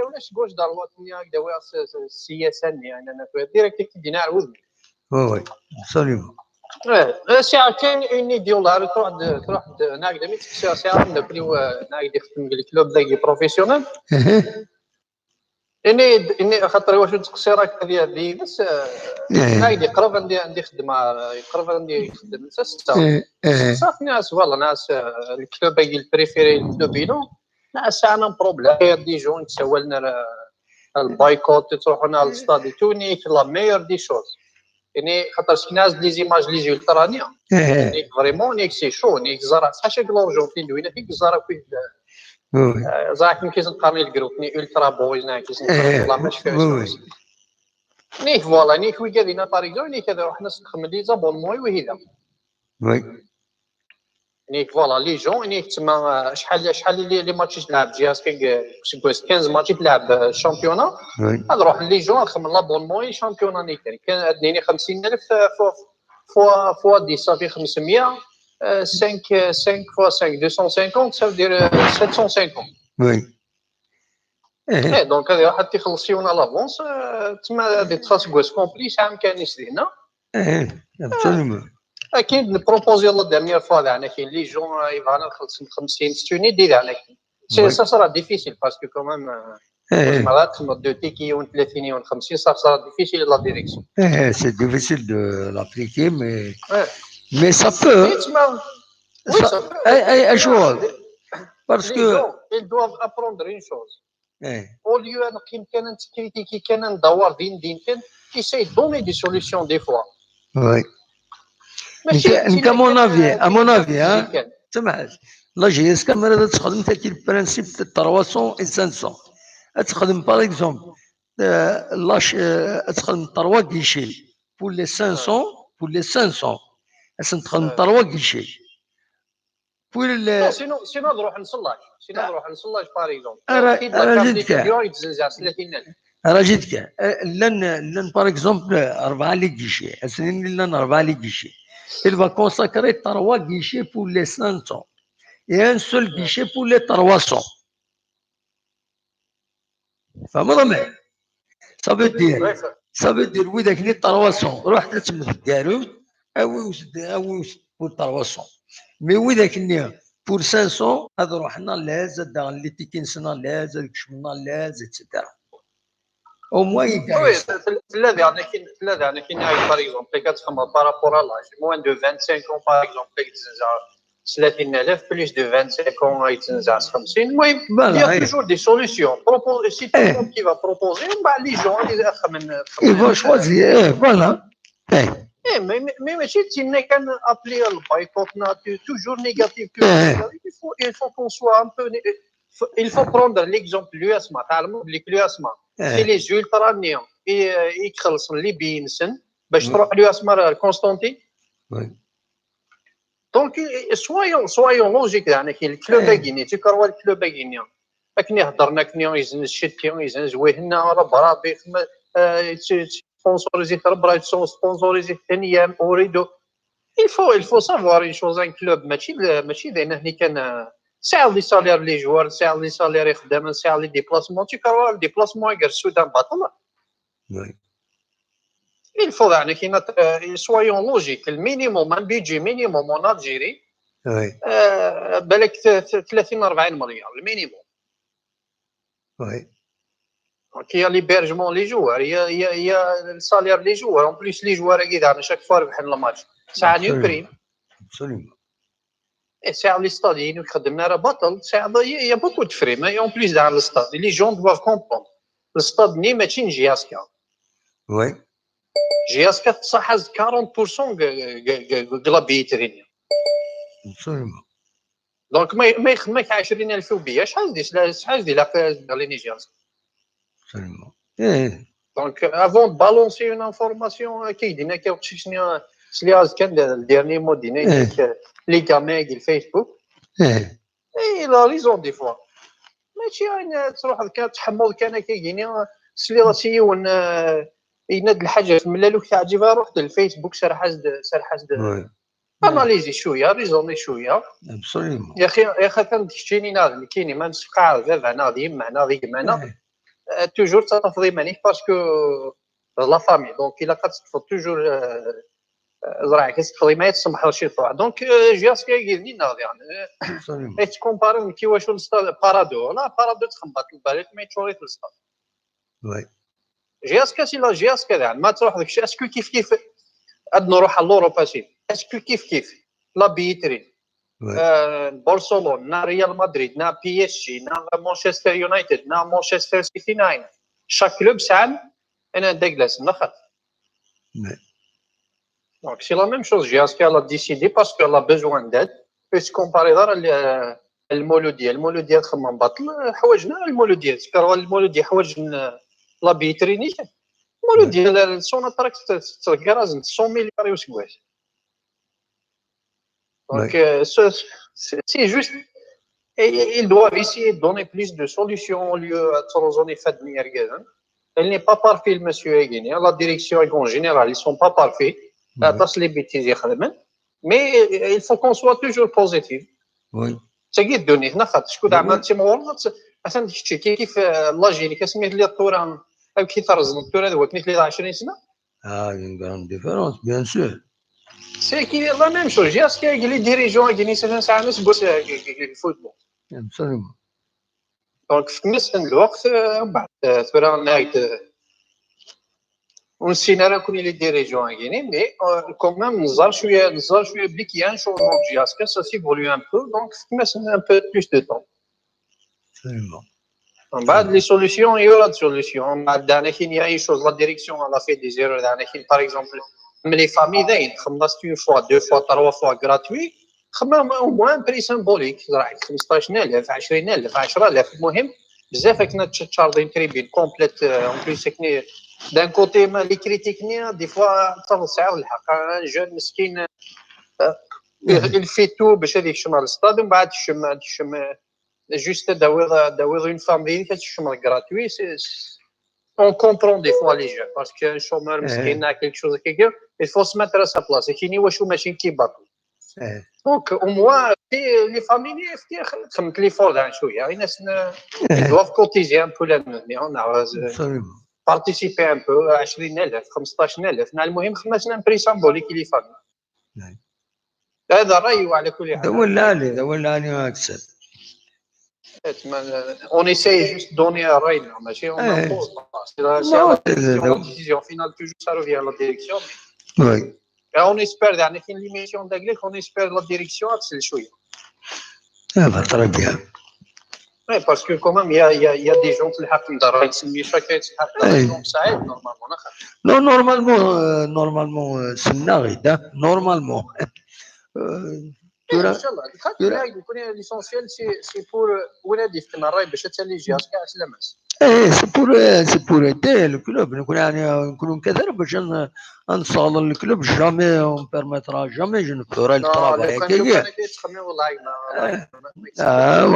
ولاش جوج دار الوطنية دواء السياسة يعني أنا ديريكتور كدينا عوذ. Oui, absolument. ساعة كاين اون ايديولار تروح هناك دميت ساعة نبنيو هناك يخدم الكلوب داكي بروفيسيونيل اني خاطر واش تقصيرك ديال بس هناك قرب عندي خدمه قرب عندي خدمه صافي ناس والله ناس الكلوب داكي البريفيري الكلوبينو ناس عندنا بروبليم دي جون تسوى لنا البايكوت تروحوا لنا للستاد تونيك لا ميور دي شوز يعني خاطر الناس لي زيماج لي جي الترانيا يعني فريمون نيك سي شو نيك زرع حاشا كلورجونتين دوينا فيك زرع فيه زاك كيس نقارني الجروب ني الترا بويز نا كيس والله ماشي فاهم نيك فوالا نيك وي قالينا طاريقو نيك هذا روحنا نخدم لي زابونمون وهذا وي نيك فوالا لي جون نيك تما شحال لي ماتشي تلعب جهاز كي 15 ماتشي تلعب الشامبيونا نروح لي جون نخدم لابونمون شامبيونا نيك كان عندني 50000 فوا 10 صافي 500 5 fois 5 250 ça veut dire 750 oui donc هذه واحد تيخلصيونا لافونس تما هذه تفاس كويس كومبلي شحال كان يسدينا absolument اكيد نبروبوزي لا ديرنيير فوا انا كاين لي جون يبغانا نخلص 50 ستوني دير انا سي سا صرا ديفيسيل باسكو كومام مرات تما دو تيكي و 30 و 50 صرا ديفيسيل لا ديريكسيون c'est difficile de l'appliquer mais ça peut oui ça peut chose parce que ils doivent apprendre une chose au lieu ان كان تكريتيكي كان ندور دين كان essaye de donner des solutions des fois oui à mon avis سمعت لا جي اس كاميرا تخدم تاكي البرانسيب 300 و 500 تخدم باغ اكزومبل لاش تخدم 3 كيشي pour les 500 تخدم 3 كيشي pour le سينو نروح نصلاش باغ اكزومبل راه جيتك لن باغ اكزومبل 4 لي كيشي اسنين لن 4 لي كيشي il va consacrer 3 guichets pour les 500 Il y a un seul guichet pour les 300. فهمت؟ Ça veut dire oui داك لي 300 روح تسمى في الكاروت او pour 300 مي وي داك اللي pour 500 هذا روحنا لاز داغ اللي تيكنسنا لاز كشمنا لاز اتسيتيرا او موان وي الذي يعني كاين باغ اكزومبل كتخمم بارابور لاج موان دو 25 كون باغ اكزومبل كتزنزع 30000 بلوس دو 25 كون يتزنزع 50 المهم il y a toujours des solutions si tout le monde qui va proposer les gens اللي خمن ils vont choisir voilà mais ماشي تينا كان ابلي البايكوت toujours négatif il faut qu'on soit un peu il faut prendre l'exemple l'USMA تعلموا بلي الUSMA في لي زولترانيون يخلص اللي بينسن باش تروح الUSMA كونستانتين دونك soyons logique يعني كاين الكلوب غيني تيكروا الكلوب غيني كني هضرنا كني يزنز شتي يزنز وهنا راه برابي سبونسوريزي تربرا سبونسوريزي ثانيه اوريدو il faut savoir une chose un club ماشي داينا هني كان ساعه لي سالير لي جوار ساعه لي سالير يخدم ساعه لي ديبلاسمون تيكروا الديبلاسمون يقر السودان باطل il faut يعني كاين soyons logique المينيموم ان بيجي مينيموم اون الجيري بالك 30 40 مليار المينيموم وي دونك يا ليبرجمون لي جوار يا السالير لي جوار اون بليس لي جوار كيدار شاك فوا ربحنا الماتش ساعه نيوكرين ساعه لي ستادين وخدمنا راه بطل ساعه يا بوكو دو فري مي اون بليس دار الستاد لي جون دوف كومبوند الستاد ني ماشي جياسكا وي جياسكا تصح 40% غلابيترين دونك ما يخدمك 20000 وبيا شحال دي لا لي جياسكا دونك افون بالونسي اون انفورماسيون كيدينا كيوقت شنو سلياز كان الديرني مود دينا لي كاميغ الفيسبوك اي لا ريزون دي فوا ماشي تروح كتحمل كان كيجيني سلياسي ون يناد الحاجه في ملالوك تعجبها روح للفيسبوك سرحز اناليزي شويه ريزوني شويه يا اخي كنمشيني ناضي كاينين ما نسقع فافا ناضي معنا ذيك معنا توجور تفضي مانيك باسكو لا فامي دونك الا كتفض توجور زرع كتفضي ما يتسمح شي طوع دونك جياسكا يجيني ناضي يعني تكومباري كي واش بارادو لا بارادو تخبط الباليت ما يتشوري في الستاد جياسكا سي لا جياسكا يعني ما تروح داكشي اسكو كيف عاد نروح لوروبا سي اسكو كيف لا بيترين برشلونه نا ريال مدريد نا بي اس جي نا مانشستر يونايتد نا مانشستر سيتي 9 شاك كلوب ساعه انا داكلاس نخط دونك سي لا ميم شوز جياسكا لا ديسيدي باسكو لا بيزوان داد باش كومباري دار المولوديه تخمم باطل حوايجنا المولوديه تكروا المولوديه حوايج لا بيتريني مولو ديال سوناتراك تلقراز 100 مليار يوسكواش دونك سي جوست ils doivent essayer de donner plus de solutions au lieu de تروزوني فادني ركازن il n'est pas parfait le monsieur Egini la direction en général ils sont pas parfaits تاس لي بيتيز يخدمن mais il faut qu'on soit toujours positif وي تاكي الدنيا هنا خاطر شكون عمل تيمور مثلا داكشي كيف لاجيري كسميت لي الطوران كي ترزن الطور هو كنيت لي 20 سنه une grande différence bien sûr سي كي لا ميم شوز جاسكا لي ديريجون كاين سنه ساعه ناس بوس الفوتبول absolument دونك في نفس الوقت من بعد ثورا نايت ونسينا راه كوني لي ديريجون كاينين مي كومام نزار شويه بلي كيان شونجمون جاسكا سا سيفولي ان بو دونك في نفس ان بو بلوس دو طون absolument من بعد لي سوليسيون يورا دي سوليسيون بعد دانا كاين اي شوز لا ديريكسيون لا في دي زيرو دانا كاين باغ اكزومبل ملي فامي داين خلصت اون فوا دو فوا تروا فوا غراتوي خمم او موان بري سيمبوليك زرع 15000 20000 10000 المهم بزاف كنا تشارجين تريبين كومبليت اون بليس كني دان كوتي ما لي كريتيكني دي فوا تنصع الحق جون مسكين الفيتو باش هذيك شمال الستاد ومن بعد شم juste d'avoir une famille qui est gratuit on comprend des fois les jeunes parce que chômeur مسكين quelque chose il faut se mettre à sa place et qui واش ماشي كي باطل دونك او موان في لي فاميلي خدمت لي فور دان شويه الناس دوف كوتيزي ان بو لا بارتيسيبي ان بو 20000 15000 المهم خدمنا ان بري سامبوليك لي فامي هذا رايي على كل حال دولنا لي اكثر اون ايساي جوست دوني راينا ماشي اون امبوز لا ديسيزيون فينال توجور سا روفي لا ديريكسيون وي اون اسبير يعني كاين ليميسيون داكليك اون اسبير لا ديريكسيون تسل شويه تري بيان وي باسكو كومام يا دي جون تلحق الدار يسمي شاكا تلحق الدار سعيد نورمالمون نو نورمالمون سنا غيدا نورمالمون ان شاء الله خاطر يكون ليسونسيال سي بور ولادي في الراي باش تسالي جهاز كاع سلامات سي بور ايدي الكلوب نكونوا كذا باش نصال الكلوب جامي اون بيرميترا جامي جو نبورا الترافاي كي تخمم والله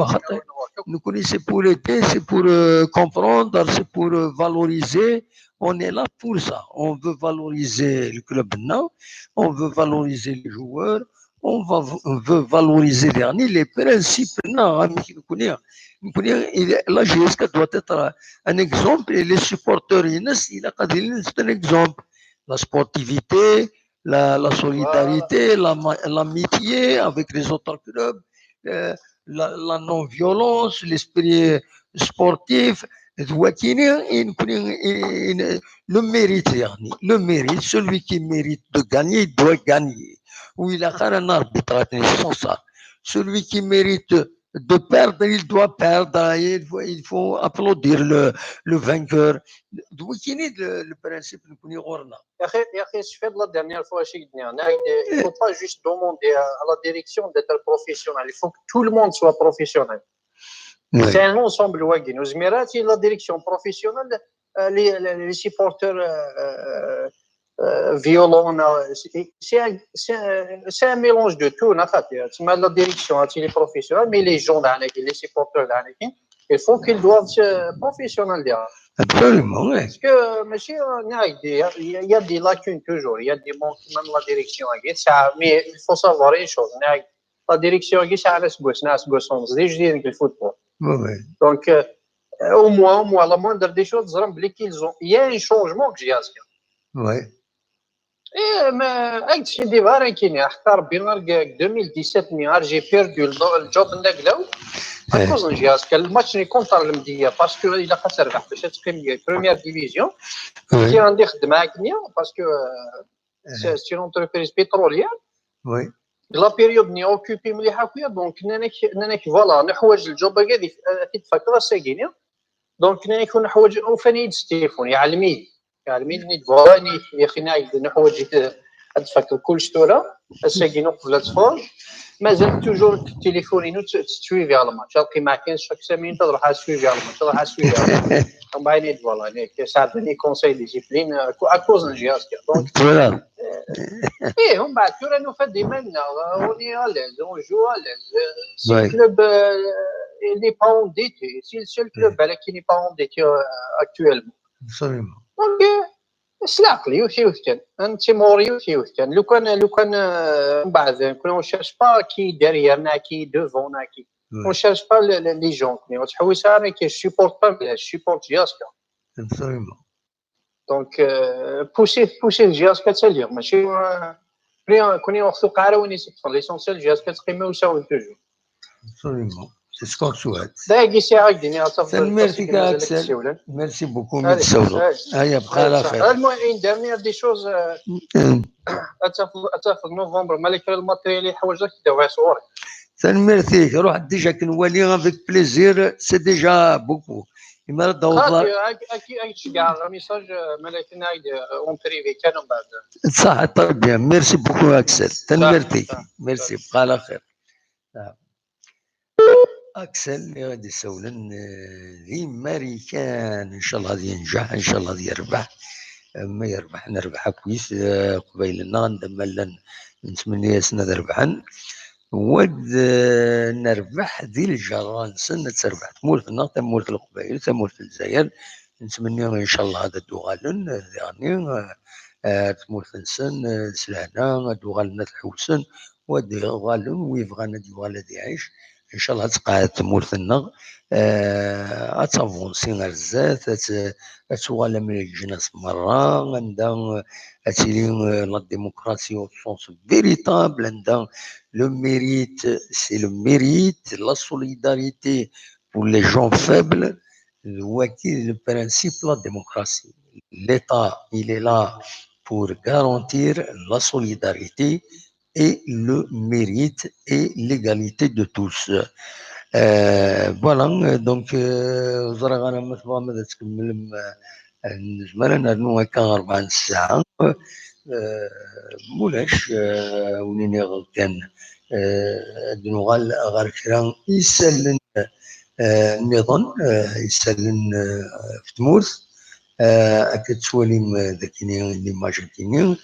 خاطر نكون سي بور ايدي سي بور كومبروندر سي بور فالوريزي on est là pour ça on veut valoriser le club now on veut valoriser les joueurs on veut valoriser les principes la GSK doit être un exemple et les supporters il a un exemple la sportivité la solidarité l'amitié avec les autres clubs la non-violence l'esprit sportif le mérite celui qui mérite de gagner il doit gagner ou il a un arbitrage nécessaire. Celui qui mérite de perdre, il doit perdre. Il faut applaudir le vainqueur. Donc, il y a le principe de Kouniorna. Je fais de la dernière fois chez Gagnon. Il ne faut pas juste demander à la direction d'être professionnel. Il faut que tout le monde soit professionnel. Oui. C'est un ensemble. La direction professionnelle, les supporters violent, c'est un mélange de tout. La direction, les professionnels, mais les gens, les supporters, il faut qu'ils doivent se professionnaliser. Absolument, oui. Parce que, monsieur, il y a des lacunes toujours, il y a des manques, même la direction. Mais il faut savoir une chose, la direction, c'est un le football. Oui. Donc, au moins, la moindre des choses, il y a un changement que j'ai à ce Oui. Mais j'ai dit, en 2017, j'ai perdu le job à cause d'un gaz. Le match n'est contre le Mdia parce qu'il a pas servi. C'est première division. Qui a dit parce que c'est une entreprise pétrolière. Oui. La période n'est occupée donc voilà, نحوج الجوب هذه تتفكر ساكينه دونك نكون نحوج وفنيد ستيفون يعلمي فواني يا اخي نحوج تفكر كل شتوره ساكينه قبل تدخل مازال توجور تليفوني تسويفي على الماتش تلقي ما كاينش شاك سامين تروح تسويفي على الماتش تروح تسويفي على الماتش بعدين فوالا هناك ساعدني كونساي ديسيبلين اكوز الجهاز دونك Et on bat tout nous fait des maintenant, on est à l'aise, on joue à l'aise. Si le club n'est pas endetté, si le seul club qui n'est pas endetté actuellement. Absolument. Donc, سلاق لي وثيوثكن انت موري وثيوثكن لو كان بعد كنا cherche pas qui derrière na qui devant na qui on cherche pas les gens mais on تحوس انا كي supporte pas supporte جاسكا. Absolument. دونك بوسي الجهاز كتسالي ماشي كوني وقت القاره وين يسطفر ليسونسيال الجهاز كتقيمه ويساوي توجور. Absolument. C'est ce qu'on souhaite. داكي ساعه الدنيا Merci beaucoup. هيا بخير على خير. المهم ديرنيير دي شوز اتفق نوفمبر مالك الماتريال اللي حوايج داوها صوري. Merci. روح ديجا كنولي افيك بليزير سي ديجا بوكو. كاع ميساج ملكنا اون بريفي كانوا بعد صح طيب ميرسي بوكو اكسل ميرسي بقى على خير. اكسل اللي غادي يسولن ذي ماريكان ان شاء الله غادي ينجح ان شاء الله غادي يربح ما يربح نربح كويس قبيلنا ندمل نتمنى سنه ربحن ود نربح ذي الجران سنة تربح تمول في النار تمول في القبائل تمول في الجزائر نتمنى ان شاء الله هذا الدوغالن يعني تمول في نسن سلعنا دوغالنا الحوسن ودي غالون ويبغى دي غالا يعيش ان شاء الله تقعد تمورتنا اتافونسي غير الزات اتوغالا من الجناس مرة عندها اتيلي لا ديموكراسي او سونس فيريتابل عندها لو ميريت سي لو ميريت لا سوليداريتي pour les gens faibles هو كي le principe la démocratie l'État il est là pour garantir la solidarité et le mérite et l'égalité de tous. Voilà, donc زرا انا مثلا ماذا تكمل نجمل نرنو هكا 4 ساعة مولاش ونيني كان نغال غير كرا يسالن النظام يسالن في تمورث أكد تواليم ذاكيني ليماج كيني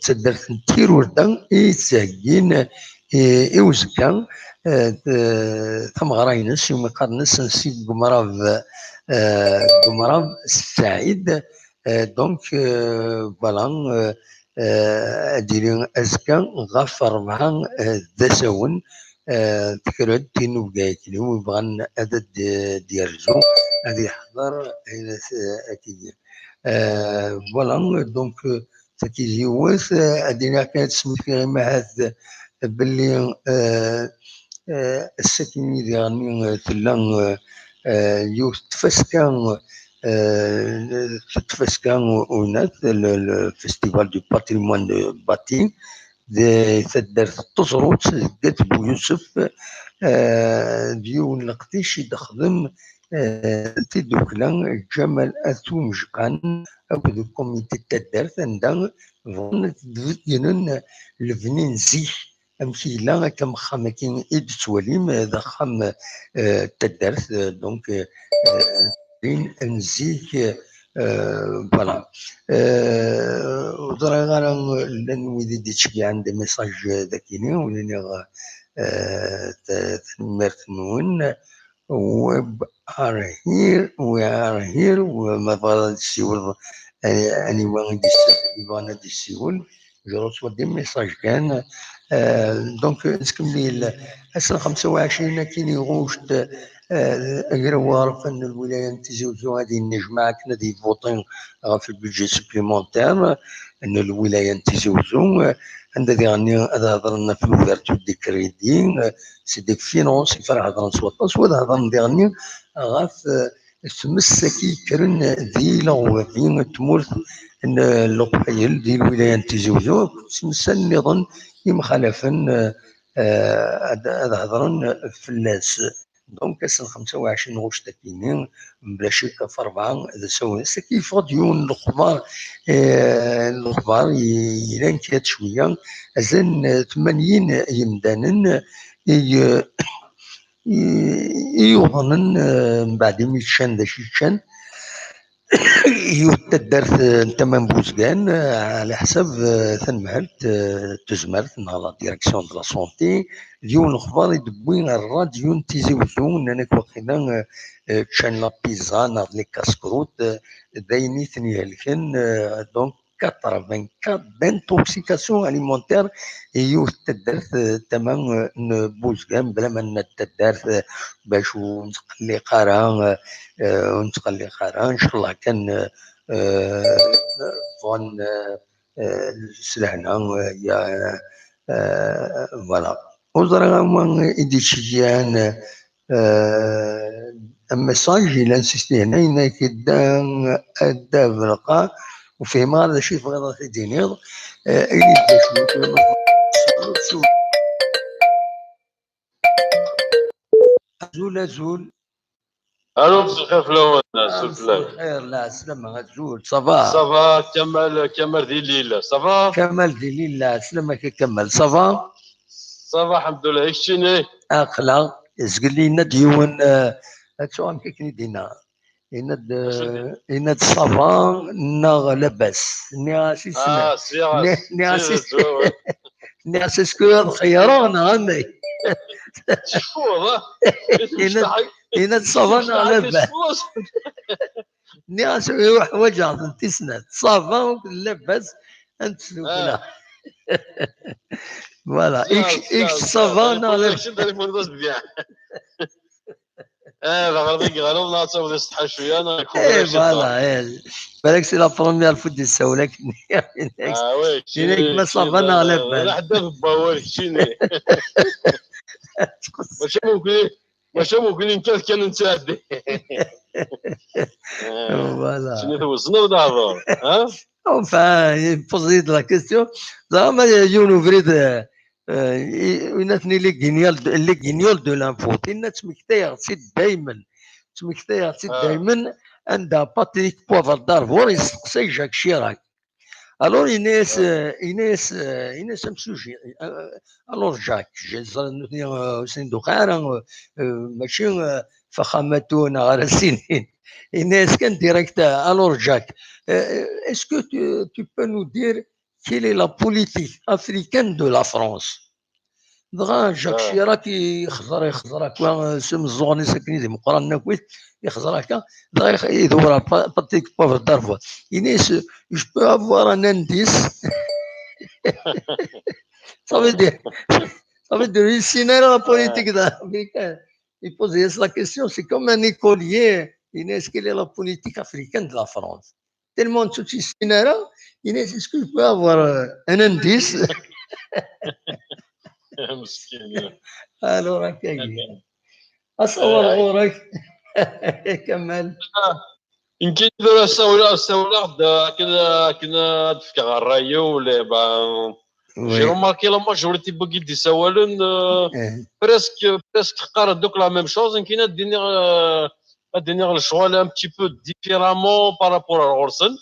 تدرت نتير وردان يتساقين يوزكا ثمغراينس يوم قرنس نسي قمراف السعيد دونك فوالا اديري ازكا غفر معا ذاساون تكرد تينو بقايتني ويبغى هذا ديالزو هذا يحضر اكيد فوالا دونك تكيجي واس ادينا كانت تسمي فيها معاد باللي الساكنين ديالني تلا يوث تفسكان ونات الفستيفال دو باتريمون دو باتين تدرت تزروت قالت بو يوسف ديون لقتيش يدخدم تدوكلا جمال اثوم جقان او كوميتي تدرت عندها ظنت دينن الفنين زيح امشي لا كم خامكين ايد تواليم ذا خام تدرت دونك بين نزيك فوالا ودرا غير لان ويدي ديتشكي عندي ميساج ذاكيني ولاني تنمرت نون وب are here we are here وما بغا تسيول اني وانا تسيول جو رسوا دي ميساج كان دونك نسكمل السنه 25 كاين يغوشت اقرا ان الولايه نتزوجوا هذه النجمه كنا دي فوتين في البيجي سبليمونتير ان الولايه نتزوجوا عندها ديغني هذا هضرنا في الوفيرتو دي كريدي سي دي فينونس كيفاش هضرنا سواطاس وهذا هضرنا ديغني غاف تمسكي كرن ذي لغوين تمورث ان اللقيل دي الولايه نتزوجوا تمسى النظام يمخالفا هذا هضرن فلاس دونك السنه 25 غوش تاكينين بلا شك في 4 هذا سوى كيف ديون الاخبار يلان كات شويه ازن 80 يمدانن يوضنن من بعد ميتشان ذا شيتشان يتدرت انت من بوزكان على حسب تنمهلت تزمرت مع لا ديريكسيون دو لا سونتي ديون الاخبار يدبوين الراديو تيزيوزون انا كوخينا تشان لا بيزا ناض لي كاسكروت دايني ثني هلكن دونك 84 d'intoxication alimentaire يتدرت تمام بوزكان بلا ما نتدرت باش نتقلي قرا ونتقلي قرا ان شاء الله كان فون سلهنا يا فوالا وزرا ما ايديشيان ميساج الى انسيستي هنا كدا ادا بلقا وفيه ما هذا شيء بغيض تديني اللي شو زول الو مساء الخير في الاول الناس خير لا سلامة غزول صافا صافا كمال ديال الليل صافا كمال ديال الليل سلامك كمال صافا صافا الحمد لله يكشيني اخلا زقل لينا ديون هاتشوام كيكني دينا إند صافا نا لاباس نياسي نياسي سكواد خيرون عمي شفوه إند صافا نا لاباس ني اسوي حوايج انت سنات صافا لاباس انت سوكنا فوالا اكس صافا ماشي تليفون دوز بيان غادي غالو ناصر ودي الصحه شويه انا فوالا بالك سي لا بروميير فوا دي سولك وي كاينك ما صافا انا لاباس انا حدا في باورك شيني ماشي ممكن كان نتعدي فوالا شنو توصلنا ودابا ها enfin il pose la question زعما يونو فريد وناتني لي غينيول دو لانفو تينا تمكتير سيد دايما عندها باتريك بوفر دارفور يسقسي جاك شيراك الور ايناس ام سوجي الور جاك سين دوخارا ماشي فخامتون غير السنين ايناس كان ديريكت الور جاك اسكو tu peux nous dire quelle est la politique africaine de la France دغا جاك شيراك يخزر هكا سم الزغني ساكنين دي مقران ناكويت يخزر هكا دغا يدور باتيك بوفر دارفوا إنيس جو بو افوار ان انديس صافي دير السيناريو لا بوليتيك africaine il pose la question c'est comme un écolier Inès quelle est la politique africaine de la France tellement tout ce scénario Inès est-ce que je peux avoir un indice مسكين الو راك اصور غورك كمل يمكن دابا الساوله كنا تفكر الرايو ولا جي روماركي لا ماجوريتي باقي دي سوالن بريسك تقرا دوك لا ميم شوز يمكن اديني الشغل ان بتي بو ديفيرامون بارابور الغرسن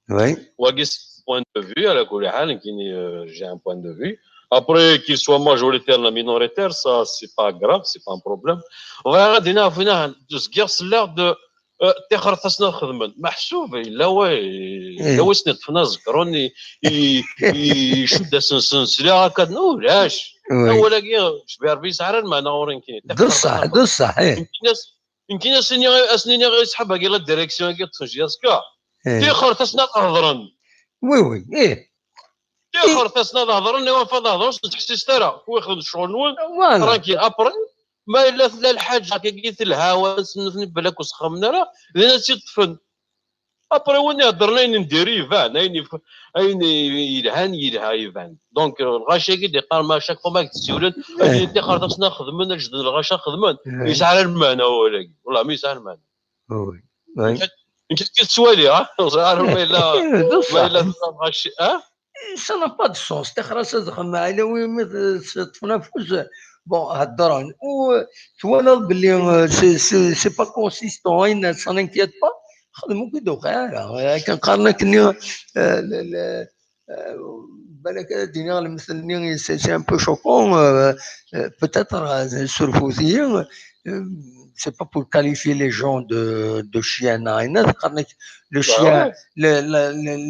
وي واقيس بوين دو فيو على كل حال يمكن جي ان بوين دو فيو. Après, qu'il soit majoritaire ou minoritaire, ça, c'est pas grave, c'est pas un problème. On va regarder, de ce guerre, c'est l'heure de تاخر تصنع خدمة محسوبة لا لا سنت في ناس ذكروني يشد سلسلة هكا نولاش ولا كي شبير بيسعر المعنى ورين كاين دو صح يمكن اسنيني غير يسحبها كي لا ديريكسيون كي تخرج ياسكا تاخر تصنع هضرن وي تاخر تصنع هضرن وفا هضرن تحسيس ترى هو ياخذ الشغل نول ترانكي ابرن ما الا لا الحاجه كيقيت الهواء سنفني بالك وسخمنا راه لان تيطفن ابري وين يهضرنا ندير يفان اين يلها يفان دونك الغاشا كي قال ما شاك فما تسولن انت خرطنا خدمنا جد الغاشا خدمن يسعى المعنى ولكن والله ما يسعى المعنى وي يمكن كتسوالي عارف ما الا غاشي ça n'a pas de sens تخرس تخمم على وين تطفنا فوز بون هضران وتوانا باللي سي با كونسيستون سان انكيت با خدموا كي دوكا كنقارن كني بالك دينا المثل سي ان بو شوكون بوتيتر سورفوزيين c'est pas pour qualifier les gens de chiens le chien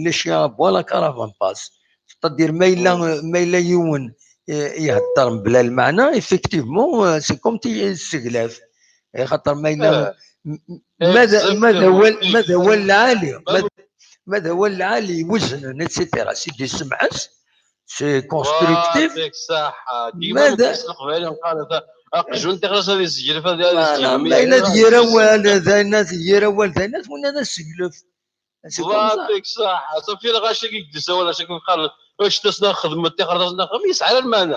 les chiens boivent la caravane passe c'est-à-dire ما إلا يون يهضر بلا المعنى effectivement c'est comme تيستغلاف خاطر ما إلا ماذا هو العالي يوزن اتسيتيرا سيدي سمعس سي كونستركتيف ماذا اقجون تغرس هذه السجل فهذه ما إلا ديرا والدينا ديرا والدينا وانا نسجلف يعطيك صح صافي لا غاشي كيدس ولا شي كنقال واش تصنع خدمه تاخر تصنع خدمه يسعى المعنى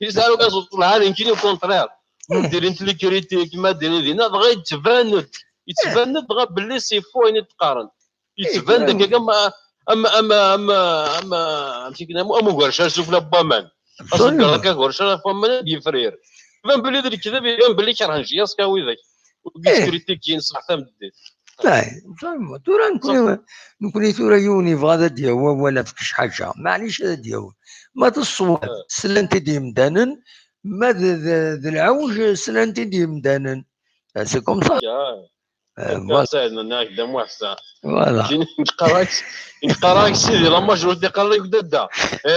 يسعى كنصوت العالم يمكن الكونترير دير انت لي كريتي كما ديري دينا بغا يتبان بغا باللي سي فو يعني تقارن يتبان داك اما مشي كنا غورشا شوف لا بامان اصلا كا غورشا فمان يفرير فان باللي دير كذا بان باللي كرهنجي ياسكاوي ذاك وكريتي كاين صح تمدد لا تورا نكوني تورا يوني فغادا دياوا ولا فكش حاجه معليش هذا دياوا ما تصور سلانتي دي مدانن ما ذا العوج سلانتي دي مدانن سي كوم سا ساعد من هكذا موحسن فوالا نقراك سيدي لا ماجورتي قراك دادا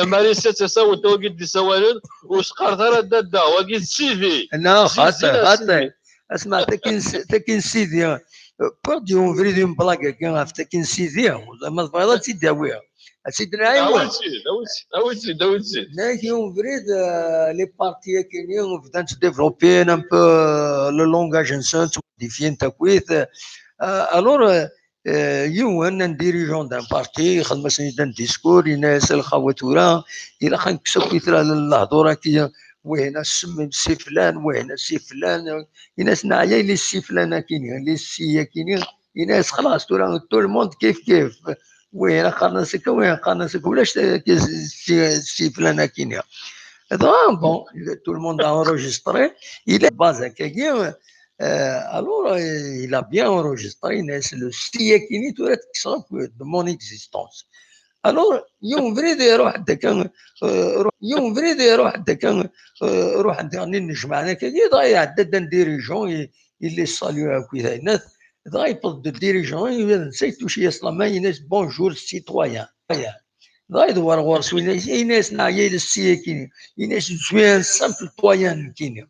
مالي تساوي توقيت دي سوالن وسقرت راه دادا وقيت سيدي لا خاطر اسمع تكين سيدي باردي ونفريد اون بلاكا كان عفتك نسيتيها ما تبغيض تداويها سيدنا عيوان داويت لكن ونفريد لي بارتي كاينين بدات ديفلوبين ان بو لو لونغاج انسان ديفين تكويت الور يوان ان ديريجون دان بارتي خدم سيدان ديسكور يناس الخواتورا الى خنكسو كيثرا الهضوره كي وهنا السم سي فلان وهنا سي فلان يناس نعيا لي سي فلان كاينين لي سي كاينين يناس خلاص تورا تو الموند كيف وين قرنسك وين قرنسك ولاش سي فلان كاينين bon, tout le monde a enregistré. Il est bas à quelqu'un. Alors, il a bien enregistré. C'est le style qui n'est tout de mon existence. Alors, il y a un vrai déroul de quand il y a un vrai déroul de quand روح عندنا نجمعنا كذي ضاي عدد ديريجون اللي صالوا كذا ناس ضاي بض الديريجون نسيتو شي اصلا ناس بونجور سيتويان ضاي دوار غورس ناس نعيا للسي كيني ناس شويه سامبل تويان كيني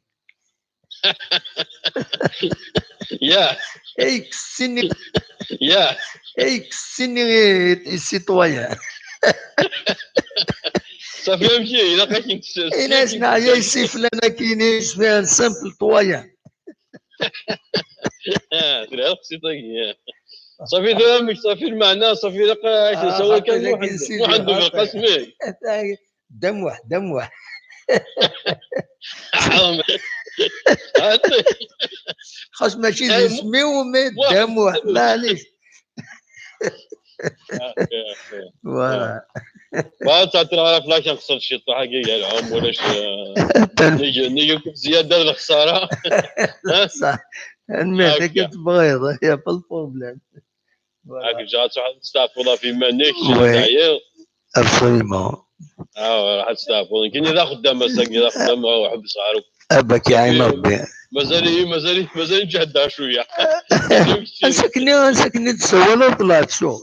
يا ايك سيني يا ايك سيني سيتويان صافي مشي الا قايتين ناس نعيا يسيف لنا كيني شويه سامبل تويان صافي فهمك صافي المعنى صافي لقى سوا كان واحد القسمين دم واحد خاص ماشي اسمي ومي دم واحد معليش فوالا تعطي على فلاش نخسر شي طاحه كاع العام ولاش نيجي زياده الخساره صح المهنه كتبغيض هي بالبروبليم هاك جات واحد تستعفونا في مانيك شي ابسوليمون راح تستعفونا كاين اذا خدام مساكين اذا خدام وحبس عارف اباك يا عين ربي مازالي نجهدها شويه سكني تسول وطلعت شو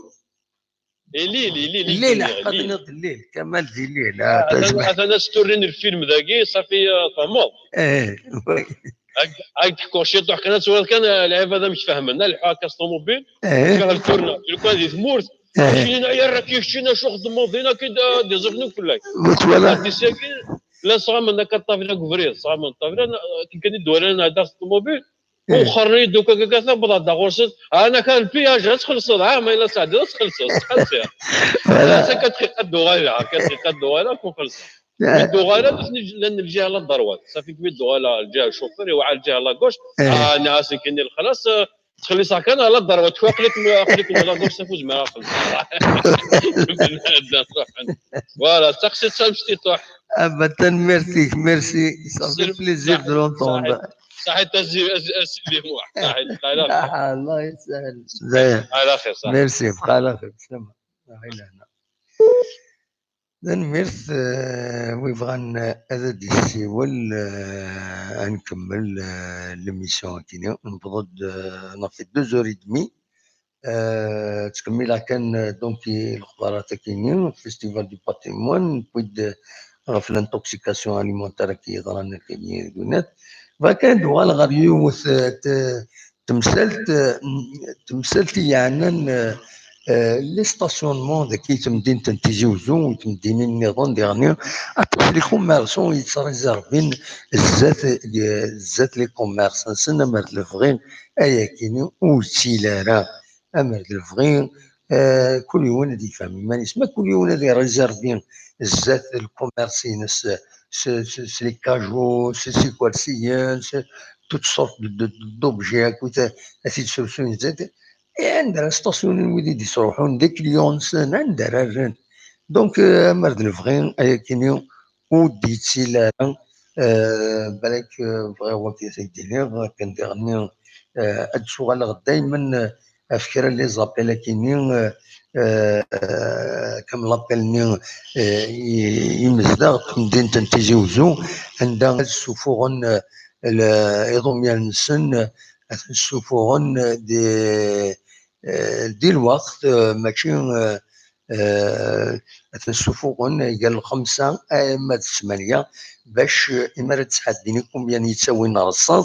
الليل حقا الليل كمال في الليل انا ستورين الفيلم ذاكي صافي فهموا هاك تحكوا شي طوح كان العيب هذا مش فاهمنا الحواكه الطوموبيل فيها الكورنا لو كان دي ثمورت شينا يا راه كيف شينا شو خدموا فينا كي ديزغنو كلك ولا ساكن لا صغا من كطافينا كفريز صغا من طافينا كان يدور هذا الطوموبيل وخرني دوكا كذا بلا غورسد انا كان البياج تخلص عام الا ساعه تخلص انا كتخيق الدوغاله كتخيق الدوغاله كنخلص الدوغاله لان الجهه لا الضروات صافي كبير الدوغاله الجهه الشوفير وعلى الجهه لاكوش ناس كاين خلاص تخلي ساكن على الضروات خليك لا غوش تفوز مع خلص فوالا تقصد سامشتي طوح ابدا ميرسي صافي بليزير دو لونتوند صحيح السيدي موح صحيح الله يسهل زين على خير صح ميرسي بقى على خير سلام هنا ميرث ويبغى هذا ديسي نكمل ليميسيون كينيا نفضل نعطي 2h30 تكمل كان دونك الاخبارات كاينين فيستيفال دو باتريمون بويد في الانتوكسيكاسيون اليمونتير كي يضرنا كاينين الكونات فكان دوال غير يوث تمثلت يعني لي ستاسيونمون ذاك تمدين تنتيزيوزو وتمدين النظام ديالنا لي كوميرسون يتريزيرفين الزات لي كوميرسون سنا مرد الفغين ايا كيني وسيلارا امرد الفغين كل يوم دي فهم ما نسمع كل يوم دي ريزيرفين الزات الكوميرسين سي لي كاجو سي كوالسيان توت سورت دوبجي هكا اسيد سولسيون زاد عندنا ستاسيون ويدي يصروحون دي كليونس عندنا الرن دونك مرد الفغين ايا كيني وديت سيلارا بالك بغا وقت سيدير كنديرني هاد الشغل دايما افكار لي زابيل كاينين كم لابيلني يمزدغ تمدين تنتيزيوزو عندها السفورن الايضوميال نسن السفورن دي الوقت ماشي السفورن قال 5 اما 8 باش إما تحدينكم يعني يتساوي نهار الصاد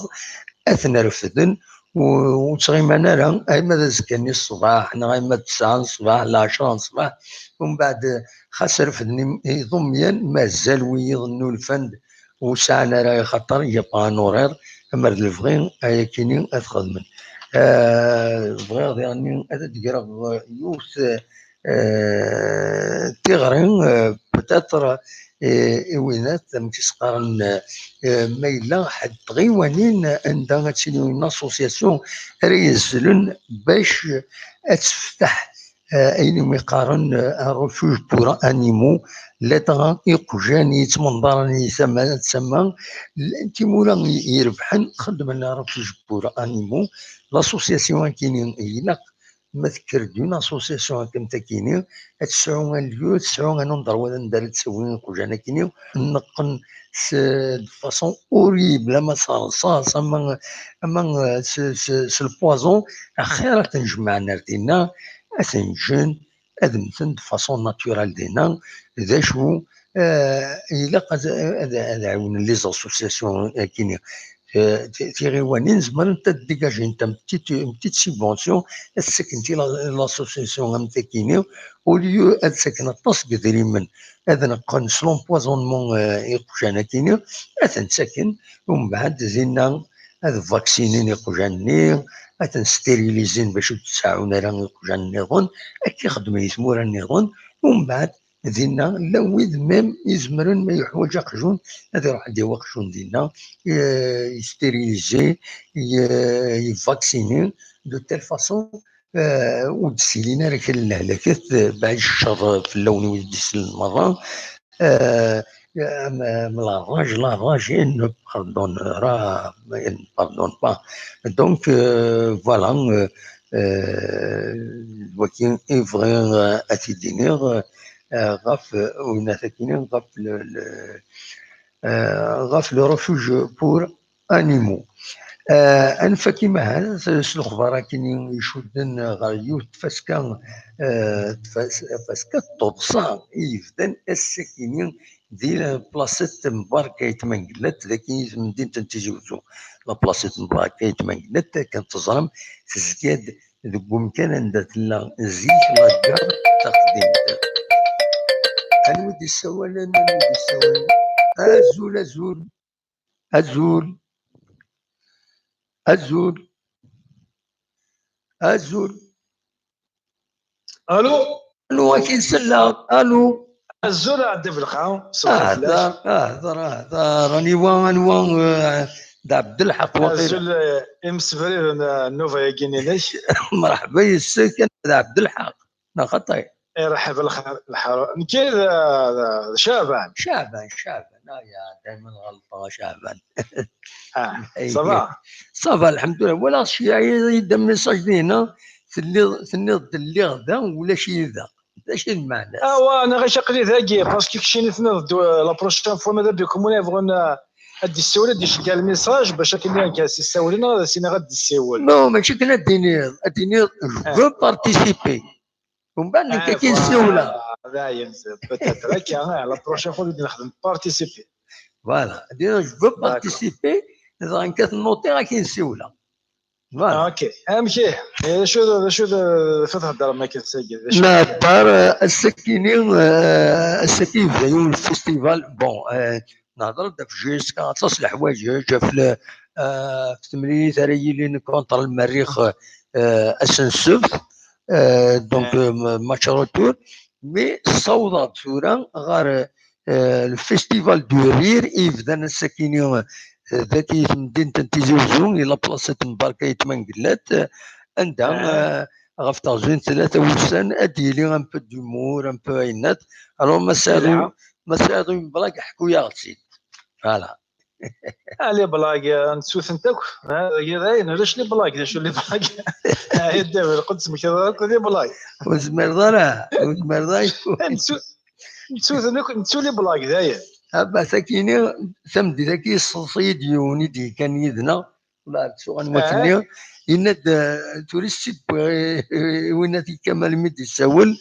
اثنا رفدن وتغيمنا راه اي ماذا زكاني الصباح انا غير 9 الصباح ل 10 الصباح ومن بعد خسر فدني ضميان مازال ويظنوا الفند وساعنا راه خاطر يبقى نورير امر الفغين ايا كيني اتخدمن بغيت يعني هذا تقرا يوث تيغرين بتاتر وينات مكسقارن ما إلا حد غيوانين عندها تسيني اون اسوسياسيون راه ينزلن باش تفتح اين يقارن ريفوج بور انيمو لا تغا يقجان يتمنظرن تسمى تيمولا يربحن خدم لنا ريفوج بور انيمو لاسوسياسيون كاينين هنا ما تكر دون اسوسياسيون كم تكيني تسعون اليو تسعون ننظر ولا ندار تسوي قجانا كيني نقن فاسون اوريبل اما صاص اما البوازون خير تنجمع نردينا اثنجن ادمثن فاسون ناتورال دينا ذا شو الا هذا عاون لي زاسوسياسيون كيني تيغيوانين زعما انت ديجاجي انت بتيت سيبونسيون السكنتي لاسوسياسيون نتا كيني وليو هاد ساكن الطاس قدري من هذا نقن سلون بوازونمون يقجانا كيني اثن ساكن ومن بعد زينا هاد فاكسينين يقجاني اثن ستيريليزين باش تساعون راه يقجان النيغون اكي خدم يسمو النيغون ومن بعد دينا لا ويد ميم يزمرن ما يحوج قجون هذا يروح يدير قجون دينا يستيريليزي يفاكسيني دو تيل فاسون ودسيلينا راك الهلاكات بعد الشر في اللون ويدس المرة لاراج باردون راه باردون با دونك فوالا ولكن افغي اتيدينير غاف وناثكينين غاف لو ريفوج بور انيمو انفا كيما هذا الخبار كاين يشدن غايو تفاسكا توصا يفدن السكينين ديال بلاصه مباركه يتمنقلت ذاكي مدينه تيجي وزو لا بلاصه مباركه يتمنقلت كانت تزرم تزكاد ذوك مكان عندها لا زيت لا كار تقديم أنا ودي السوال أنا ودي السوال أزول أزول أزول أزول أزول الو ألو أكيد سلا ألو الزول عندي في القاع هذا راني وان دا عبد الحق الزول امسفري النوفا يجيني ليش مرحبا يسكن دا عبد الحق نا خطي يرحب بالخير كيف شعبان يا دائما غلطه شعبان صافا الحمد لله ولا شي يد ميساج لينا ثني اللي غدا ولا شي ذا اش المعنى انا غير شقلي ذاكي باسكو كشيني تنض لا بروشين فوا ماذا بكم ولا يبغون ادي السؤال دي شكال الميساج باش كاين كاس السؤالين سينا غادي السؤال نو ماشي كنا دينير جو بارتيسيبي ومن بعد كاين السؤال هذا ينزل بتاتر هكا لا بروشين فوا بدي نخدم بارتيسيبي فوالا دير جو بارتيسيبي اذا كانت نوتي راه كاين السؤال فوالا اوكي امشي شو تهضر ما كتسجل نهضر السكينين السكين في الفيستيفال بون نهضر في جيسكا تصل الحوايج جا في تمرين ثري اللي كونتر المريخ السنسوف دونك ماتش روتور مي صوضت صورة غير الفيستيفال دو رير يبدا السكينين ذاتي في مدينة تيزي وزون إلى بلاصة مباركة يتمنقلات عندها غاف تغزين 3 وسان أديلي ان بو دومور ان بو عينات الو ما ساعدو من بلاك حكويا غتزيد فوالا لي بلاك نسوث انتك هذا علاش لي بلاك شو لي بلاك يدير القدس مكذا لي بلاك وزمرضه نسو لي بلاك داير أبا ساكيني سمدي ذاكي الصيد يوني دي كان يدنا لا تسوغن وثني يناد توريستي وين كمال ميدي يساول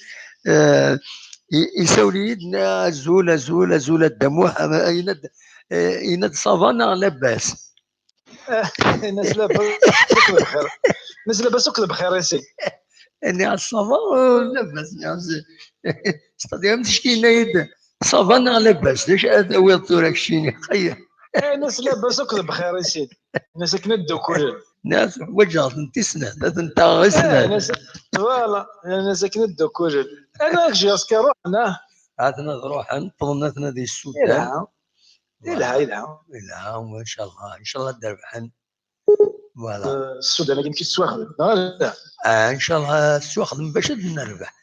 يساولي يدنا زول الدموع يناد صافانا لاباس الناس لاباس بخير، الناس لاباس بخير يا سيدي. أنا الصبا لاباس ستادير تشكينا يد صبا أنا لاباس ليش هذا ويضو لك شيني خير. الناس لاباس بخير يا سيدي، الناس كنا الدكول. ناس وجهت انت سنة انت غير سنة. فوالا الناس كنا الدكول. أنا جي أسكي روحنا. عادنا روحنا طلناتنا ذي السودان. إلها وإن شاء الله إن شاء الله دربحن. فوالا. السودان كاين كيتسواخدم. إن شاء الله السواخدم باش نربح.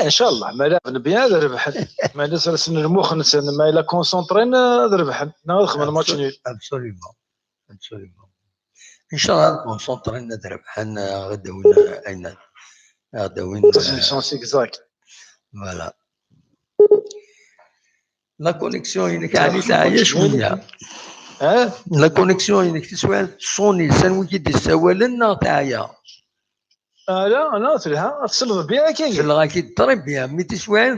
ان شاء الله ما لا بيان ربحت ما نسرس المخ ما الا كونسونطرين ربحت نخدم الماتش نيل. ابسوليومون ان شاء الله كونسونطرين نربحن غدا وين اين غدا وين سونس اكزاكت. فوالا لا كونيكسيون انك يعني تعيا شويه. لا كونيكسيون انك تسوى سوني سنوي كي تسوى لنا تعيا. لا تلها تصل بها كاين تلغا كي تضرب بها مي تسوى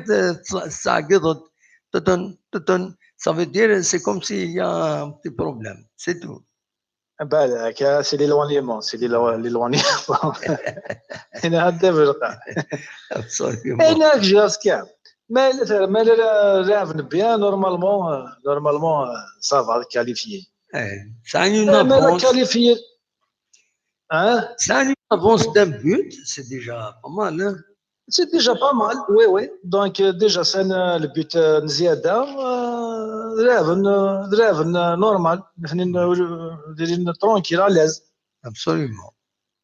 تساقط تتن ça veut dire c'est comme s'il y a un petit problème c'est tout. بالك سي ليلوانيمون هنا هذا بالقاع هناك جاز كاع ما لعب بيان نورمالمون صافا كاليفيي. ثاني ما كاليفيي ça une avance d'un but, c'est déjà pas mal. Hein? C'est déjà pas mal, oui. Donc déjà c'est le but نزيادة درافن نورمال نحن ترونكيل على Absolument.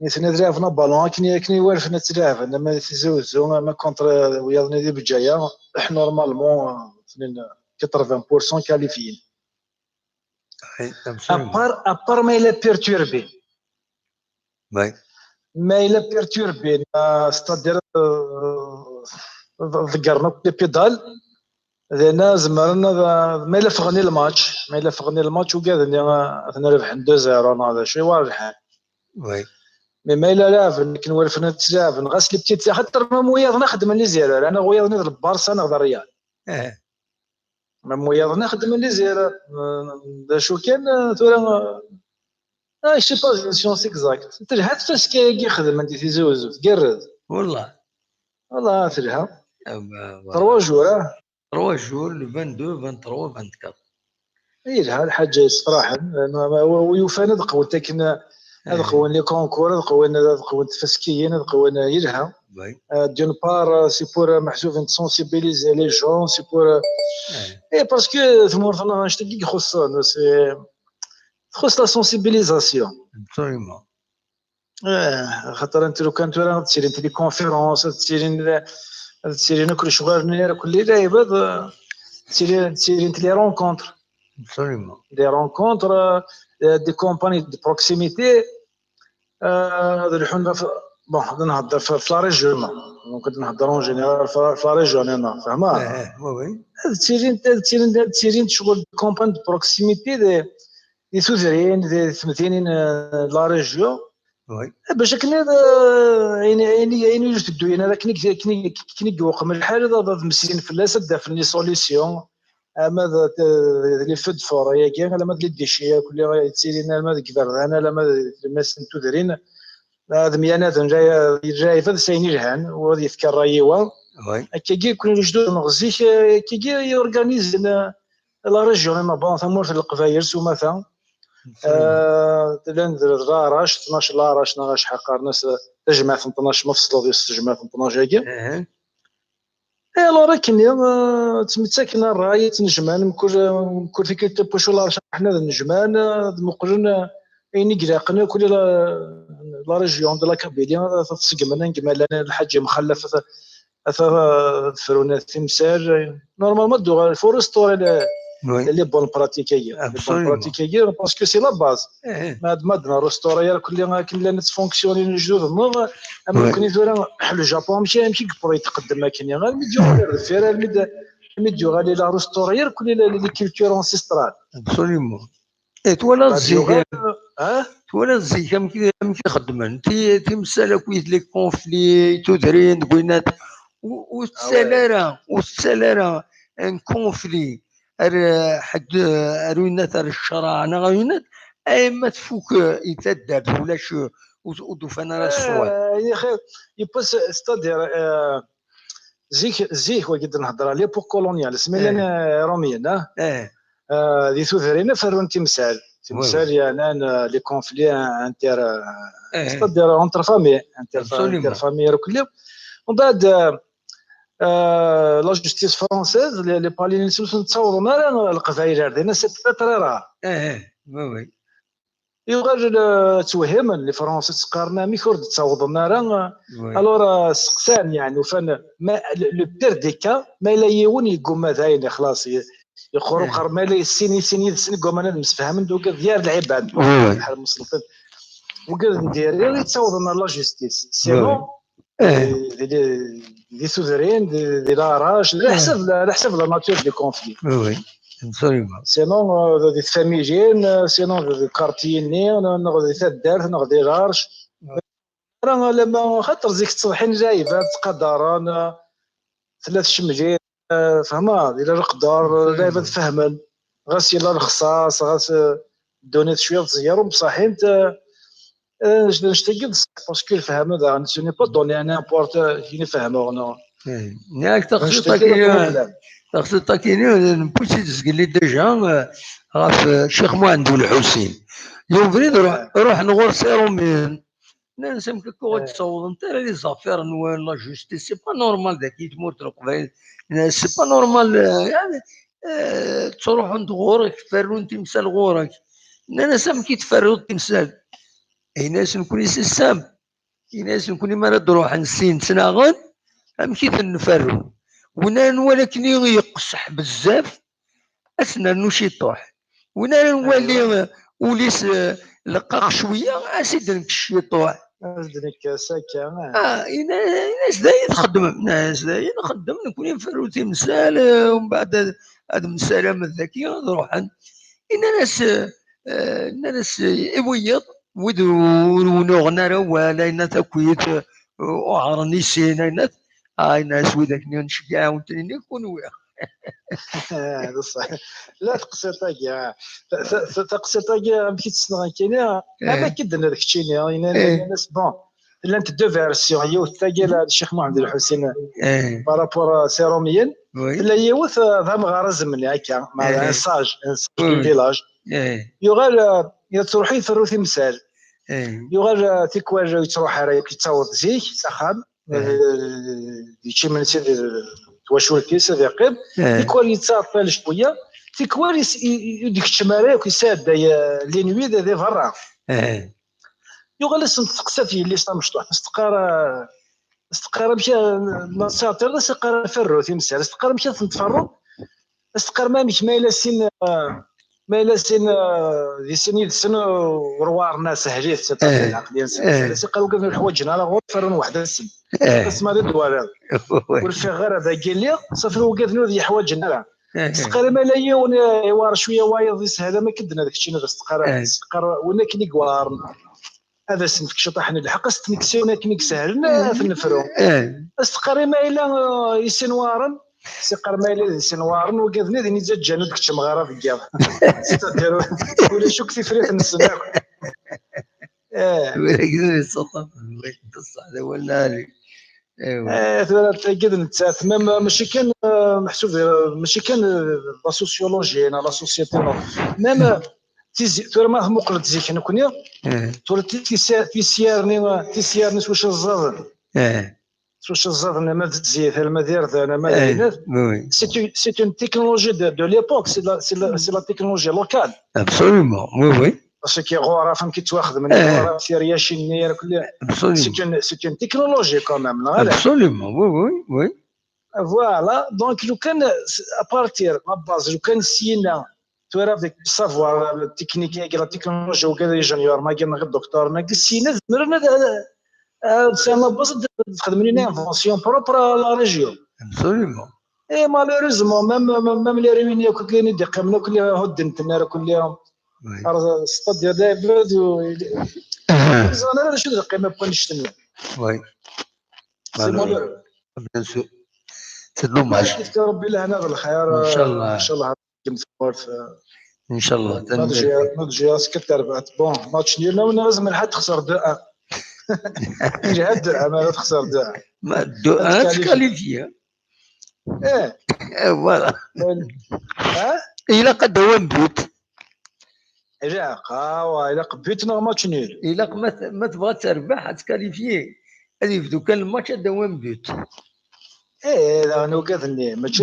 نحن درافنا بالون كني وارفنا تدرافن لما تزوزو ما كونتر ويانا دي بجايه احنا نورمالمون 80% كاليفيين. ابار ما الى بيرتوربي. Oui. ما إلا بيرتوربي ستادير ذكرنا لي بيدال لأن زمرنا ما إلا فغني الماتش وكاذني نربح 2-0 هذا شي واضح. وي. ما إلا لعب كنولفنا تلعب نغاس لي بتيت حتى ما مويضنا خدم لي زيرو أنا مويضني ضرب بارسا ناخذ الريال. ما مويضنا خدم لي زيرو شو كان تورا je sais pas une science exacte. تلها فاش كيخدم انت تيزوز تقرد والله تلها 3 جور 3 جور le 22 23 24. اي لها الحاجه الصراحه ويوفانا دقوت لكن هذا قوان لي كونكور هذا قوان تفسكيين هذا قوان يلها دون بار سي بور محسوب تسونسيبيليزي لي جون سي بور اي باسكو ثمورتنا نشتي يخصنا سي خص لا سونسيبيليزاسيون. ابسوليومون. خاطر انت لو كان ترى تسيرين لي كونفيرونس تسيرين كل شغل كل لعيبه تسيرين لي رونكونتر. ابسوليومون. دي رونكونتر دي كومباني دي بروكسيميتي هذا اللي حنا بون نهضر في لا ريجيون ممكن نهضروا اون جينيرال في لا ريجيون انا فهمها. وي تسيرين شغل كومباني دي بروكسيميتي دي سوزرين دي ثمثينين لا ريجيون باش كنا يعني جوج الدوين هذا كني يوق من الحال هذا مسكين فلاس دافن لي سوليسيون ماذا لي فد فور يا كان على ماد لي ديشي كل تسيرين ماذا كبر انا لا ما سنتو درين هذا ميانات جاي فد سيني جهان وهذا يذكر رايوا كي كل جدود مغزيك كي يورغانيز لا ريجيون ما بون ثمور في القبايل سومثا تلندر راش 12 لاراش ناش حقار ناس تجمع 12 مفصل ديال تجمع 12 كي الو راكني تمتساكن الراي تنجمان كل فيك تبوشو لاراش حنا نجمان مقرن ايني قلاقنا كل لا ريجيون دو لا كابيليا تسقمنا نقمال الحاج مخلف فرونه تمثال نورمالمون دو الفورستور اللي بون براتيكيه باسكو سي لا باز ما عندنا روستوريال كلنا نتفونكسيوني جدود النوغ اما كون يدور لو جابون ماشي كبر يتقدم لكن غير ميديو الفير ميديو غالي لا روستوريال كل لي كولتور انسيسترال ابسوليومون تولا الزي كم كيخدمن تيمسال كويس لي كونفلي تدرين بينات والسلاره ان كونفلي حد روينات الشرع انا غوينات اي ما تفوك يتدار ولا شو ودفنا راه الصوات يا اخي يبس ستادير زيك وقد نهضر عليه بو كولونيال سميلان روميين دي ثوثرين فرون تمثال يعني لي كونفلي انتر ستادير اونتر فامي انتر فامي ركلي ومن بعد لا جوستيس فرونسيز لي بالين نتصوروا ما القبائل عندنا ست راه وي يغير توهم اللي فرنسا تقارنا ميكور تصاوضنا راه الور سقسان يعني وفن ما لو بير دي كا ما لا يون يقوم ذاين خلاص يخرج قرب ما لا السنين قوم انا مسفهم دوك ديال العباد بحال المسلطين وقال ندير يتصاوضنا لا جوستيس سينو دي سوزرين دي لاراج على حسب لا ناتور دي كونفلي وي absolument سينون دي فاميجين سينون دي كارتيني نغ دي تدارت نغ دي لارج راه لما خاطر زيك التصبحين جايبه تقدران ثلاث شمجين فهما الى القدر جايبه تفهمن غاسي لا الخصاص غاس دونيت شويه تزيرو بصح انت نشتاق باسكو الفهم هذا سوني با دوني انا بورت كي نفهمو انا ياك تقصد تاكيني نبوسي تسقلي ديجا غاف الشيخ مهند الحسين يوم فريد روح نغور سيرومين ناس كيكو تصوض انت لي زافير نوال لا جوستيس سي با نورمال ذاك يتموت القبائل سي با نورمال يعني تروح ندغورك تفرون تمثال غورك ناس كي تفروا التمثال اي ناس نكون سام اي ناس نكون ما نروح نسين سناغن ام كيف نفرو ونان ولكن يقصح بزاف اسنا نوشي طوح ونان نولي وليس لقاق شويه اسيد نكشي طوح ديك ساكا ناس داين نخدم نكون نفرو تمثال ومن بعد هذا من السلامه الذكيه نروح ان ناس يويض ونغنى ولا نتكويت وعرني سينا ناس وذاك نشجع ونتني نكون ويا بصح لا تقصيطاكيا مشيت تسنغ كاينه ما كدنا داك الشيء الناس بون لا انت دو فيرسيون يوث تاكيا الشيخ محمد الحسين بارابور سيروميين لا يوث ذا مغارز من هكا مع ان ساج فيلاج يغال تروحي في الروثي مثال يغال تيكواج تروح راهي كيتصاوض زيك سخان يجي من سيدي تواشو الكيس هذا قب تيكوال يتصاطل شويه تيكوال ديك الشمارة وكيساد لي نوي دي فرا يغال اسم تقساتي اللي مشطوح استقاره مشى مساطر استقاره فرو تيمسال استقاره مشى تفرو استقر ما مش ما إلا سن ذي سن سن وروار ناس هجيت ستة العقلية سقى وقف الحواجنا على غور فرن واحدة السن اسمها ذي الدوار والفغار هذا قال لي صافي وقف ذي حواجنا استقر ما لا يون يوار شوية وايض هذا ما كدنا ذاك الشيء استقر ونا كني قوار هذا سن فيك شطحني الحق استنكسيونا كني سهل في النفرو استقر ما إلا يسنوارن سيقر مايلي سنوارن وقذني ذي نيزا جانو ديك الشمغاره في الجاب ستديرو ولا شوك في فريق نسناك ولا كذا الصوت بصح هذا هو الناري ايوا تاكد نتاع ماشي كان محسوب ماشي كان لا سوسيولوجي لا سوسيتي ميم تيزي ما مقلد زيك انا كونيا تولي تيسيرني واش الزاد واش الزاد انا ما تزيد انا ما داير انا ما داير سي اون تكنولوجي دو ليبوك سي لا تكنولوجي لوكال ابسولومون وي باسكو غورا فهم كيتواخذ من غورا سيريا شينير كل سي اون تكنولوجي كومام ابسولومون وي فوالا دونك لو كان ابارتير لا باز لو كان سينا تعرف ديك السافوار التكنيكيه لا تكنولوجيا وكذا جونيور ما كان غير دكتور ما سينا زمرنا سما بوز تخدم لنا انفونسيون بروبر لا ريجيون ابسولومون اي مالوريزمون ميم لي ريونيون كاينين دقه من كل هدنت انا كل يوم ستاد ديال البلاد انا شنو دقه ما بقاش نشتم وي بيان سور سي دوماج كيف ربي لهنا بالخير ان شاء الله ان شاء الله ان شاء الله نضجي اسكت ربعت بون ماتش ديالنا وانا لازم الحد تخسر 2-1 جهه 2 ما تخسر 2 ما 2 تكاليفيا فوالا الا قد هو مبيوت الا قاوا الا قبيتنا ماتش نيل الا ما تبغى تربح تكاليفيي هذه يبدو كان الماتش هذا هو مبيوت لا انا وقفني ماتش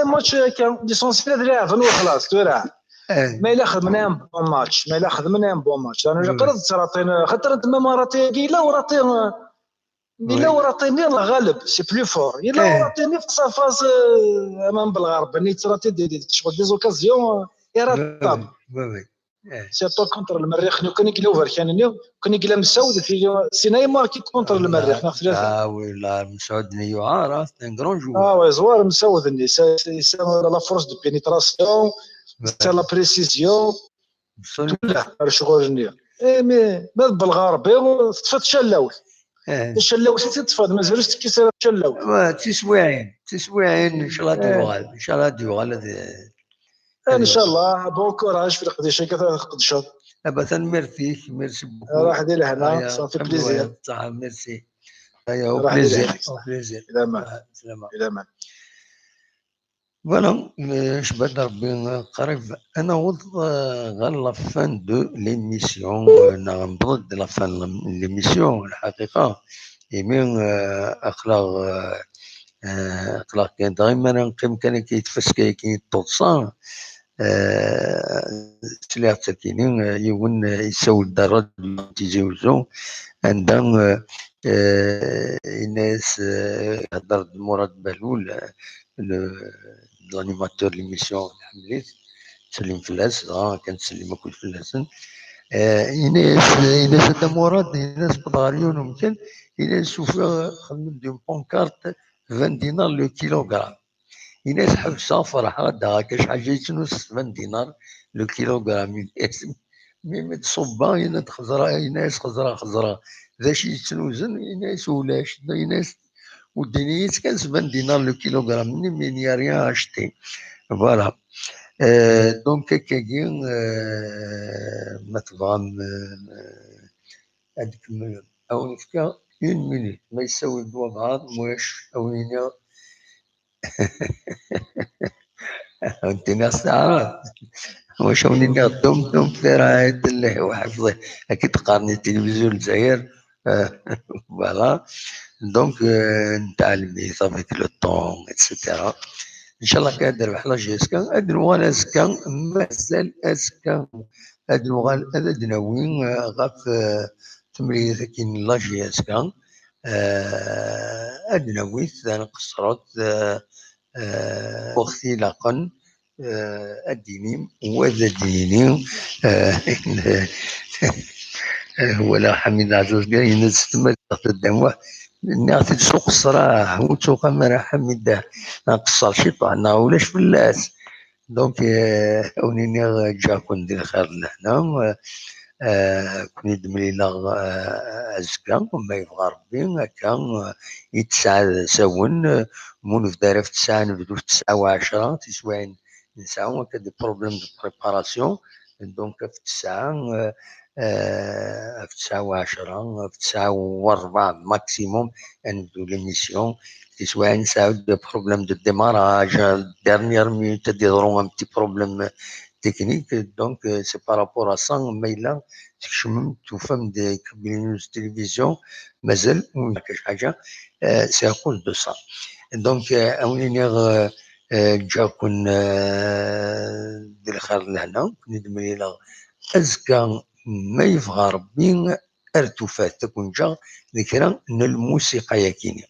ماتش كان ليسونسيال درا خلاص تورا ما الا خدمنا بون ماتش ما الا خدمنا بون ماتش انا قررت تراطين خاطر انت ما راتي الا وراتيني الله غالب سي بلو فور الا وراتيني في صفاز امام بالغرب اني تراتي تشغل دي زوكازيون يا راه سيرتو كونتر المريخ كان يقلو فركان كان يقلا مسعود في سيناي ماركي كونتر المريخ ناخذ ثلاثه ولا مسعود نيوعار ان كرون جوار وي زوار مسعود اني سا لا فورس دو بينيتراسيون سا لا بريسيزيون لا شغل اني مي بالغربي تشلاوت تشلاوت تتفاد ما زالوش كيسير تشلاوت تسويعين ان شاء الله ديوغال ان شاء الله ديوغال ان شاء الله بون كوراج في القديشه كتقدشوا ابدا ميرسي بوكو راح دير هنا صافي بليزير صح ميرسي ايوا بليزير الى من فوالا اش بعد ربي قريب انا وض غير لا فان دو ليميسيون نضد لا فان ليميسيون الحقيقه يمين اخلاق كان دائما نقيم كان كيتفاس كاين توصان سلاح تركينين يون يسوي الدرج تيزوزو عندهم الناس هضر مراد بهلول لانيماتور ليميسيون حمليت تسلم فلاس كان تسلم كل فلاسن إناس هذا مراد إناس بضاريون ومثل إناس شوف خدمت دون بونكارت 20 دينار لو كيلوغرام إناس حبسة فرحة هكا شحال جاي تنوس 20 دينار لو كيلوغرام مي تصبا إناس خزرا ذا شي تنوزن إناس ولاش إناس ودينيس كان 70 دينار لو كيلوغرام من يا ريان أشتي فوالا دونك كاين ما تبغى هذيك أو نفكا 1 مينيت ما يساوي الدوغاد واش أوينيا انت ناس تعرف واش وني دوم في رعاية الله وحفظه اكيد تقارني التلفزيون الجزائر فوالا دونك نتعلمي صافي لو طون اتسيتيرا ان شاء الله كادر بحال جيسكا هاد الوغال ازكا مازال ازكا هاد الوغال هذا دناوين غاف تمرير كاين لا جيسكا ادناويت نقصرت واختلاقا الديني وذا ديني ولا حميد عزوز قال ينزل تما قدام نعطي سوق الصراح وسوق ما حميد نقصر شي طعنا ولاش فلاس دونك اونيني جاكون دير خير لهنا كون يدملي لا ازكا وما يبغى ربي هكا يتسعى ساون مون في دار في 9 نبدو في 9 و10 تسواين نساو هكا دي بروبليم دو بريباراسيون دونك في 9 في 9 و10 في 9 و4 ماكسيموم نبدو ليميسيون تسواين نساو دي بروبليم دو ديماراج ديرنيير مينوت ديرون ان بتي بروبليم تكنيك دونك سي بارابور ا سا ما الا تكشمم توفم دي كابينوز تلفزيون مازال ما كاش حاجه سي اكوز دو سا دونك اونيني جاكون دير خير لهنا ندمري لا ازكى ما يبغى ربي ارتفات تكون جا ذكرى ان الموسيقى يكيني